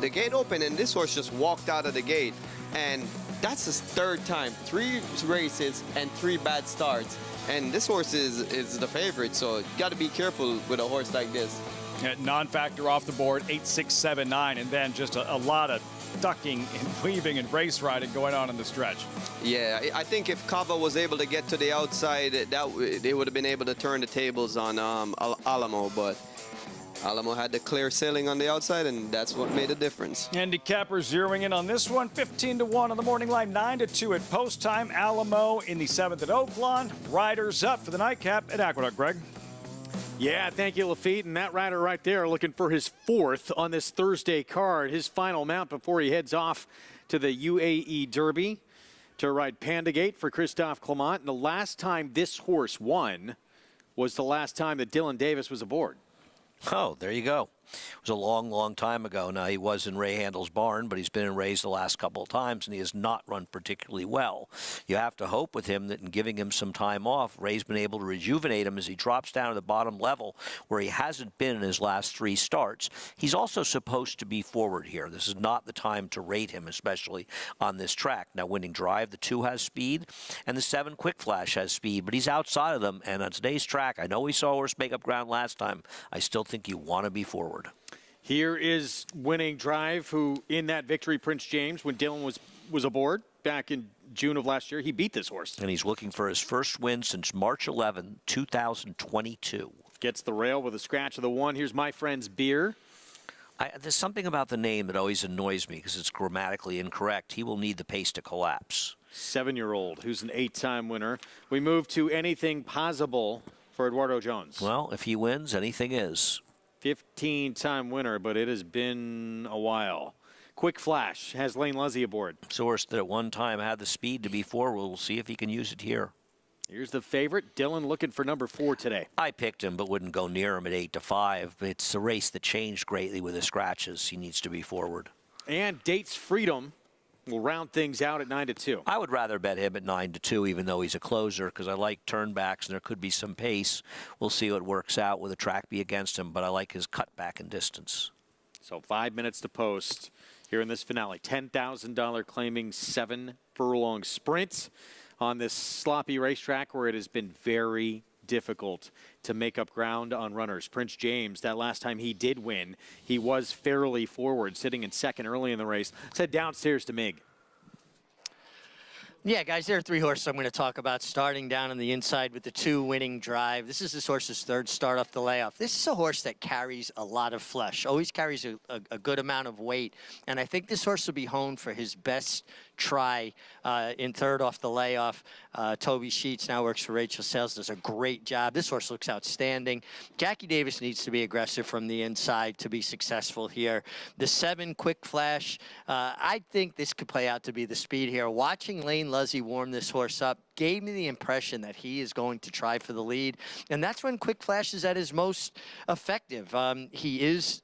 The gate opened and this horse just walked out of the gate. And that's his 3rd time, 3 races and 3 bad starts. And this horse is the favorite, so you got to be careful with a horse like this. Non-factor off the board, 8, 6, 7, 9, and then just a lot of ducking and weaving and race riding going on in the stretch. Yeah, I think if Cava was able to get to the outside, they would have been able to turn the tables on Alamo, but Alamo had the clear sailing on the outside, and that's what made a difference. Handicapper zeroing in on this one, 15-1 on the morning line, 9-2 at post time. Alamo in the 7th at Oaklawn. Riders up for the nightcap at Aqueduct, Greg. Yeah, thank you, Lafitte. And that rider right there looking for his 4th on this Thursday card, his final mount before he heads off to the UAE Derby to ride Panda Gate for Christophe Clement. And the last time this horse won was the last time that Dylan Davis was aboard. Oh, there you go. It was a long, long time ago. Now, he was in Ray Handel's barn, but he's been in Ray's the last couple of times, and he has not run particularly well. You have to hope with him that in giving him some time off, Ray's been able to rejuvenate him as he drops down to the bottom level where he hasn't been in his last 3 starts. He's also supposed to be forward here. This is not the time to rate him, especially on this track. Now, Winning Drive, the 2 has speed, and the 7 Quick Flash has speed, but he's outside of them, and on today's track, I know we saw horse make up ground last time. I still think you want to be forward. Here is Winning Drive, who in that victory, Prince James, when Dylan was aboard back in June of last year, he beat this horse. And he's looking for his first win since March 11, 2022. Gets the rail with a scratch of the 1. Here's My Friend's Beer. There's something about the name that always annoys me because it's grammatically incorrect. He will need the pace to collapse. 7-year-old, who's an 8-time winner. We move to Anything Possible for Eduardo Jones. Well, if he wins, anything is. 15-time winner, but it has been a while. Quick Flash has Lane Luzzy aboard. Source that at one time had the speed to be forward. We'll see if he can use it here. Here's the favorite, Dylan, looking for number 4 today. I picked him, but wouldn't go near him at 8-5. It's a race that changed greatly with the scratches. He needs to be forward. And Dates Freedom will round things out at 9-2. I would rather bet him at 9-2, even though he's a closer, because I like turnbacks and there could be some pace. We'll see what works out with the track be against him, but I like his cutback in distance. So 5 minutes to post here in this finale. $10,000 claiming 7 furlong sprint on this sloppy racetrack where it has been very difficult to make up ground on runners. Prince James, that last time he did win, he was fairly forward, sitting in 2nd early in the race. Said downstairs to Mig. Yeah, guys, there are 3 horses I'm going to talk about, starting down on the inside with the 2 Winning Drive. This is this horse's 3rd start off the layoff. This is a horse that carries a lot of flesh, always carries a good amount of weight, and I think this horse will be honed for his best try in 3rd off the layoff. Toby Sheets now works for Rachel Sales, does a great job. This horse looks outstanding. Jackie Davis needs to be aggressive from the inside to be successful here. The 7 Quick Flash, I think this could play out to be the speed here. Watching Lane Luzzy warm this horse up gave me the impression that he is going to try for the lead, and that's when Quick Flash is at his most effective. He is,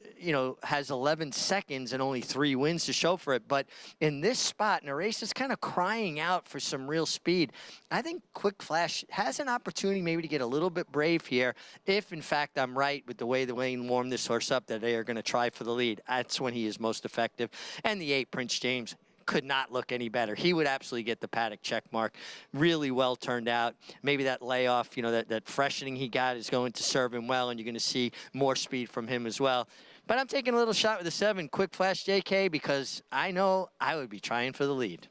has 11 seconds and only 3 wins to show for it, but in this spot in a race that's kind of crying out for some real speed, I think Quick Flash has an opportunity maybe to get a little bit brave here if, in fact, I'm right with the way the Wayne warmed this horse up that they are going to try for the lead. That's when he is most effective. And the 8, Prince James, could not look any better. He would absolutely get the paddock check mark. Really well turned out. Maybe that layoff, that freshening he got is going to serve him well, and you're going to see more speed from him as well. But I'm taking a little shot with the 7 Quick Flash JK because I know I would be trying for the lead.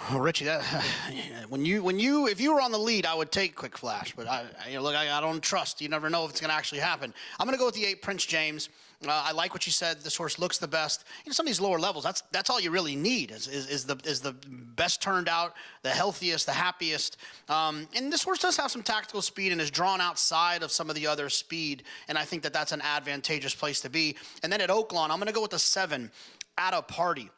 Oh, Richie, if you were on the lead, I would take Quick Flash, but I don't trust. You never know if it's going to actually happen. I'm going to go with the 8 Prince James. I like what you said. This horse looks the best. Some of these lower levels, that's all you really need is the best turned out, the healthiest, the happiest. And this horse does have some tactical speed and is drawn outside of some of the other speed, and I think that's an advantageous place to be. And then at Oaklawn, I'm going to go with the 7, At a Party,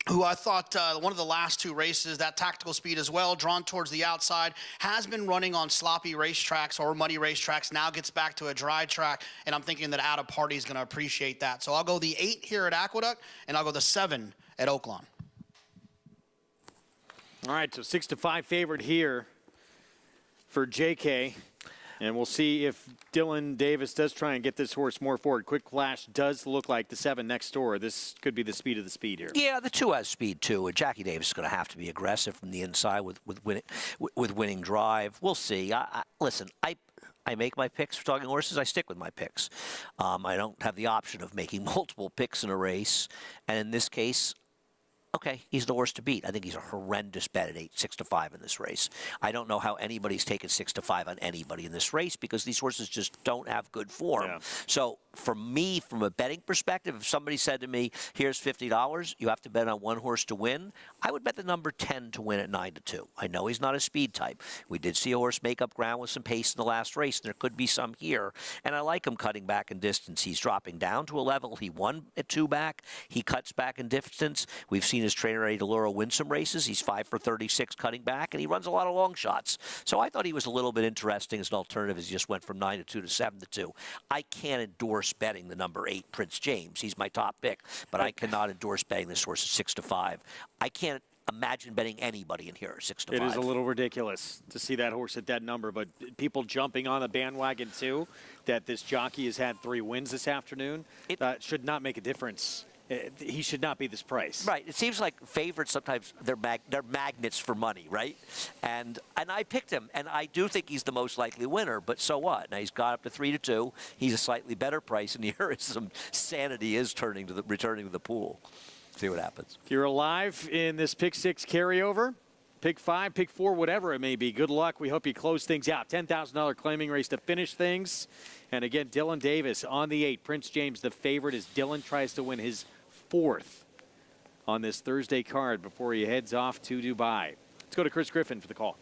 who I thought one of the last 2 races, that tactical speed as well, drawn towards the outside, has been running on sloppy racetracks or muddy racetracks, now gets back to a dry track, and I'm thinking that At a Party is going to appreciate that. So I'll go the 8 here at Aqueduct, and I'll go the 7 at Oaklawn. All right, so 6-5 favorite here for JK. And we'll see if Dylan Davis does try and get this horse more forward. Quick Flash does look like the 7 next door. This could be the speed of the speed here. Yeah, the 2 has speed too, and Jackie Davis is going to have to be aggressive from the inside with winning drive. We'll see. Listen, I make my picks for talking horses. I stick with my picks. I don't have the option of making multiple picks in a race, and in this case, okay, he's the horse to beat. I think he's a horrendous bet at 6-5 in this race. I don't know how anybody's taken 6-5 on anybody in this race because these horses just don't have good form. Yeah. So for me, from a betting perspective, if somebody said to me, here's $50, you have to bet on one horse to win, I would bet the number 10 to win at 9-2. I know he's not a speed type. We did see a horse make up ground with some pace in the last race, and there could be some here. And I like him cutting back in distance. He's dropping down to a level. He won at 2 back. He cuts back in distance. We've seen his trainer, Eddie DeLauro, win some races. He's 5 for 36 cutting back, and he runs a lot of long shots. So I thought he was a little bit interesting as an alternative as he just went from 9-2 to 7-2. I can't endorse betting the number 8 Prince James. He's my top pick, but I cannot endorse betting this horse at 6-5. I can't imagine betting anybody in here at 6-5. It is a little ridiculous to see that horse at that number, but people jumping on the bandwagon too, that this jockey has had 3 wins this afternoon, should not make a difference. He should not be this price. Right. It seems like favorites sometimes they're magnets for money, right? And I picked him, and I do think he's the most likely winner. But so what? Now he's got up to 3-2. He's a slightly better price, and here is some sanity is returning to the pool. See what happens. If you're alive in this pick 6 carryover, pick 5, pick 4, whatever it may be, good luck. We hope you close things out. $10,000 claiming race to finish things. And again, Dylan Davis on the 8. Prince James, the favorite, as Dylan tries to win his 4th on this Thursday card before he heads off to Dubai. Let's go to Chris Griffin for the call.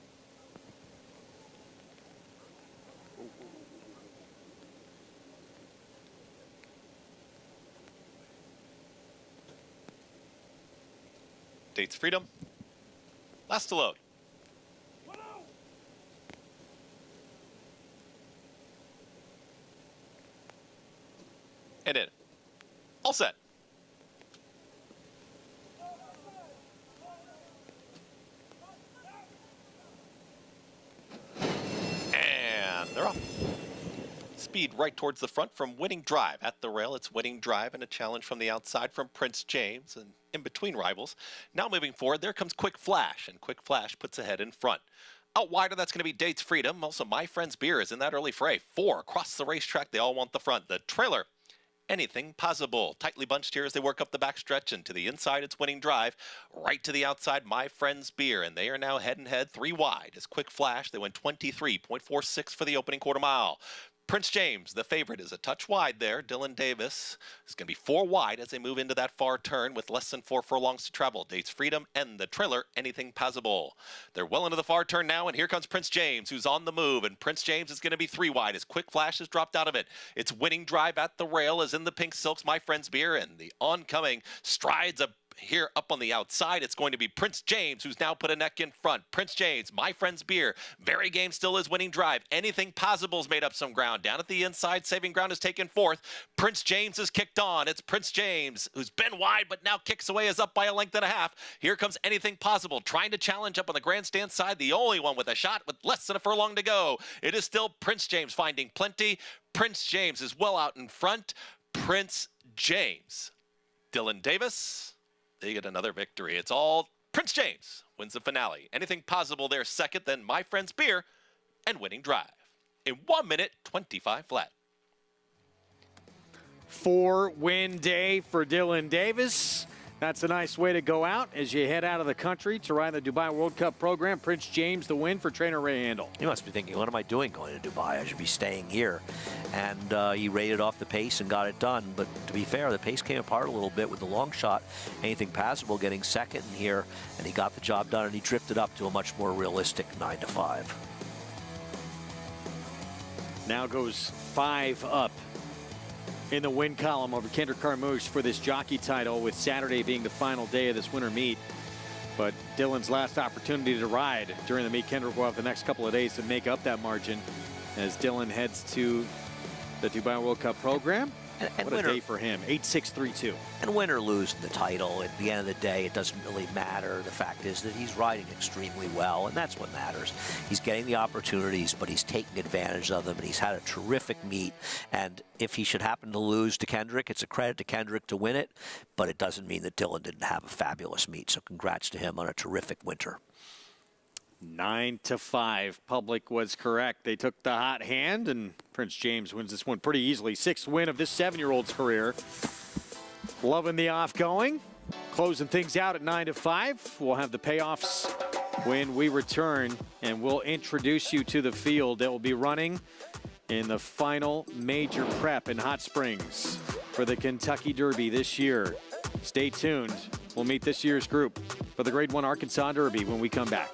Dates freedom. Last to load. And in. All set. And they're off. Speed right towards the front from Winning Drive. At the rail, it's Winning Drive and a challenge from the outside from Prince James and in between rivals. Now moving forward, there comes Quick Flash, and Quick Flash puts ahead in front. Out wider, that's going to be Dates Freedom. Also, My Friend's Beer is in that early fray. 4 across the racetrack. They all want the front. The trailer, Anything Possible. Tightly bunched here as they work up the backstretch, and to the inside, it's Winning Drive. Right to the outside, My Friend's Beer, and they are now head and head 3 wide. As Quick Flash, they went 23.46 for the opening quarter mile. Prince James, the favorite, is a touch wide there. Dylan Davis is going to be 4 wide as they move into that far turn with less than 4 furlongs to travel. Dates Freedom and the trailer, Anything Possible. They're well into the far turn now, and here comes Prince James, who's on the move, and Prince James is going to be 3 wide as Quick Flash has dropped out of it. It's Winning Drive at the rail as in the pink silks, My Friend's Beer, and the oncoming strides of here up on the outside, it's going to be Prince James, who's now put a neck in front. Prince James, My Friend's Beer, very game still is Winning Drive. Anything Possible's made up some ground. Down at the inside, Saving Ground is taken 4th. Prince James is kicked on. It's Prince James, who's been wide, but now kicks away, is up by a length and a half. Here comes Anything Possible, trying to challenge up on the grandstand side, the only one with a shot with less than a furlong to go. It is still Prince James finding plenty. Prince James is well out in front. Prince James. Dylan Davis, they get another victory. It's all Prince James wins the finale. Anything Possible there second, then My Friend's Beer and Winning Drive. In 1 minute, 25 flat. 4-win day for Dylan Davis. That's a nice way to go out as you head out of the country to ride the Dubai World Cup program. Prince James the win for trainer Ray Handel. You must be thinking, what am I doing going to Dubai? I should be staying here. And he rated off the pace and got it done. But to be fair, the pace came apart a little bit with the long shot. Anything passable getting second in here. And he got the job done, and he drifted up to a much more realistic 9-5. Now goes 5 up in the win column over Kendrick Carmouche for this jockey title, with Saturday being the final day of this winter meet. But Dylan's last opportunity to ride during the meet. Kendrick will have the next couple of days to make up that margin as Dylan heads to the Dubai World Cup program. And what a day for him. 8-6-3-2. And win or lose the title, at the end of the day, it doesn't really matter. The fact is that he's riding extremely well, and that's what matters. He's getting the opportunities, but he's taking advantage of them, and he's had a terrific meet. And if he should happen to lose to Kendrick, it's a credit to Kendrick to win it, but it doesn't mean that Dylan didn't have a fabulous meet. So congrats to him on a terrific winter. 9-5. Public was correct. They took the hot hand, and Prince James wins this one pretty easily. 6th win of this 7-year-old's career. Loving the off-going. Closing things out at 9-5. We'll have the payoffs when we return, and we'll introduce you to the field that will be running in the final major prep in Hot Springs for the Kentucky Derby this year. Stay tuned. We'll meet this year's group for the Grade 1 Arkansas Derby when we come back.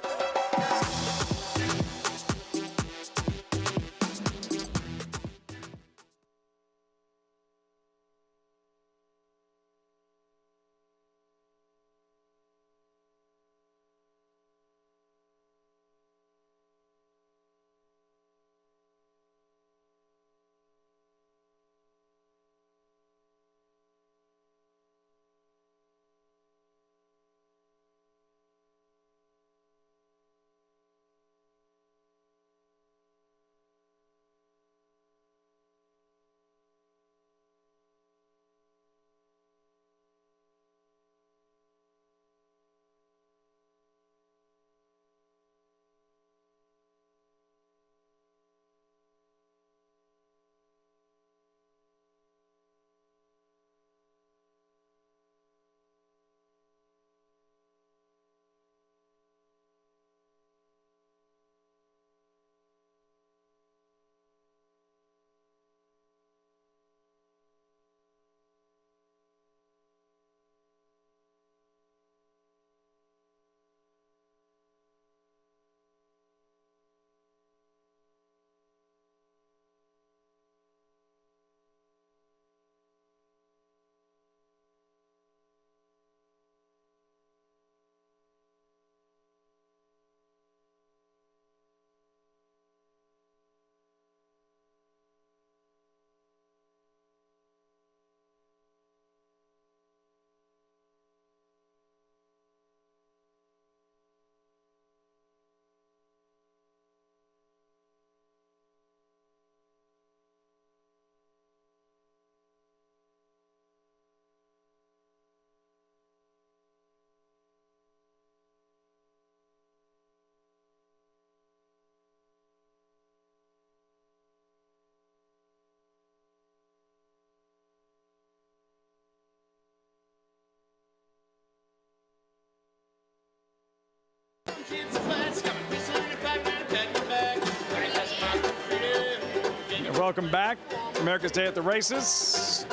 Welcome back. America's Day at the Races.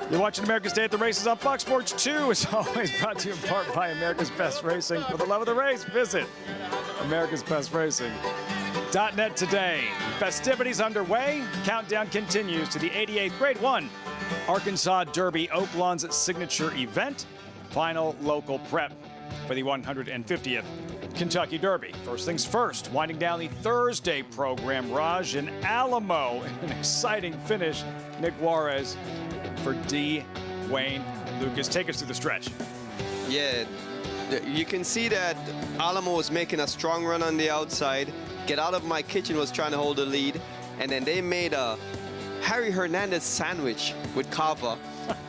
You're watching America's Day at the Races on Fox Sports 2. As always, brought to you in part by America's Best Racing. For the love of the race, visit America'sBestRacing.net today. Festivities underway. Countdown continues to the 88th Grade 1 Arkansas Derby, Oaklawn's signature event. Final local prep for the 150th Kentucky Derby. First things first, winding down the Thursday program, Raj in Alamo. An exciting finish. Nick Juarez for D. Wayne Lucas. Take us through the stretch. Yeah, you can see that Alamo was making a strong run on the outside. Get Out of My Kitchen was trying to hold the lead. And then they made a Harry Hernandez sandwich with Kava,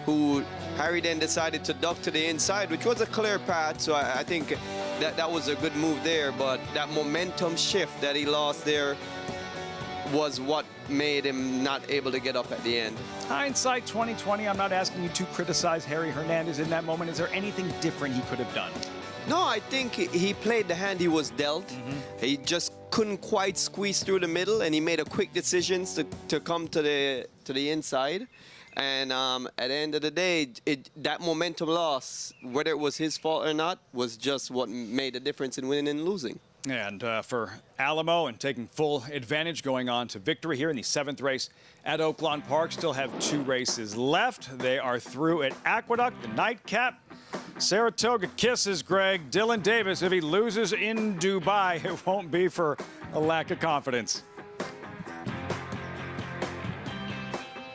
who Harry then decided to duck to the inside, which was a clear path. So I think that was a good move there. But that momentum shift that he lost there was what made him not able to get up at the end. Hindsight 2020, I'm not asking you to criticize Harry Hernandez in that moment. Is there anything different he could have done? No, I think he played the hand he was dealt. He just couldn't quite squeeze through the middle, and he made a quick decision to come to the inside. And at the end of the day, that momentum loss, whether it was his fault or not, was just what made the difference in winning and losing. And for Alamo and taking full advantage, going on to victory here in the 7th race at Oaklawn Park. Still have 2 races left. They are through at Aqueduct, the nightcap. Saratoga kisses Greg. Dylan Davis, if he loses in Dubai, it won't be for a lack of confidence.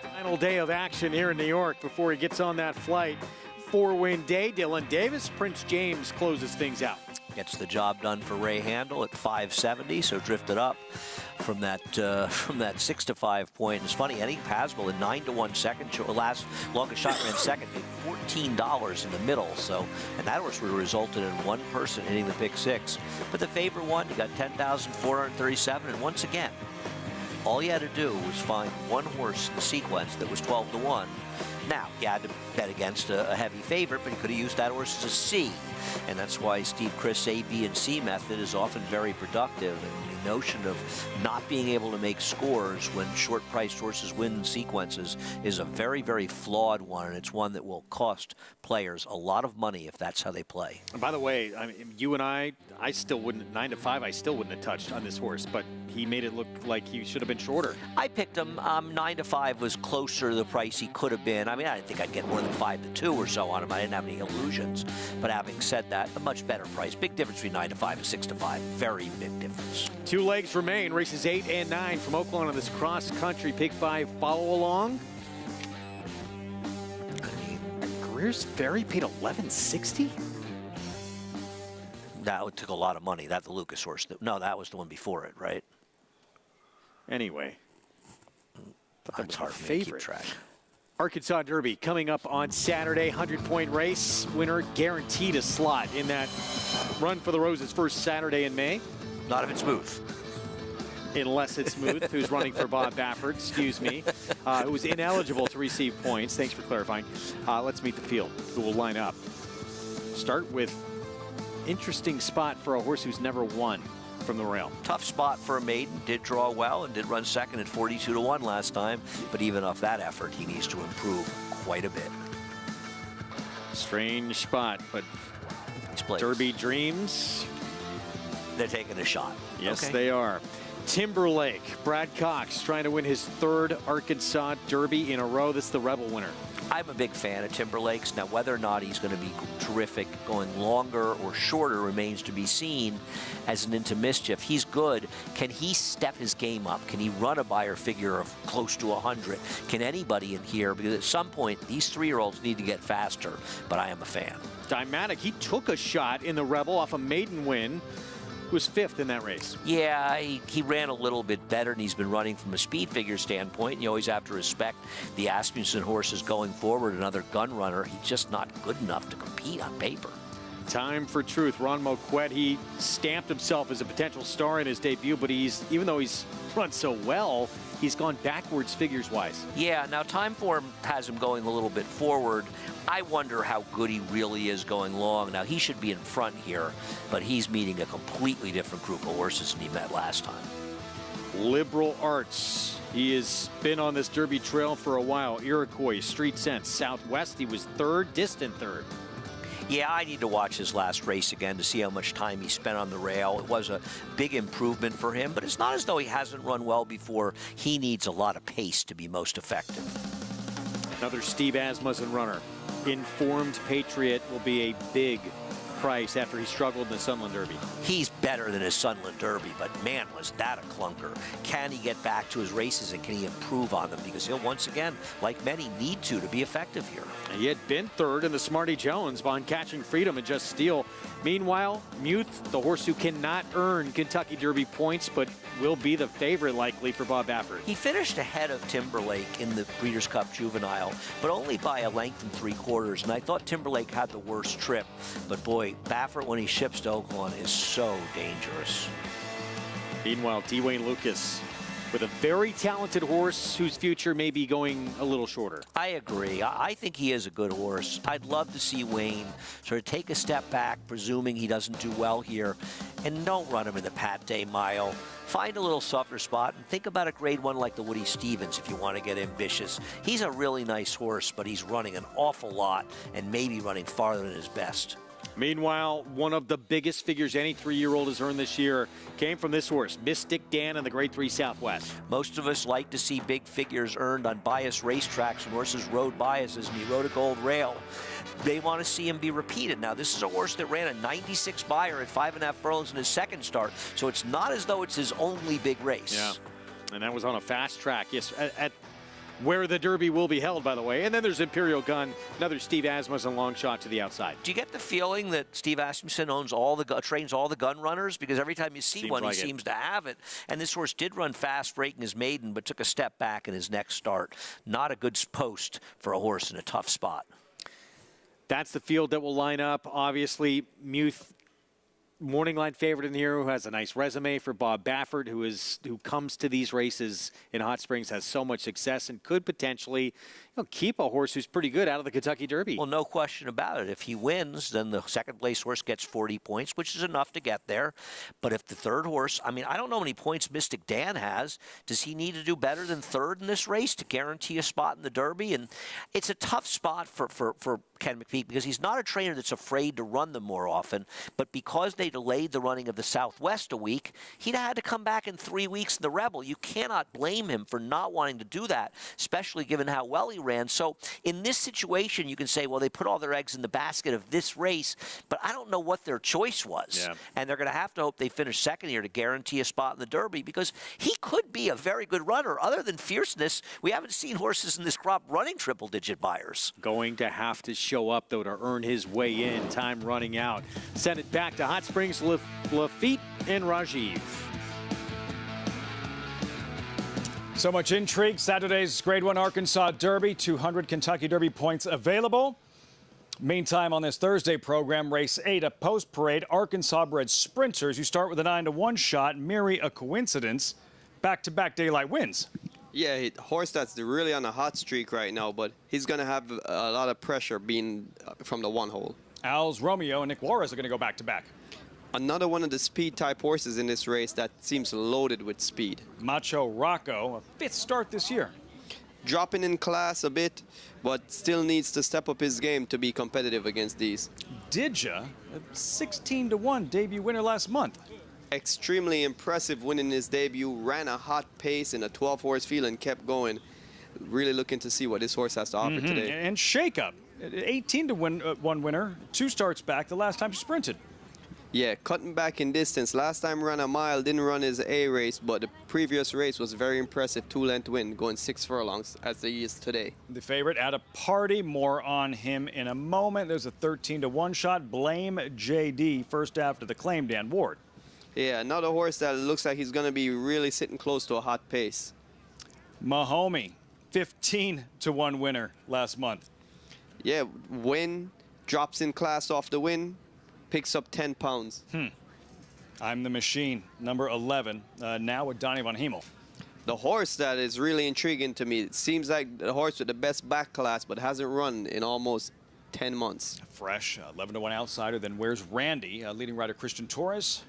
Final day of action here in New York before he gets on that flight. 4-win day. Dylan Davis, Prince James closes things out. Gets the job done for Ray Handel at 570, so drifted up from that 6-5 point. It's funny, Eddie Paswell, a 9-1 second, longest shot ran second, made $14 in the middle. So, and that horse would have resulted in one person hitting the pick 6. But the favorite one, he got 10,437, and once again, all you had to do was find one horse in the sequence that was 12-1. Now, you had to bet against a heavy favorite, but he could have used that horse as a C. And that's why Steve Chris' A, B, and C method is often very productive. And the notion of not being able to make scores when short-priced horses win sequences is a very, very flawed one, and it's one that will cost players a lot of money if that's how they play. And by the way, I mean, you and I still wouldn't, 9-5, I still wouldn't have touched on this horse, but he made it look like he should have been shorter. I picked him. 9-5 was closer to the price he could have been. I mean, I didn't think I'd get more than 5-2 or so on him. I didn't have any illusions. But having said that, a much better price. Big difference between 9-5 and 6-5. Very big difference. 2 legs remain. Races 8 and 9 from Oaklawn on this cross-country Pick 5 follow-along. Greer's Ferry paid $11.60. That took a lot of money. That the Lucas horse. No, that was the one before it, right? Anyway, that's hard for me to keep track. Arkansas Derby coming up on Saturday. 100-point race. Winner guaranteed a slot in that Run for the Roses first Saturday in May. Not if it's smooth. Unless it's smooth, who's running for Bob Baffert, excuse me, who was ineligible to receive points. Thanks for clarifying. Let's meet the field, who will line up. Start with interesting spot for a horse who's never won from the rail. Tough spot for a maiden. Did draw well and did run second at 42-1 last time. But even off that effort, he needs to improve quite a bit. Strange spot, but Derby Dreams. They're taking a shot. Yes, okay. They are. Timberlake, Brad Cox trying to win his 3rd Arkansas Derby in a row. This is the Rebel winner. I'm a big fan of Timberlake's. Now, whether or not he's going to be terrific going longer or shorter remains to be seen as an into mischief. He's good. Can he step his game up? Can he run a Beyer figure of close to 100? Can anybody in here? Because at some point, these 3-year-olds need to get faster, but I am a fan. Dymatic, he took a shot in the Rebel off a maiden win. Was 5th in that race. Yeah, he ran a little bit better, and he's been running from a speed figure standpoint. And you always have to respect the Asmussen horses going forward. Another gun runner. He's just not good enough to compete on paper. Time for truth. Ron Moquette, he stamped himself as a potential star in his debut, but even though he's run so well, he's gone backwards figures-wise. Yeah, now Time Form has him going a little bit forward. I wonder how good he really is going long. Now, he should be in front here, but he's meeting a completely different group of horses than he met last time. Liberal Arts. He has been on this Derby trail for a while. Iroquois, Street Sense, Southwest. He was 3rd, distant 3rd. Yeah, I need to watch his last race again to see how much time he spent on the rail. It was a big improvement for him, but it's not as though he hasn't run well before. He needs a lot of pace to be most effective. Another Steve Asmussen runner. Informed Patriot will be a big price after he struggled in the Sunland Derby. He's better than his Sunland Derby, but man, was that a clunker. Can he get back to his races and can he improve on them? Because he'll once again, like many, need to be effective here. He had been 3rd in the Smarty Jones behind Catching Freedom and Just Steel. Meanwhile, Muth, the horse who cannot earn Kentucky Derby points, but will be the favorite likely for Bob Baffert. He finished ahead of Timberlake in the Breeders' Cup Juvenile, but only by a length and 3/4. And I thought Timberlake had the worst trip. But boy, Baffert, when he ships to Oaklawn, is so dangerous. Meanwhile, D. Wayne Lucas with a very talented horse whose future may be going a little shorter. I agree. I think he is a good horse. I'd love to see Wayne sort of take a step back, presuming he doesn't do well here, and don't run him in the Pat Day Mile. Find a little softer spot and think about a grade 1 like the Woody Stevens if you want to get ambitious. He's a really nice horse, but he's running an awful lot and maybe running farther than his best. Meanwhile, one of the biggest figures any 3-year-old has earned this year came from this horse, Mystic Dan in the Grade 3 Southwest. Most of us like to see big figures earned on biased racetracks and horses rode biases, and he rode a gold rail. They want to see him be repeated. Now, this is a horse that ran a 96 buyer at 5.5 furlongs in his second start, so it's not as though it's his only big race. Yeah, and that was on a fast track. Yes, at where the Derby will be held, by the way. And then there's Imperial Gun, another Steve Asmussen long shot to the outside. Do you get the feeling that Steve Asmussen trains all the gun runners? Because every time you see one, he seems to have it. And this horse did run fast breaking his maiden, but took a step back in his next start. Not a good post for a horse in a tough spot. That's the field that will line up. Obviously, Muth, morning line favorite in here, who has a nice resume for Bob Baffert, who comes to these races in Hot Springs, has so much success, and could potentially keep a horse who's pretty good out of the Kentucky Derby. Well, no question about it. If he wins, then the second place horse gets 40 points, which is enough to get there. But if the third horse, I mean, I don't know how many points Mystic Dan has. Does he need to do better than third in this race to guarantee a spot in the Derby? And it's a tough spot for Ken McPeak, because he's not a trainer that's afraid to run them more often. But because they delayed the running of the Southwest a week, he'd had to come back in 3 weeks in the Rebel. You cannot blame him for not wanting to do that, especially given how well he ran. So in this situation, you can say, well, they put all their eggs in the basket of this race, but I don't know what their choice was. Yeah. And they're going to have to hope they finish second here to guarantee a spot in the Derby, because he could be a very good runner. Other than fierceness, we haven't seen horses in this crop running triple-digit buyers. Going to have to show up, though, to earn his way in. Time running out. Send it back to Hot Springs, Lafitte and Rajiv. So much intrigue. Saturday's Grade 1 Arkansas Derby, 200 Kentucky Derby points available. Meantime, on this Thursday program, race 8, a post-parade Arkansas-bred sprinters. You start with a 9-to-1 shot, merely a coincidence. Back-to-back daylight wins. Yeah, a horse that's really on a hot streak right now, but he's going to have a lot of pressure being from the one hole. Al's Romeo and Nick Juarez are going to go back-to-back. Another one of the speed-type horses in this race that seems loaded with speed. Macho Rocco, a 5th start this year. Dropping in class a bit, but still needs to step up his game to be competitive against these. Didja, a 16-to-1 debut winner last month. Extremely impressive winning his debut, ran a hot pace in a 12-horse field and kept going. Really looking to see what this horse has to offer today. And Shake Up, 18-to-1 winner, 2 starts back the last time she sprinted. Yeah, cutting back in distance. Last time ran a mile, didn't run his A race, but the previous race was very impressive. 2-length win, going 6 furlongs as he is today. The favorite at a party, more on him in a moment. There's a 13-to-1 shot, Blame JD, first after the claim, Dan Ward. Yeah, another horse that looks like he's going to be really sitting close to a hot pace. Mahomey, 15-to-1 winner last month. Yeah, win, drops in class off the win, picks up 10 pounds. I'm the Machine, number 11, now with Donnie Von Hemel. The horse that is really intriguing to me, it seems like the horse with the best back class, but hasn't run in almost 10 months. Fresh, 11-to-1 outsider. Then where's Randy, leading rider Christian Torres?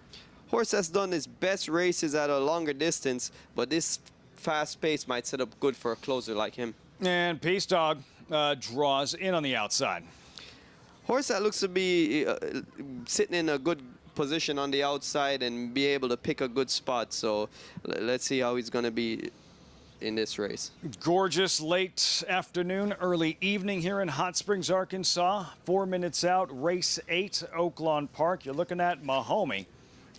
Horse has done his best races at a longer distance, but this fast pace might set up good for a closer like him. And Peace Dog draws in on the outside. Horse that looks to be sitting in a good position on the outside and be able to pick a good spot. So let's see how he's going to be in this race. Gorgeous late afternoon, early evening here in Hot Springs, Arkansas. 4 minutes out, race 8, Oaklawn Park. You're looking at Mahomey,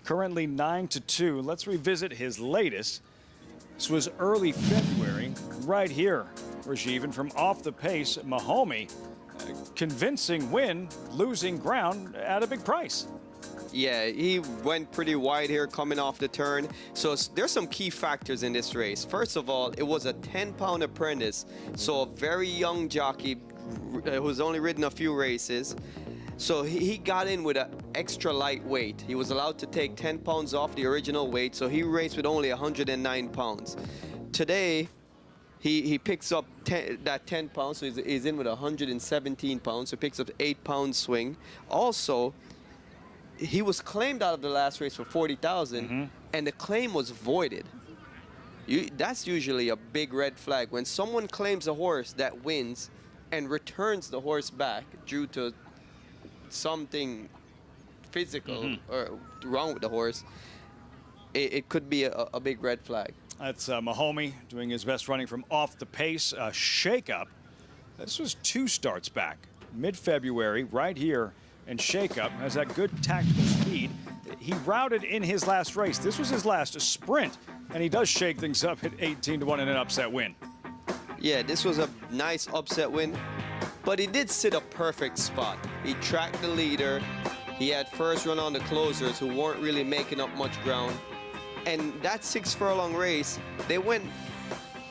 currently 9-2. Let's revisit his latest. This was early February, right here, Rajiv, and from off the pace, Mahomey, convincing win, losing ground at a big price. Yeah, he went pretty wide here coming off the turn. So there's some key factors in this race. First of all, it was a 10-pound apprentice, so a very young jockey who's only ridden a few races. So he got in with an extra light weight. He was allowed to take 10 pounds off the original weight, so he raced with only 109 pounds. Today, he picks up that 10 pounds, so he's in with 117 pounds, so picks up 8 pound swing. Also, he was claimed out of the last race for 40,000, and the claim was voided. That's usually a big red flag. When someone claims a horse that wins and returns the horse back due to something physical or wrong with the horse, it could be a big red flag. That's Mahomey doing his best running from off the pace. Shakeup. This was 2 starts back, mid-February, right here. And Shakeup has that good tactical speed. He routed in his last race. This was his last sprint, and he does shake things up at 18-1 in an upset win. Yeah, this was a nice upset win, but he did sit a perfect spot. He tracked the leader. He had first run on the closers who weren't really making up much ground. And that 6 furlong race, they went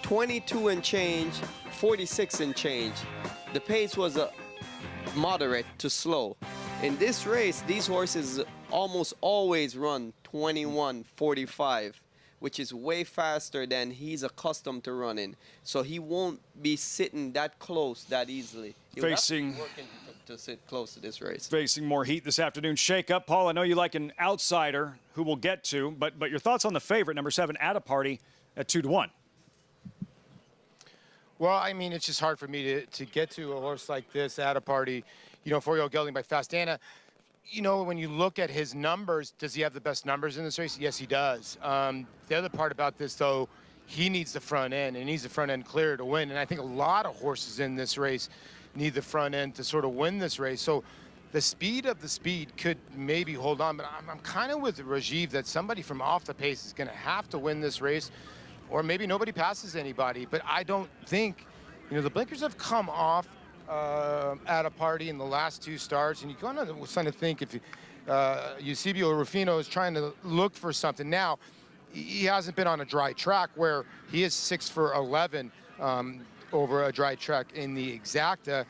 22 and change, 46 and change. The pace was a moderate to slow. In this race, these horses almost always run 21:45, which is way faster than he's accustomed to running. So he won't be sitting that close that easily. He'll Facing have to be working to sit close to this race. Facing more heat this afternoon. Shakeup. Paul, I know you like an outsider who we'll get to, but your thoughts on the favorite, number 7, At a Party at 2-1. Well, I mean, it's just hard for me to get to a horse like this At a Party. You know, 4-year-old gelding by Fastana. You know, when you look at his numbers, does he have the best numbers in this race? Yes, he does. The other part about this, though, he needs the front end, and he needs the front end clear to win. And I think a lot of horses in this race need the front end to sort of win this race. So the speed of the speed could maybe hold on, but I'm kind of with Rajiv that somebody from off the pace is going to have to win this race, or maybe nobody passes anybody. But I don't think, you know, the blinkers have come off At a Party in the last 2 starts, and you kind of think if Eusebio Rufino is trying to look for something. Now, he hasn't been on a dry track where he is 6 for 11 over a dry track in the exacta,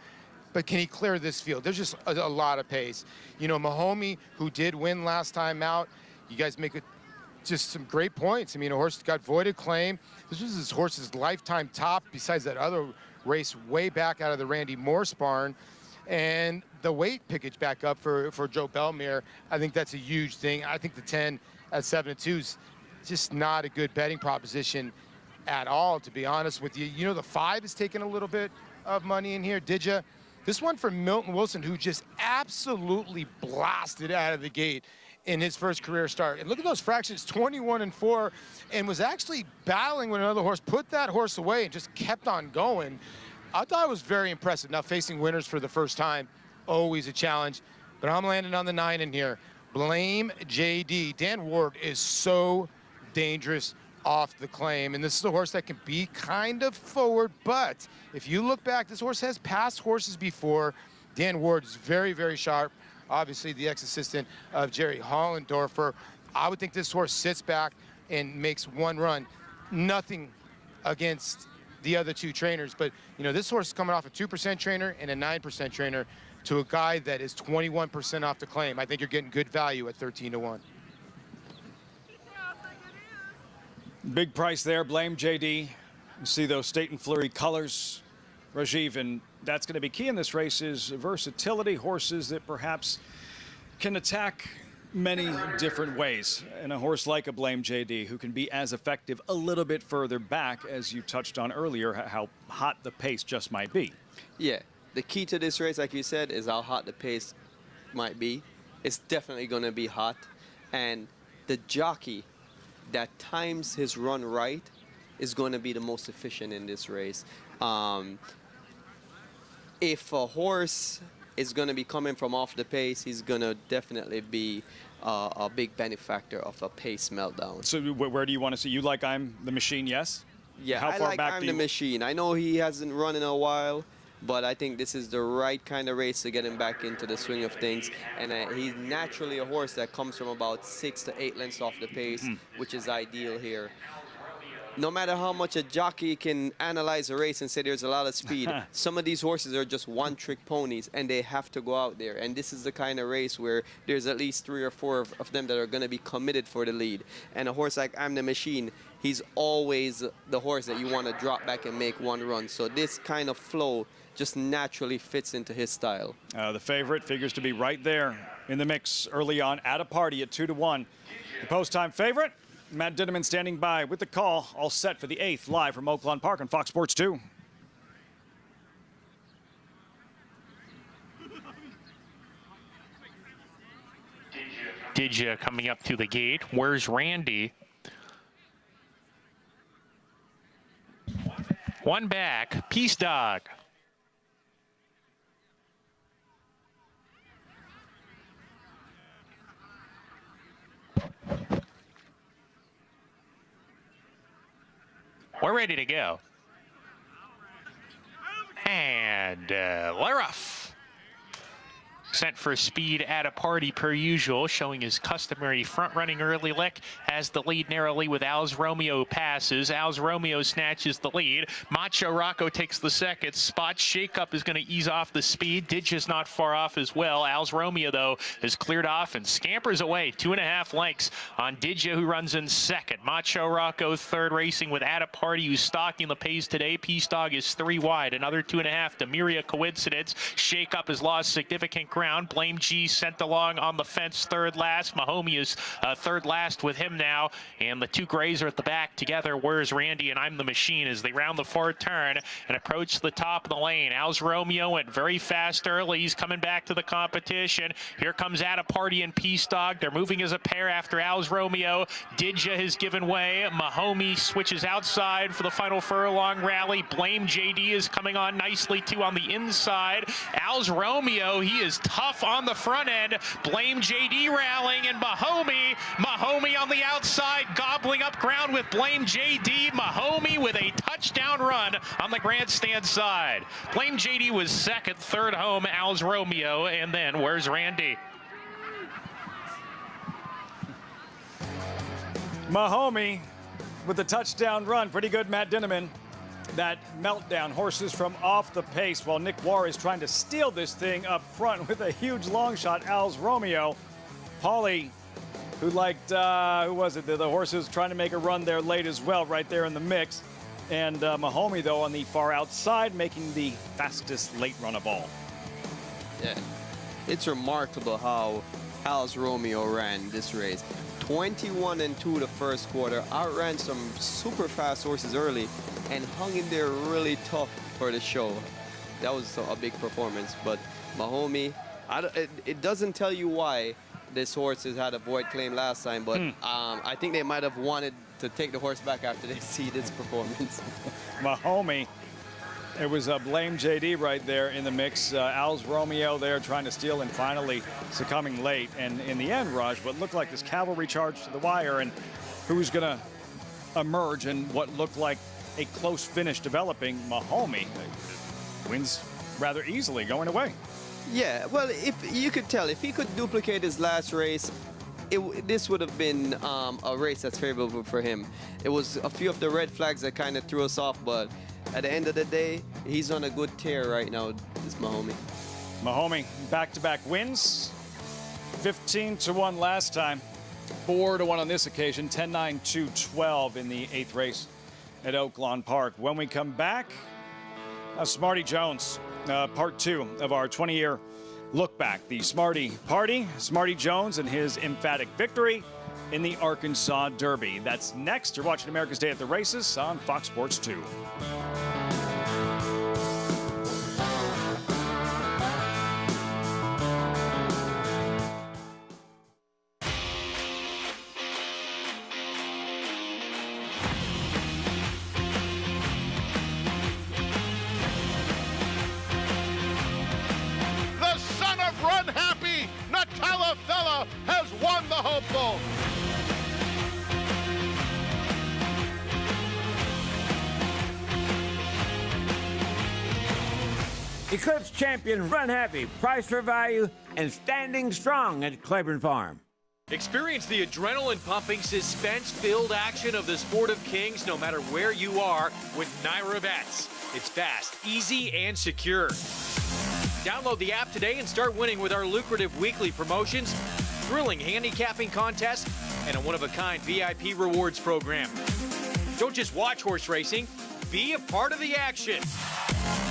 but can he clear this field? There's just a lot of pace. You know, Mahomey, who did win last time out, you guys make just some great points. I mean, a horse got voided claim. This was his horse's lifetime top, besides that other race way back out of the Randy Morse barn. And the weight pickage back up for Joe Belmere, I think that's a huge thing. I think the 10 at 7-2 is just not a good betting proposition at all, to be honest with you. You know, the 5 is taking a little bit of money in here, did you? This one for Milton Wilson, who just absolutely blasted out of the gate in his first career start. And look at those fractions, 21-4, and was actually battling with another horse, put that horse away and just kept on going. I thought it was very impressive. Now facing winners for the first time, always a challenge, but I'm landing on the 9 in here. Blame JD. Dan Ward is so dangerous off the claim, and this is a horse that can be kind of forward, but if you look back, this horse has passed horses before. Dan Ward is very, very sharp. Obviously the ex-assistant of Jerry Hollendorfer. I would think this horse sits back and makes one run. Nothing against the other 2 trainers, but you know, this horse is coming off a 2% trainer and a 9% trainer to a guy that is 21% off the claim. I think you're getting good value at 13-1. Big price there. Blame JD. You see those State and Fleury colors, Rajiv, and that's going to be key in this race is versatility. Horses that perhaps can attack many different ways. And a horse like a Blame JD, who can be as effective a little bit further back, as you touched on earlier, how hot the pace just might be. Yeah, the key to this race, like you said, is how hot the pace might be. It's definitely going to be hot. And the jockey that times his run right is going to be the most efficient in this race. If a horse is going to be coming from off the pace, he's going to definitely be a big benefactor of a pace meltdown. So where do you want to see? You like I'm the Machine, yes? Yeah, How I far like back I'm do the you... Machine. I know he hasn't run in a while, but I think this is the right kind of race to get him back into the swing of things. And he's naturally a horse that comes from about 6 to 8 lengths off the pace, which is ideal here. no matter how much a jockey can analyze a race and say there's a lot of speed, some of these horses are just one-trick ponies, and they have to go out there. And this is the kind of race where there's at least 3 or 4 of them that are going to be committed for the lead. And a horse like I'm the Machine, he's always the horse that you want to drop back and make one run. So this kind of flow just naturally fits into his style. The favorite figures to be right there in the mix early on at a party at 2-1. The post-time favorite, Matt Dinneman standing by with the call, all set for the 8th, live from Oaklawn Park on Fox Sports 2. Didja coming up to the gate. Where's Randy? One back. Peace Dog. We're ready to go. And Laruff. Sent for speed at a party per usual, showing his customary front-running early lick, has the lead narrowly with Al's Romeo passes. Al's Romeo snatches the lead. Macho Rocco takes the second spot. Shakeup is going to ease off the speed. Didja's not far off as well. Al's Romeo, though, is cleared off and scampers away 2.5 lengths on Didja, who runs in second. Macho Rocco third, racing with At a Party, who's stalking the pace today. Peace Dog is 3 wide. Another 2.5 to Miria Coincidence. Shakeup has lost significant ground. Blame G sent along on the fence third last. Mahomey is third last with him now, and the 2 grays are at the back together. Where's Randy and I'm the Machine as they round the far turn and approach the top of the lane. Al's Romeo went very fast early. He's coming back to the competition. Here comes At a Party and Peace Dog. They're moving as a pair after Al's Romeo. Didja has given way. Mahomey switches outside for the final furlong rally. Blame JD is coming on nicely too on the inside. Al's Romeo, he is tough on the front end. Blame JD rallying, and Mahomey on the outside, gobbling up ground with Blame JD. Mahomey with a touchdown run on the grandstand side. Blame JD was second, third home, Al's Romeo, and then where's Randy? Mahomey with the touchdown run. Pretty good, Matt Dinneman. That meltdown, horses from off the pace, while Nick War is trying to steal this thing up front with a huge long shot. Al's Romeo. Paulie, who liked, who was it? The horses trying to make a run there late as well, right there in the mix. And Mahomey, though, on the far outside, making the fastest late run of all. Yeah, it's remarkable how Al's Romeo ran this race. 21-2 the first quarter, outran some super fast horses early and hung in there really tough for the show. That was a big performance, but Mahomey, it doesn't tell you why this horse has had a void claim last time, but I think they might have wanted to take the horse back after they see this performance. Mahomey, it was Blame JD right there in the mix. Al's Romeo there trying to steal and finally succumbing late. And in the end, Raj, what looked like this cavalry charge to the wire, and who's going to emerge and what looked like a close finish developing. Mahomey wins rather easily going away. Yeah, well, if you could tell, if he could duplicate his last race, this would have been a race that's favorable for him. It was a few of the red flags that kind of threw us off, but at the end of the day, he's on a good tear right now, this Mahomey. Mahomey, back-to-back wins. 15-1 last time. 4-1 on this occasion. 10-9-2-12 in the 8th race at Oaklawn Park. When we come back, Smarty Jones, part 2 of our 20-year look back. The Smarty Party, Smarty Jones and his emphatic victory in the Arkansas Derby. That's next. You're watching America's Day at the Races on Fox Sports 2. The son of Run Happy, Nutella Fella, has won the hopeful. Eclipse champion Run Happy, price for value, and standing strong at Claiborne Farm. Experience the adrenaline-pumping, suspense-filled action of the Sport of Kings no matter where you are with Naira Bets. It's fast, easy, and secure. Download the app today and start winning with our lucrative weekly promotions, thrilling handicapping contests, and a one-of-a-kind VIP rewards program. Don't just watch horse racing, be a part of the action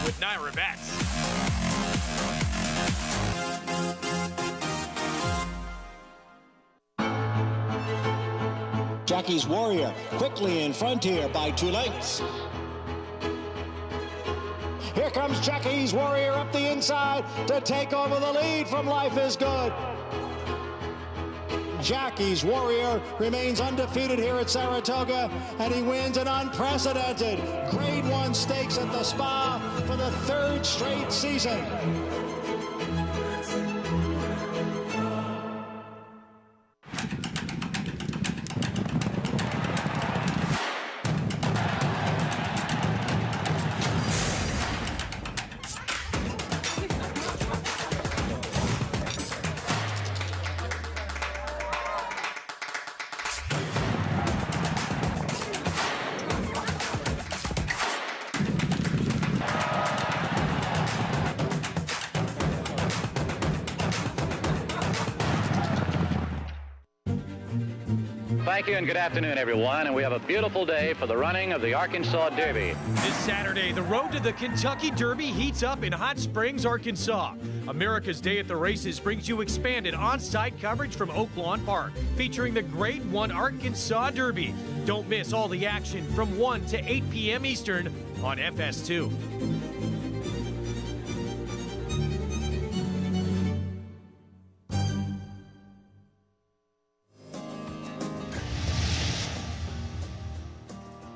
with Naira Bets. Jackie's Warrior quickly in front here by 2 lengths. Here comes Jackie's Warrior up the inside to take over the lead from Life is Good. Jackie's Warrior remains undefeated here at Saratoga, and he wins an unprecedented Grade 1 stakes at the Spa for the 3rd straight season. Thank you and good afternoon, everyone. And we have a beautiful day for the running of the Arkansas Derby. This Saturday, the road to the Kentucky Derby heats up in Hot Springs, Arkansas. America's Day at the Races brings you expanded on-site coverage from Oaklawn Park, featuring the Grade 1 Arkansas Derby. Don't miss all the action from 1 to 8 p.m. Eastern on FS2.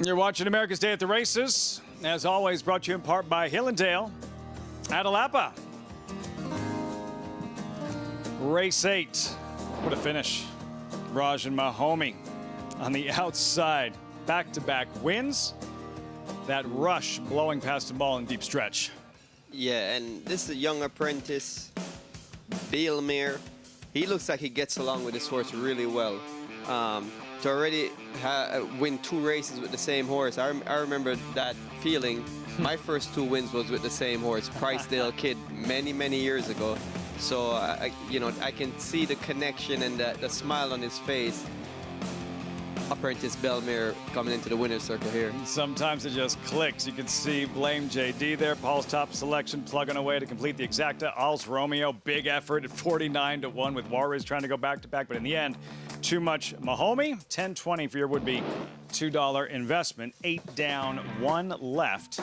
You're watching America's Day at the Races. As always, brought to you in part by Hillendale at Alapa. Race 8. What a finish. Raj and Mahomey on the outside. Back-to-back wins. That rush blowing past the ball in deep stretch. Yeah, and this is a young apprentice, Bielmir. He looks like he gets along with this horse really well. To already win 2 races with the same horse, I remember that feeling. My first 2 wins was with the same horse, Pricedale Kid, many years ago. So I can see the connection and the smile on his face. Apprentice Bielmir coming into the winner's circle here. Sometimes it just clicks. You can see Blame JD there. Paul's top selection plugging away to complete the exacta. Al's Romeo, big effort at 49-1 with Juarez trying to go back-to-back, but in the end, too much Mahomey. $10.20 for your would-be $2 investment. 8 down, 1 left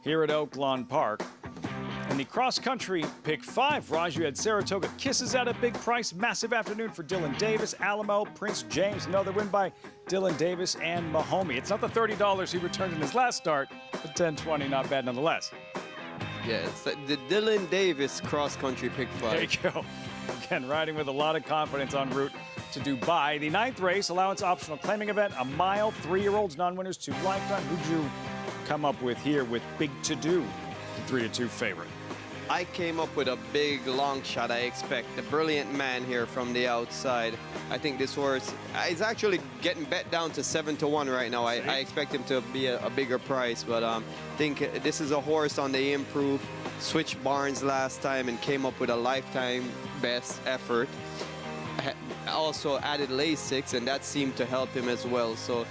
here at Oaklawn Park. In the cross-country pick 5, Raj, you had Saratoga Kisses at a big price. Massive afternoon for Dylan Davis, Alamo, Prince James. Another win by Dylan Davis and Mahomey. It's not the $30 he returned in his last start, but $10.20, not bad nonetheless. Yeah, it's the Dylan Davis cross-country pick 5. There you go. Again, riding with a lot of confidence en route to Dubai. The 9th race, allowance optional claiming event, a mile, 3-year-olds, non-winners to lifetime. Who'd you come up with here with Big To Do, the 3-2 favorite? I came up with a big long shot, I expect. The Brilliant Man here from the outside. I think this horse is actually getting bet down to 7-1 right now. I expect him to be a bigger price, but I think this is a horse on the improve. Switched barns last time and came up with a lifetime best effort. Also added Lasix, and that seemed to help him as well. So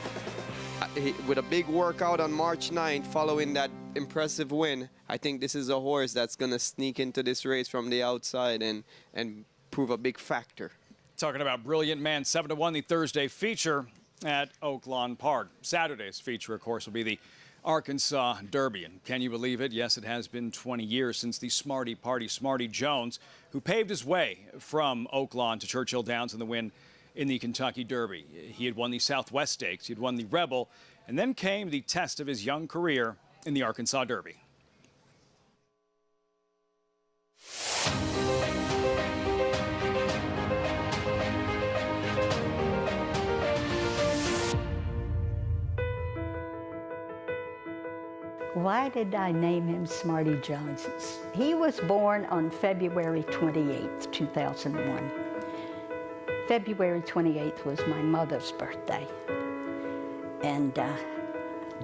with a big workout on March 9th following that impressive win, I think this is a horse that's going to sneak into this race from the outside and prove a big factor. Talking about Brilliant Man, 7-1, the Thursday feature at Oaklawn Park. Saturday's feature, of course, will be the Arkansas Derby. And can you believe it? Yes, it has been 20 years since the Smarty Party, Smarty Jones, who paved his way from Oaklawn to Churchill Downs in the win in the Kentucky Derby. He had won the Southwest Stakes, he had won the Rebel, and then came the test of his young career in the Arkansas Derby. Why did I name him Smarty Jones? He was born on February 28th, 2001. February 28th was my mother's birthday. And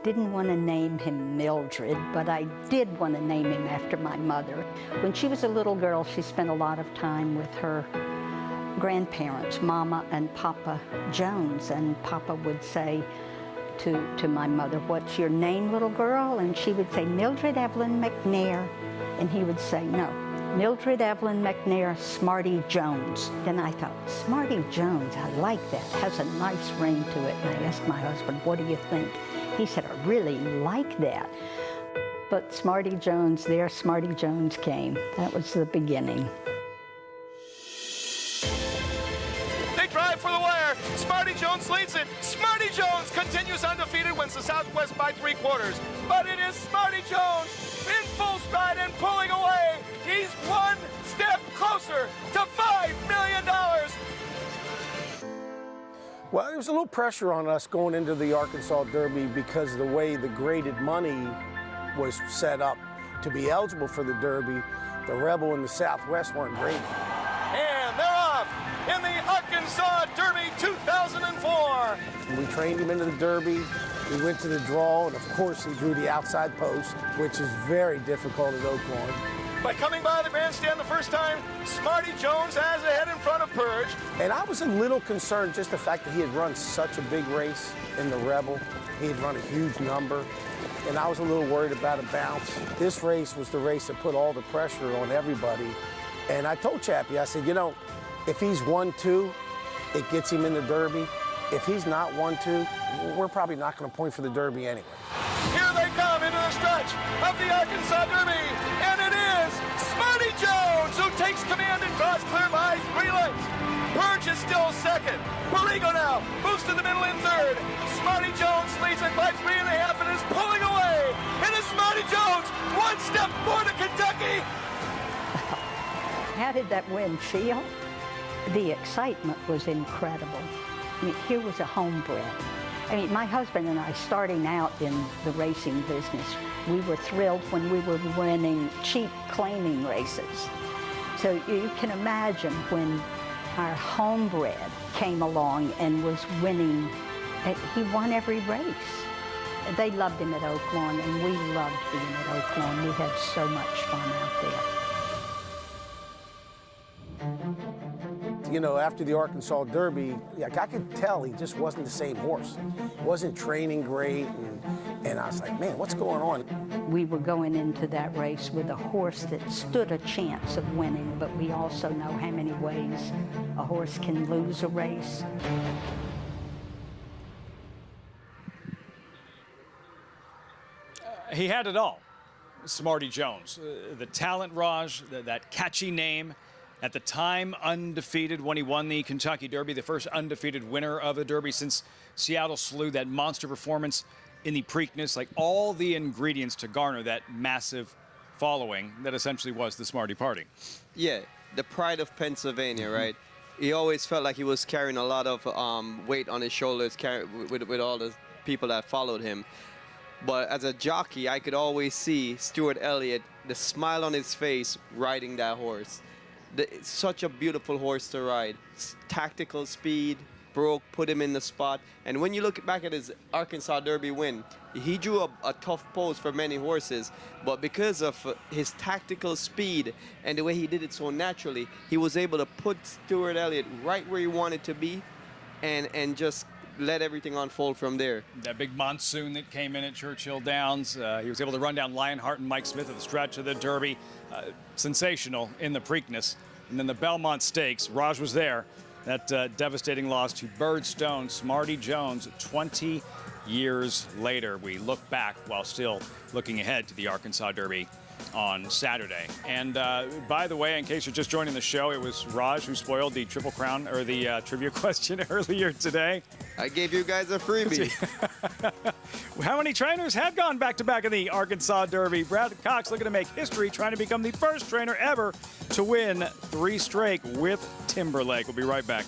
didn't want to name him Mildred, but I did want to name him after my mother. When she was a little girl, she spent a lot of time with her grandparents, Mama and Papa Jones, and Papa would say to my mother, "What's your name, little girl?" And she would say, "Mildred Evelyn McNair." And he would say, "No, Mildred Evelyn McNair Smarty Jones." Then I thought, Smarty Jones, I like that. Has a nice ring to it. And I asked my husband, "What do you think?" He said, "I really like that." But Smarty Jones, there Smarty Jones came. That was the beginning. Big drive for the wire. Smarty Jones leads it. Smarty Jones continues undefeated, wins the Southwest by 3/4. But it is Smarty Jones in full stride and pulling away. He's one step closer to $5 million. Well, there was a little pressure on us going into the Arkansas Derby because of the way the graded money was set up to be eligible for the Derby. The Rebel and the Southwest weren't graded. And they're off in the Arkansas Derby 2004. We trained him into the Derby. We went to the draw, and of course he drew the outside post, which is very difficult at Oaklawn. By coming by the grandstand the first time, Smarty Jones has a head in front of Purge. And I was a little concerned just the fact that he had run such a big race in the Rebel. He had run a huge number, and I was a little worried about a bounce. This race was the race that put all the pressure on everybody. And I told Chappie, I said, you know, if he's 1-2, it gets him in the Derby. If he's not 1-2, we're probably not going to point for the Derby anyway. Here they come into the stretch of the Arkansas Derby, and it is Smarty Jones who takes command and draws clear by 3 lengths. Purge is still second. Borrego now moves to the middle in third. Smarty Jones leads it by 3.5 and is pulling away. It is Smarty Jones, one step more to Kentucky. How did that win feel? The excitement was incredible. I mean, here was a homebred. I mean, my husband and I, starting out in the racing business, we were thrilled when we were winning cheap claiming races. So you can imagine when our homebred came along and was winning, he won every race. They loved him at Oaklawn, and we loved being at Oaklawn. We had so much fun out there. You know, after the Arkansas Derby, like, I could tell he just wasn't the same horse. He wasn't training great, and I was like, man, what's going on? We were going into that race with a horse that stood a chance of winning, but we also know how many ways a horse can lose a race. He had it all, Smarty Jones. The talent, Raj, that catchy name. At the time, undefeated when he won the Kentucky Derby, the first undefeated winner of the Derby since Seattle Slew, that monster performance in the Preakness, like all the ingredients to garner that massive following that essentially was the Smarty Party. Yeah, the pride of Pennsylvania, right? He always felt like he was carrying a lot of weight on his shoulders with all the people that followed him. But as a jockey, I could always see Stuart Elliott, the smile on his face, riding that horse. It's such a beautiful horse to ride. Tactical speed, broke, put him in the spot. And when you look back at his Arkansas Derby win, he drew a tough pose for many horses. But because of his tactical speed and the way he did it so naturally, he was able to put Stuart Elliott right where he wanted to be and just let everything unfold from there. That big monsoon that came in at Churchill Downs, he was able to run down Lionheart and Mike Smith at the stretch of the Derby. Sensational in the Preakness. And then the Belmont Stakes, Raj was there. That devastating loss to Birdstone, Smarty Jones, 20 years later. We look back while still looking ahead to the Arkansas Derby on Saturday. And by the way, in case you're just joining the show, it was Raj who spoiled the Triple Crown, or the trivia question earlier today. I gave you guys a freebie. How many trainers have gone back-to-back in the Arkansas Derby? Brad Cox looking to make history, trying to become the first trainer ever to win 3 straight with Timberlake. We'll be right back.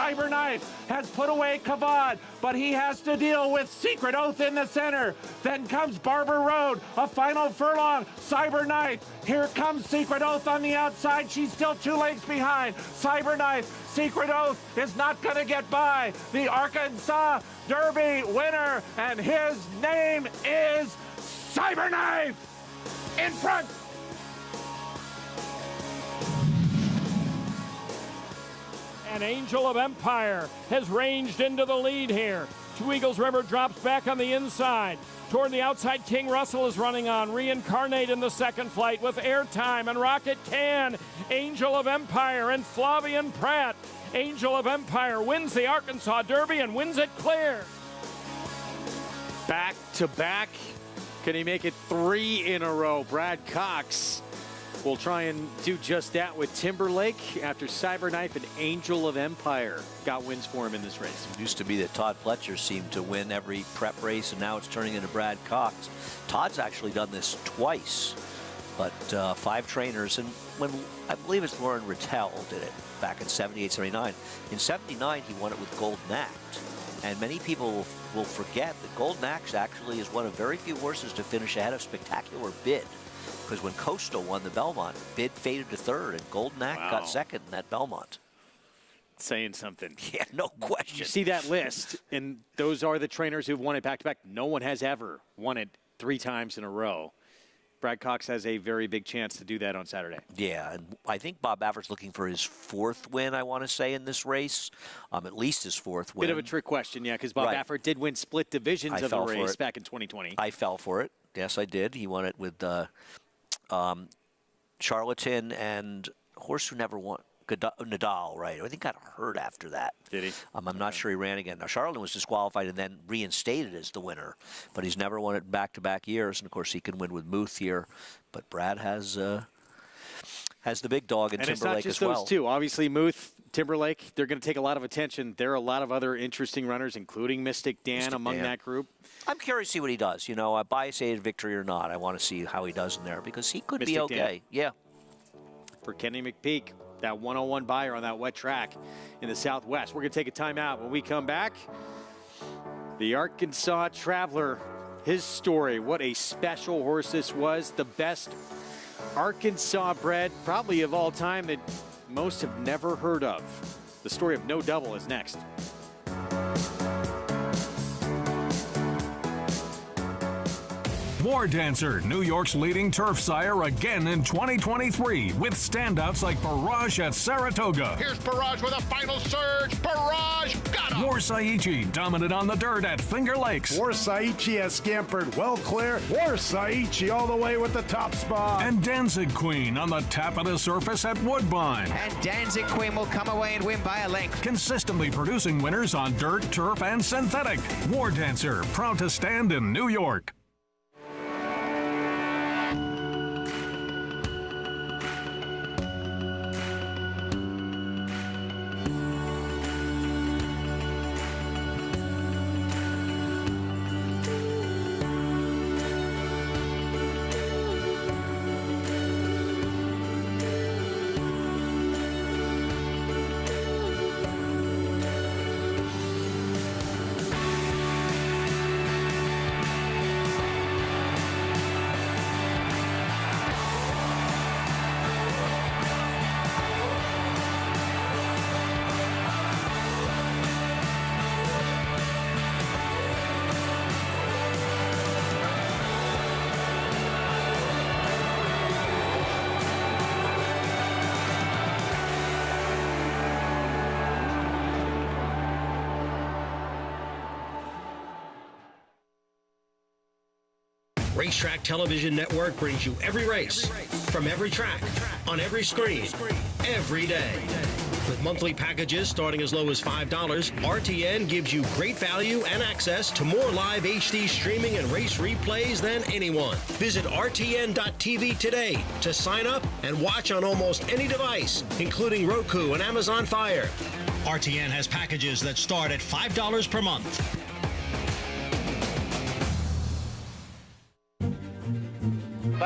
Cyberknife has put away Kavad, but he has to deal with Secret Oath in the center. Then comes Barber Road, a final furlong. Cyberknife, here comes Secret Oath on the outside. She's still 2 lengths behind. Cyberknife, Secret Oath is not going to get by. The Arkansas Derby winner, and his name is Cyberknife in front. And Angel of Empire has ranged into the lead here. Two Eagles River drops back on the inside. Toward the outside, King Russell is running on. Reincarnate in the second flight with Airtime and Rocket Can. Angel of Empire and Flavian Pratt. Angel of Empire wins the Arkansas Derby and wins it clear. Back to back. Can he make it 3 in a row? Brad Cox will try and do just that with Timberlake after Cyberknife and Angel of Empire got wins for him in this race. It used to be that Todd Pletcher seemed to win every prep race, and now it's turning into Brad Cox. Todd's actually done this twice, but 5 trainers, and when I believe it's Lauren Rattel did it back in 78, 79. In 79, he won it with Golden Act, and many people will forget that Golden Axe actually is one of very few horses to finish ahead of Spectacular Bid. Because when Coastal won the Belmont, Bid faded to 3rd, and Golden Act got 2nd in that Belmont. Saying something. Yeah, no question. You see that list, and those are the trainers who've won it back-to-back. No one has ever won it 3 times in a row. Brad Cox has a very big chance to do that on Saturday. Yeah, and I think Bob Baffert's looking for his 4th win, I want to say, in this race. At least his 4th win. Bit of a trick question, yeah, because Bob Baffert did win split divisions of the race back in 2020. I fell for it. Yes, I did. He won it with Charlatan and a horse who never won, Nadal, right? I think got hurt after that. Did he? I'm not sure he ran again. Now, Charlatan was disqualified and then reinstated as the winner, but he's never won it back-to-back years, and of course he can win with Muth here. But Brad has the big dog in Timberlake as well. And it's not just those two. Obviously, Muth, Timberlake, they're going to take a lot of attention. There are a lot of other interesting runners, including Mystic Dan among that group. I'm curious to see what he does. You know, a bias-aided victory or not, I want to see how he does in there because he could be okay. Dan. Yeah. For Kenny McPeak, that 101 buyer on that wet track in the Southwest. We're going to take a timeout. When we come back, the Arkansas Traveler, his story. What a special horse this was. The best Arkansas bred, probably of all time, that most have never heard of. The story of No Double is next. War Dancer, New York's leading turf sire again in 2023 with standouts like Barrage at Saratoga. Here's Barrage with a final surge. Barrage got him. War Saichi dominant on the dirt at Finger Lakes. War Saichi has scampered well clear. War Saichi all the way with the top spot. And Danzig Queen on the tap of the surface at Woodbine. And Danzig Queen will come away and win by a length. Consistently producing winners on dirt, turf, and synthetic. War Dancer, proud to stand in New York. Racetrack Television Network brings you every race, from every track, on every screen, every day. With monthly packages starting as low as $5, RTN gives you great value and access to more live HD streaming and race replays than anyone. Visit RTN.tv today to sign up and watch on almost any device, including Roku and Amazon Fire. RTN has packages that start at $5 per month.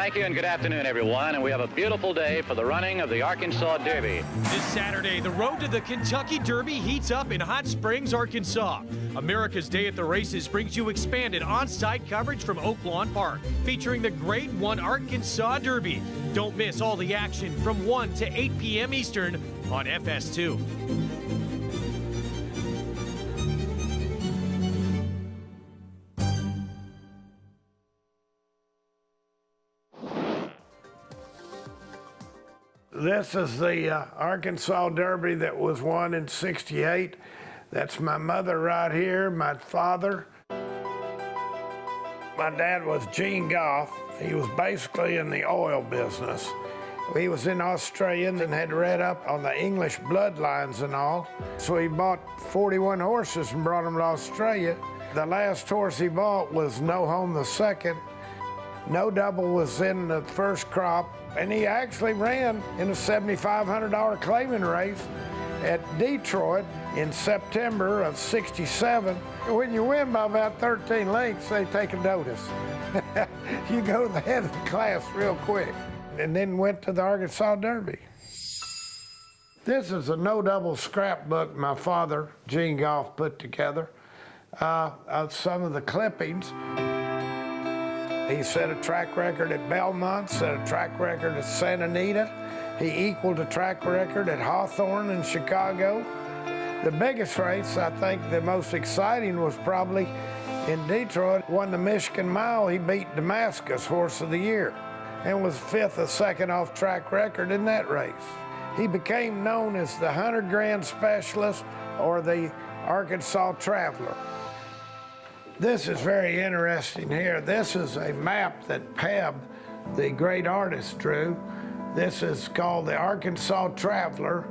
Thank you and good afternoon, everyone. And we have a beautiful day for the running of the Arkansas Derby. This Saturday, the road to the Kentucky Derby heats up in Hot Springs, Arkansas. America's Day at the Races brings you expanded on-site coverage from Oaklawn Park, featuring the Grade 1 Arkansas Derby. Don't miss all the action from 1 to 8 p.m. Eastern on FS2. This is the Arkansas Derby that was won in '68. That's my mother right here, my father. My dad was Gene Goff. He was basically in the oil business. He was in Australia and had read up on the English bloodlines and all. So he bought 41 horses and brought them to Australia. The last horse he bought was No Home the Second. No Double was in the first crop, and he actually ran in a $7,500 claiming race at Detroit in September of '67. When you win by about 13 lengths, they take a notice. You go to the head of the class real quick. And then went to the Arkansas Derby. This is a No Double scrapbook my father, Gene Goff, put together of some of the clippings. He set a track record at Belmont, set a track record at Santa Anita. He equaled a track record at Hawthorne in Chicago. The biggest race, I think the most exciting, was probably in Detroit. Won the Michigan Mile. He beat Damascus, Horse of the Year, and was fifth or second off track record in that race. He became known as the 100 Grand Specialist or the Arkansas Traveler. This is very interesting here. This is a map that Pebb, the great artist, drew. This is called the Arkansas Traveler.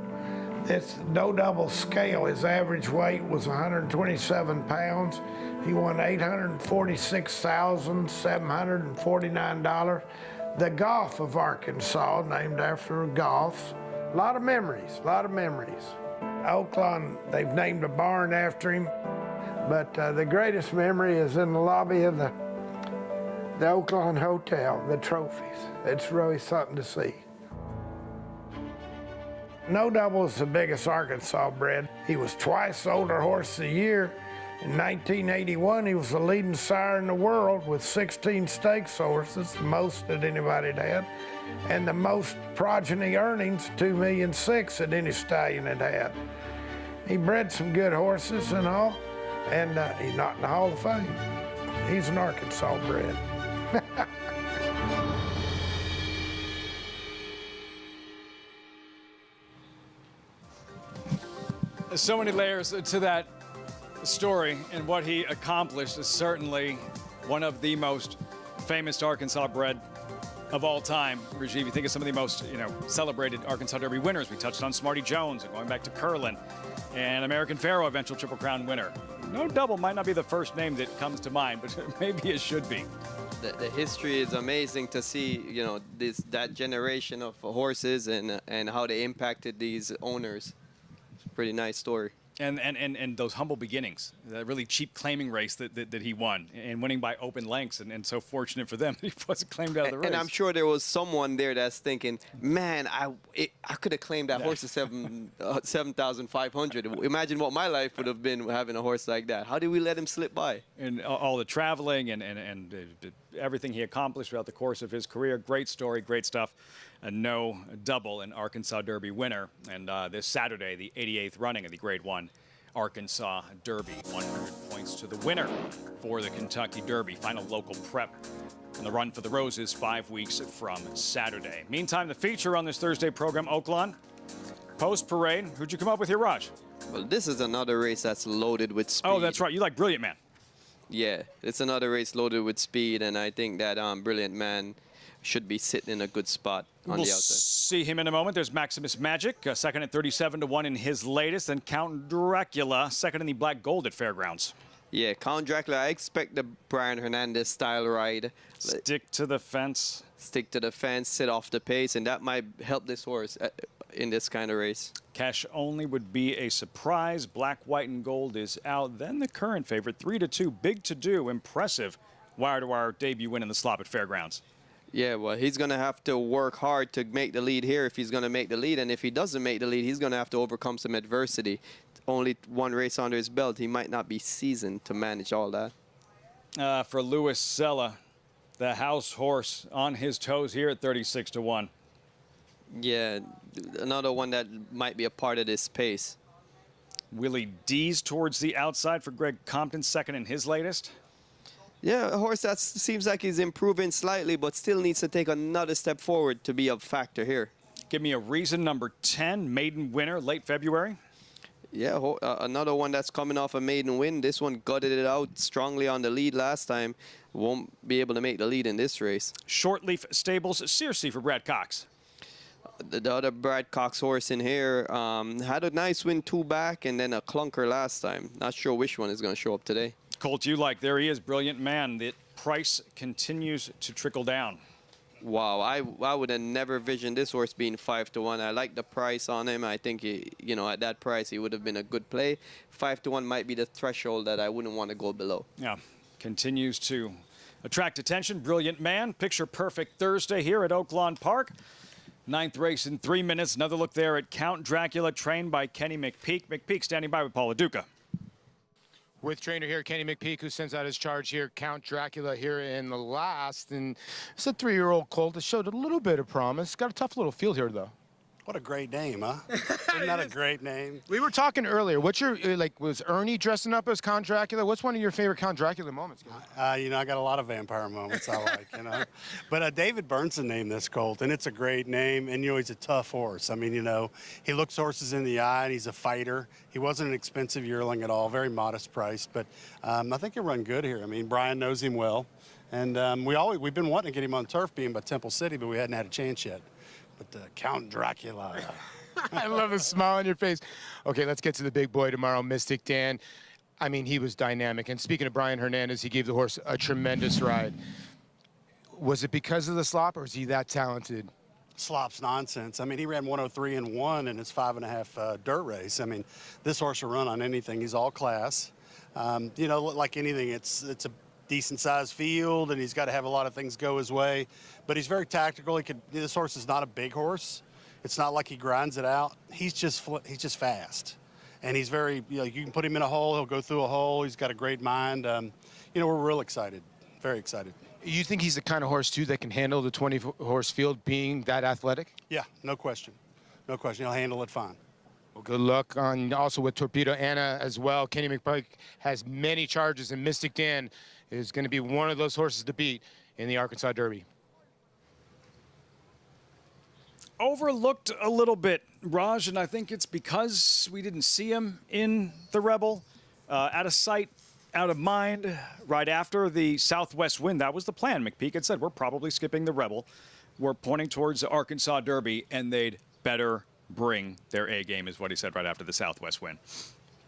It's No Double scale. His average weight was 127 pounds. He won $846,749. The Goff of Arkansas, named after Goff. A lot of memories, a lot of memories. Oaklawn, they've named a barn after him. But the greatest memory is in the lobby of the Oaklawn Hotel, the trophies. It's really something to see. No Double is the biggest Arkansas bred. He was twice Older Horse of the Year. In 1981, he was the leading sire in the world with 16 stakes horses, the most that anybody had, and the most progeny earnings, $2.6 million that any stallion had had. He bred some good horses and all. And he's not in the Hall of Fame. He's an Arkansas bred. There's so many layers to that story, and what he accomplished is certainly one of the most famous Arkansas bred of all time. Rajiv, you think of some of the most celebrated Arkansas Derby winners. We touched on Smarty Jones, and going back to Curlin, and American Pharoah, eventual Triple Crown winner. No Double might not be the first name that comes to mind, but maybe it should be. The history is amazing to see, that generation of horses and how they impacted these owners. It's a pretty nice story. And those humble beginnings, that really cheap claiming race that he won, and winning by open lengths, and so fortunate for them he wasn't claimed out of the race. And I'm sure there was someone there that's thinking, man, I could have claimed that horse at 7,500. Imagine what my life would have been having a horse like that. How did we let him slip by? And all the traveling and everything he accomplished throughout the course of his career. Great story, great stuff. A No Double, an Arkansas Derby winner. And this Saturday, the 88th running of the Grade 1 Arkansas Derby. 100 points to the winner for the Kentucky Derby. Final local prep and the Run for the Roses 5 weeks from Saturday. Meantime, the feature on this Thursday program, Oaklawn, post-parade. Who'd you come up with here, Raj? Well, this is another race that's loaded with speed. Oh, that's right. You like Brilliant Man. Yeah, it's another race loaded with speed, and I think that Brilliant Man should be sitting in a good spot on the outside. See him in a moment. There's Maximus Magic, second at 37-1 in his latest, and Count Dracula, second in the Black Gold at Fairgrounds. Yeah, Count Dracula, I expect the Brian Hernandez style ride. Stick to the fence. Stick to the fence, sit off the pace, and that might help this horse in this kind of race. Cash only would be a surprise. Black, White, and Gold is out. Then the current favorite, 3-2, Big To Do, impressive wire-to-wire debut win in the slop at Fairgrounds. Yeah, well, he's going to have to work hard to make the lead here if he's going to make the lead. And if he doesn't make the lead, he's going to have to overcome some adversity. Only one race under his belt. He might not be seasoned to manage all that. For Louis Sella, the house horse on his toes here at 36-1. Yeah, another one that might be a part of this pace. Willie D's towards the outside for Greg Compton, second in his latest. Yeah, a horse that seems like he's improving slightly, but still needs to take another step forward to be a factor here. Give me a reason, number 10, maiden winner, late February. Yeah, another one that's coming off a maiden win. This one gutted it out strongly on the lead last time. Won't be able to make the lead in this race. Shortleaf Stables, Searcy for Brad Cox. The other Brad Cox horse in here had a nice win 2 back and then a clunker last time. Not sure which one is going to show up today. Colt, you like, there he is, Brilliant Man. The price continues to trickle down. Wow, I would have never visioned this horse being 5-1. I like the price on him. I think, at that price, he would have been a good play. 5-1 might be the threshold that I wouldn't want to go below. Yeah, continues to attract attention. Brilliant Man, picture perfect Thursday here at Oaklawn Park. 9th race in 3 minutes. Another look there at Count Dracula, trained by Kenny McPeek. McPeek standing by with Paula Duca. With trainer here, Kenny McPeek, who sends out his charge here, Count Dracula here in the last. And it's a 3-year-old colt that showed a little bit of promise. Got a tough little field here, though. What a great name, huh? Isn't that a great name? We were talking earlier. What's your, was Ernie dressing up as Count Dracula? What's one of your favorite Count Dracula moments? I got a lot of vampire moments I like, But David Burnson named this colt, and it's a great name. And, he's a tough horse. I mean, he looks horses in the eye, and he's a fighter. He wasn't an expensive yearling at all, very modest price. But I think he'll run good here. I mean, Brian knows him well. And we've been wanting to get him on turf being by Temple City, but we hadn't had a chance yet. But Count Dracula. I love the smile on your face. Okay, let's get to the big boy tomorrow, Mystic Dan. I mean, he was dynamic. And speaking of Brian Hernandez, he gave the horse a tremendous ride. Was it because of the slop, or is he that talented? Slop's nonsense. I mean, he ran 103-1 in his 5.5 dirt race. I mean, this horse will run on anything. He's all class. Like anything, it's a decent-sized field, and he's got to have a lot of things go his way. But he's very tactical. This horse is not a big horse. It's not like he grinds it out. He's just fast, and he's very. You can put him in a hole, he'll go through a hole. He's got a great mind. We're real excited, very excited. You think he's the kind of horse too that can handle the 20-horse field, being that athletic? Yeah, no question, no question. He'll handle it fine. Well, good luck also with Torpedo Anna as well. Kenny McPeek has many charges, and Mystic Dan is going to be one of those horses to beat in the Arkansas Derby. Overlooked a little bit, Raj, and I think it's because we didn't see him in the Rebel. Out of sight, out of mind, right after the Southwest win. That was the plan. McPeek had said, we're probably skipping the Rebel. We're pointing towards the Arkansas Derby, and they'd better bring their A game, is what he said right after the Southwest win.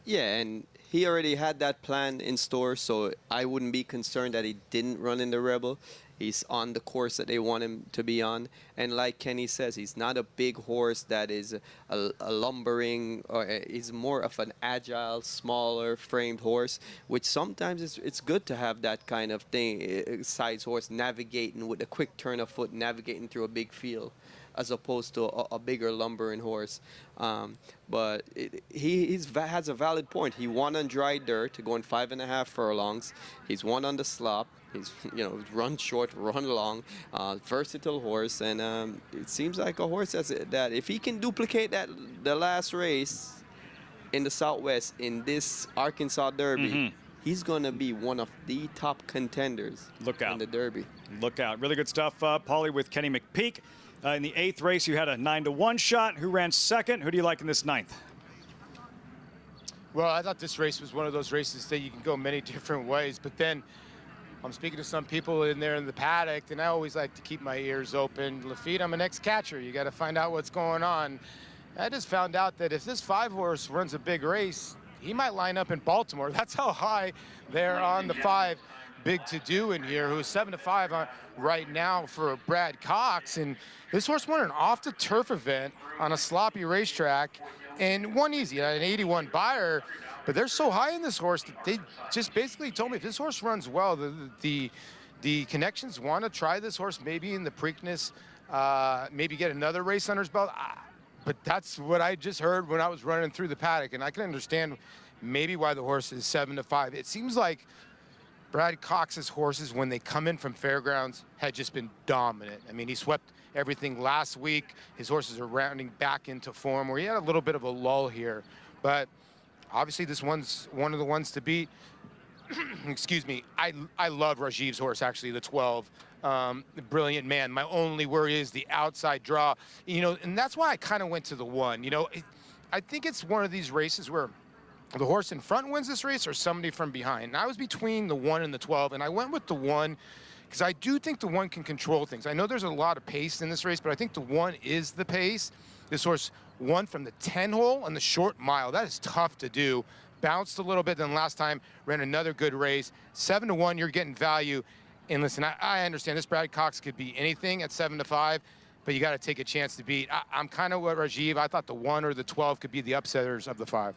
Yeah, and he already had that plan in store, so I wouldn't be concerned that he didn't run in the Rebel. He's on the course that they want him to be on. And like Kenny says, he's not a big horse that is a lumbering, or he's more of an agile, smaller framed horse, which sometimes it's good to have that kind of thing, size horse navigating with a quick turn of foot, navigating through a big field, as opposed to a bigger lumbering horse. But he has a valid point. He won on dry dirt, going 5.5 furlongs. He's won on the slop. He's run short, run long, versatile horse, and it seems like a horse that if he can duplicate the last race in the Southwest in this Arkansas Derby, he's going to be one of the top contenders in the Derby. Look out. Really good stuff, Paulie, with Kenny McPeek. In the 8th race, you had a 9-1 shot. Who ran second? Who do you like in this 9th? Well, I thought this race was one of those races that you can go many different ways, but then I'm speaking to some people in there in the paddock, and I always like to keep my ears open. Lafitte, I'm an ex-catcher. You got to find out what's going on. I just found out that if this 5-horse runs a big race, he might line up in Baltimore. That's how high they're on the 5. Big to-do in here, who's 7-5 right now for Brad Cox. And this horse won an off-the-turf event on a sloppy racetrack and won easy, an 81 buyer. But they're so high in this horse that they just basically told me if this horse runs well, the the connections want to try this horse maybe in the Preakness, maybe get another race under his belt. But that's what I just heard when I was running through the paddock, and I can understand maybe why the horse is 7-5. It seems like Brad Cox's horses, when they come in from fairgrounds, had just been dominant. I mean, he swept everything last week. His horses are rounding back into form, where he had a little bit of a lull here. But obviously this one's one of the ones to beat. Excuse me. I love Rajiv's horse, actually, the 12. Brilliant Man. My only worry is the outside draw. You know, and that's why I kind of went to the 1. You know, I think it's one of these races where the horse in front wins this race or somebody from behind. And I was between the 1 and the 12, and I went with the 1 because I do think the 1 can control things. I know there's a lot of pace in this race, but I think the 1 is the pace. This horse won from the 10 hole on the short mile. That is tough to do. Bounced a little bit than last time, ran another good race. 7-1, you're getting value. And listen, I understand this Brad Cox could be anything at 7-5, but you got to take a chance to beat. I'm kind of with Rajiv. I thought the 1 or the 12 could be the upsetters of the 5.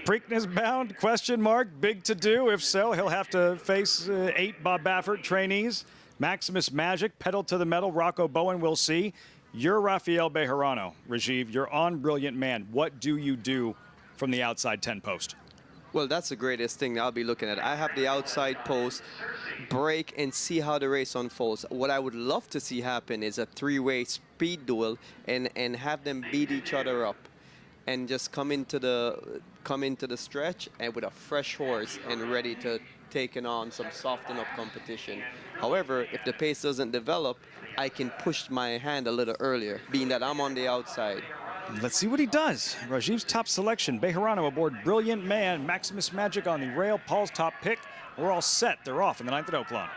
Preakness bound, question mark, big to do. If so, he'll have to face 8 Bob Baffert trainees. Maximus Magic, pedal to the metal, Rocco Bowen, we'll see. You're Rafael Bejarano, Rajiv. You're on Brilliant Man. What do you do from the outside 10 post? Well, that's the greatest thing I'll be looking at. I have the outside post, break, and see how the race unfolds. What I would love to see happen is a 3-way speed duel and have them beat each other up and just come into the stretch and with a fresh horse and ready to take on some soften up competition. However, if the pace doesn't develop, I can push my hand a little earlier, being that I'm on the outside. Let's see what he does. Rajiv's top selection, Bejarano aboard Brilliant Man, Maximus Magic on the rail, Paul's top pick. We're all set. They're off in the 9th at Oaklawn.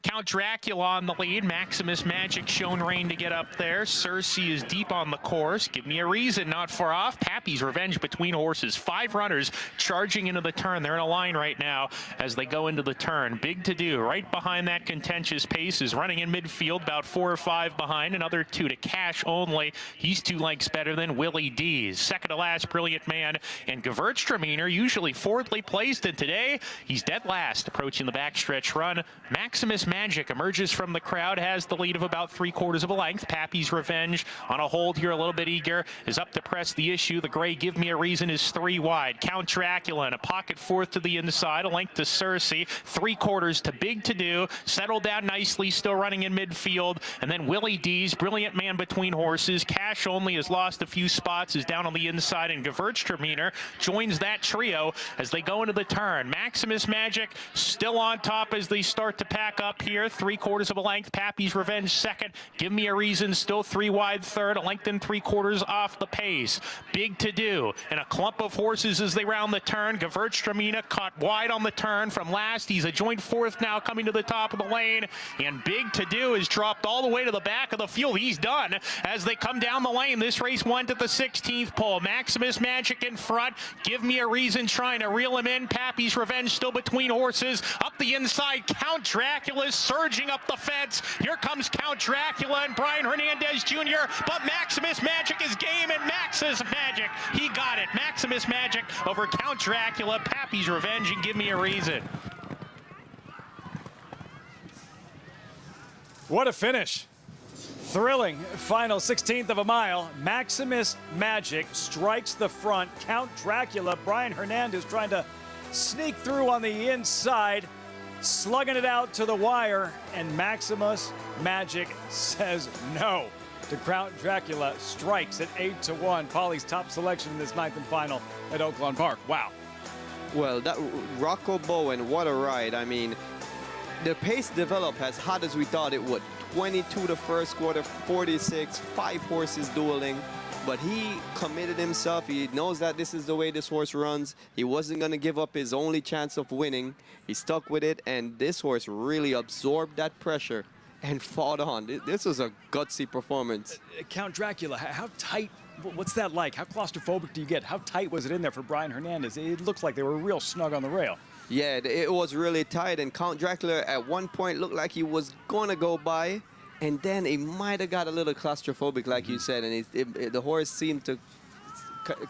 Count Dracula on the lead. Maximus Magic shown rain to get up there. Cersei is deep on the course. Give Me a Reason not far off. Pappy's Revenge between horses. 5 runners charging into the turn. They're in a line right now as they go into the turn. Big to do. Right behind that contentious pace is running in midfield, about 4 or 5 behind. Another 2 to Cash only. He's 2 lengths better than Willie D's. Second to last, Brilliant Man. And Gewürztraminer, usually fourthly placed, and today he's dead last, approaching the backstretch run. Maximus Magic emerges from the crowd, has the lead of about 3/4 of a length. Pappy's Revenge on a hold here, a little bit eager, is up to press the issue. The gray Give Me a Reason is 3 wide. Count Dracula in a pocket 4th to the inside, a length to Cersei, 3/4 to Big to Do, settled down nicely, still running in midfield, and then Willie D's Brilliant Man between horses. Cash only has lost a few spots, is down on the inside, and Gewürztraminer joins that trio as they go into the turn. Maximus Magic still on top as they start to pack up here, 3/4 of a length. Pappy's Revenge second. Give Me a Reason still 3 wide third, a length and 3/4 off the pace. Big to Do and a clump of horses as they round the turn. Gewürztraminer caught wide on the turn from last. He's a joint 4th now, coming to the top of the lane, and Big to Do is dropped all the way to the back of the field. He's done as they come down the lane. This race went at the 16th pole. Maximus Magic in front. Give Me a Reason trying to reel him in. Pappy's Revenge still between horses. Up the inside, Count Dracula's surging up the fence. Here comes Count Dracula and Brian Hernandez Jr., but Maximus Magic is game, and Max's Magic, he got it. Maximus Magic over Count Dracula, Pappy's Revenge, and Give Me a Reason. What a finish. Thrilling final 16th of a mile. Maximus Magic strikes the front. Count Dracula, Brian Hernandez trying to sneak through on the inside, slugging it out to the wire, and Maximus Magic says no to Count Dracula. Strikes at 8-1. Paulie's top selection in this 9th and final at Oaklawn Park. Wow. Well, that Rocco Bowen, what a ride. I mean, the pace developed as hot as we thought it would. 22 the first quarter, 46, 5 horses dueling. But he committed himself. He knows that this is the way this horse runs. He wasn't going to give up his only chance of winning. He stuck with it, and this horse really absorbed that pressure and fought on. This was a gutsy performance. Count Dracula, how tight, what's that like? How claustrophobic do you get? How tight was it in there for Brian Hernandez? It looks like they were real snug on the rail. Yeah, it was really tight, and Count Dracula at one point looked like he was going to go by, and then he might have got a little claustrophobic, like you said, and the horse seemed to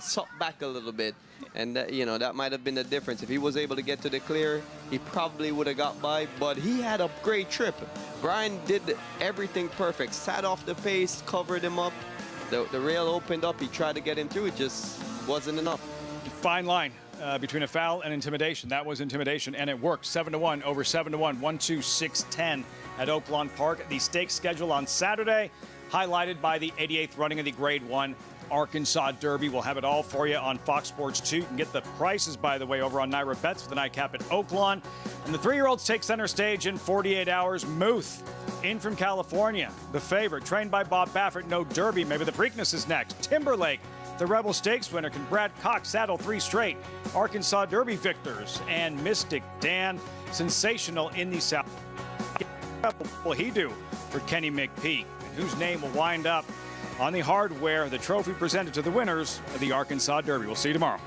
sucked back a little bit. And, that might have been the difference. If he was able to get to the clear, he probably would have got by. But he had a great trip. Brian did everything perfect. Sat off the pace, covered him up. The rail opened up. He tried to get him through. It just wasn't enough. Fine line between a foul and intimidation. That was intimidation, and it worked. 7-1 over 7-1, 1-2-6-10 at Oaklawn Park. The stakes schedule on Saturday, highlighted by the 88th running of the Grade 1 Arkansas Derby. We'll have it all for you on Fox Sports 2. You can get the prices, by the way, over on Naira Bets for the nightcap at Oaklawn. And the 3-year-olds take center stage in 48 hours. Muth in from California, the favorite, trained by Bob Baffert. No Derby. Maybe the Preakness is next. Timberlake, the Rebel Stakes winner. Can Brad Cox saddle 3 straight Arkansas Derby victors? And Mystic Dan, sensational in the South. What will he do for Kenny McPeak? Whose name will wind up on the hardware, the trophy presented to the winners of the Arkansas Derby. We'll see you tomorrow.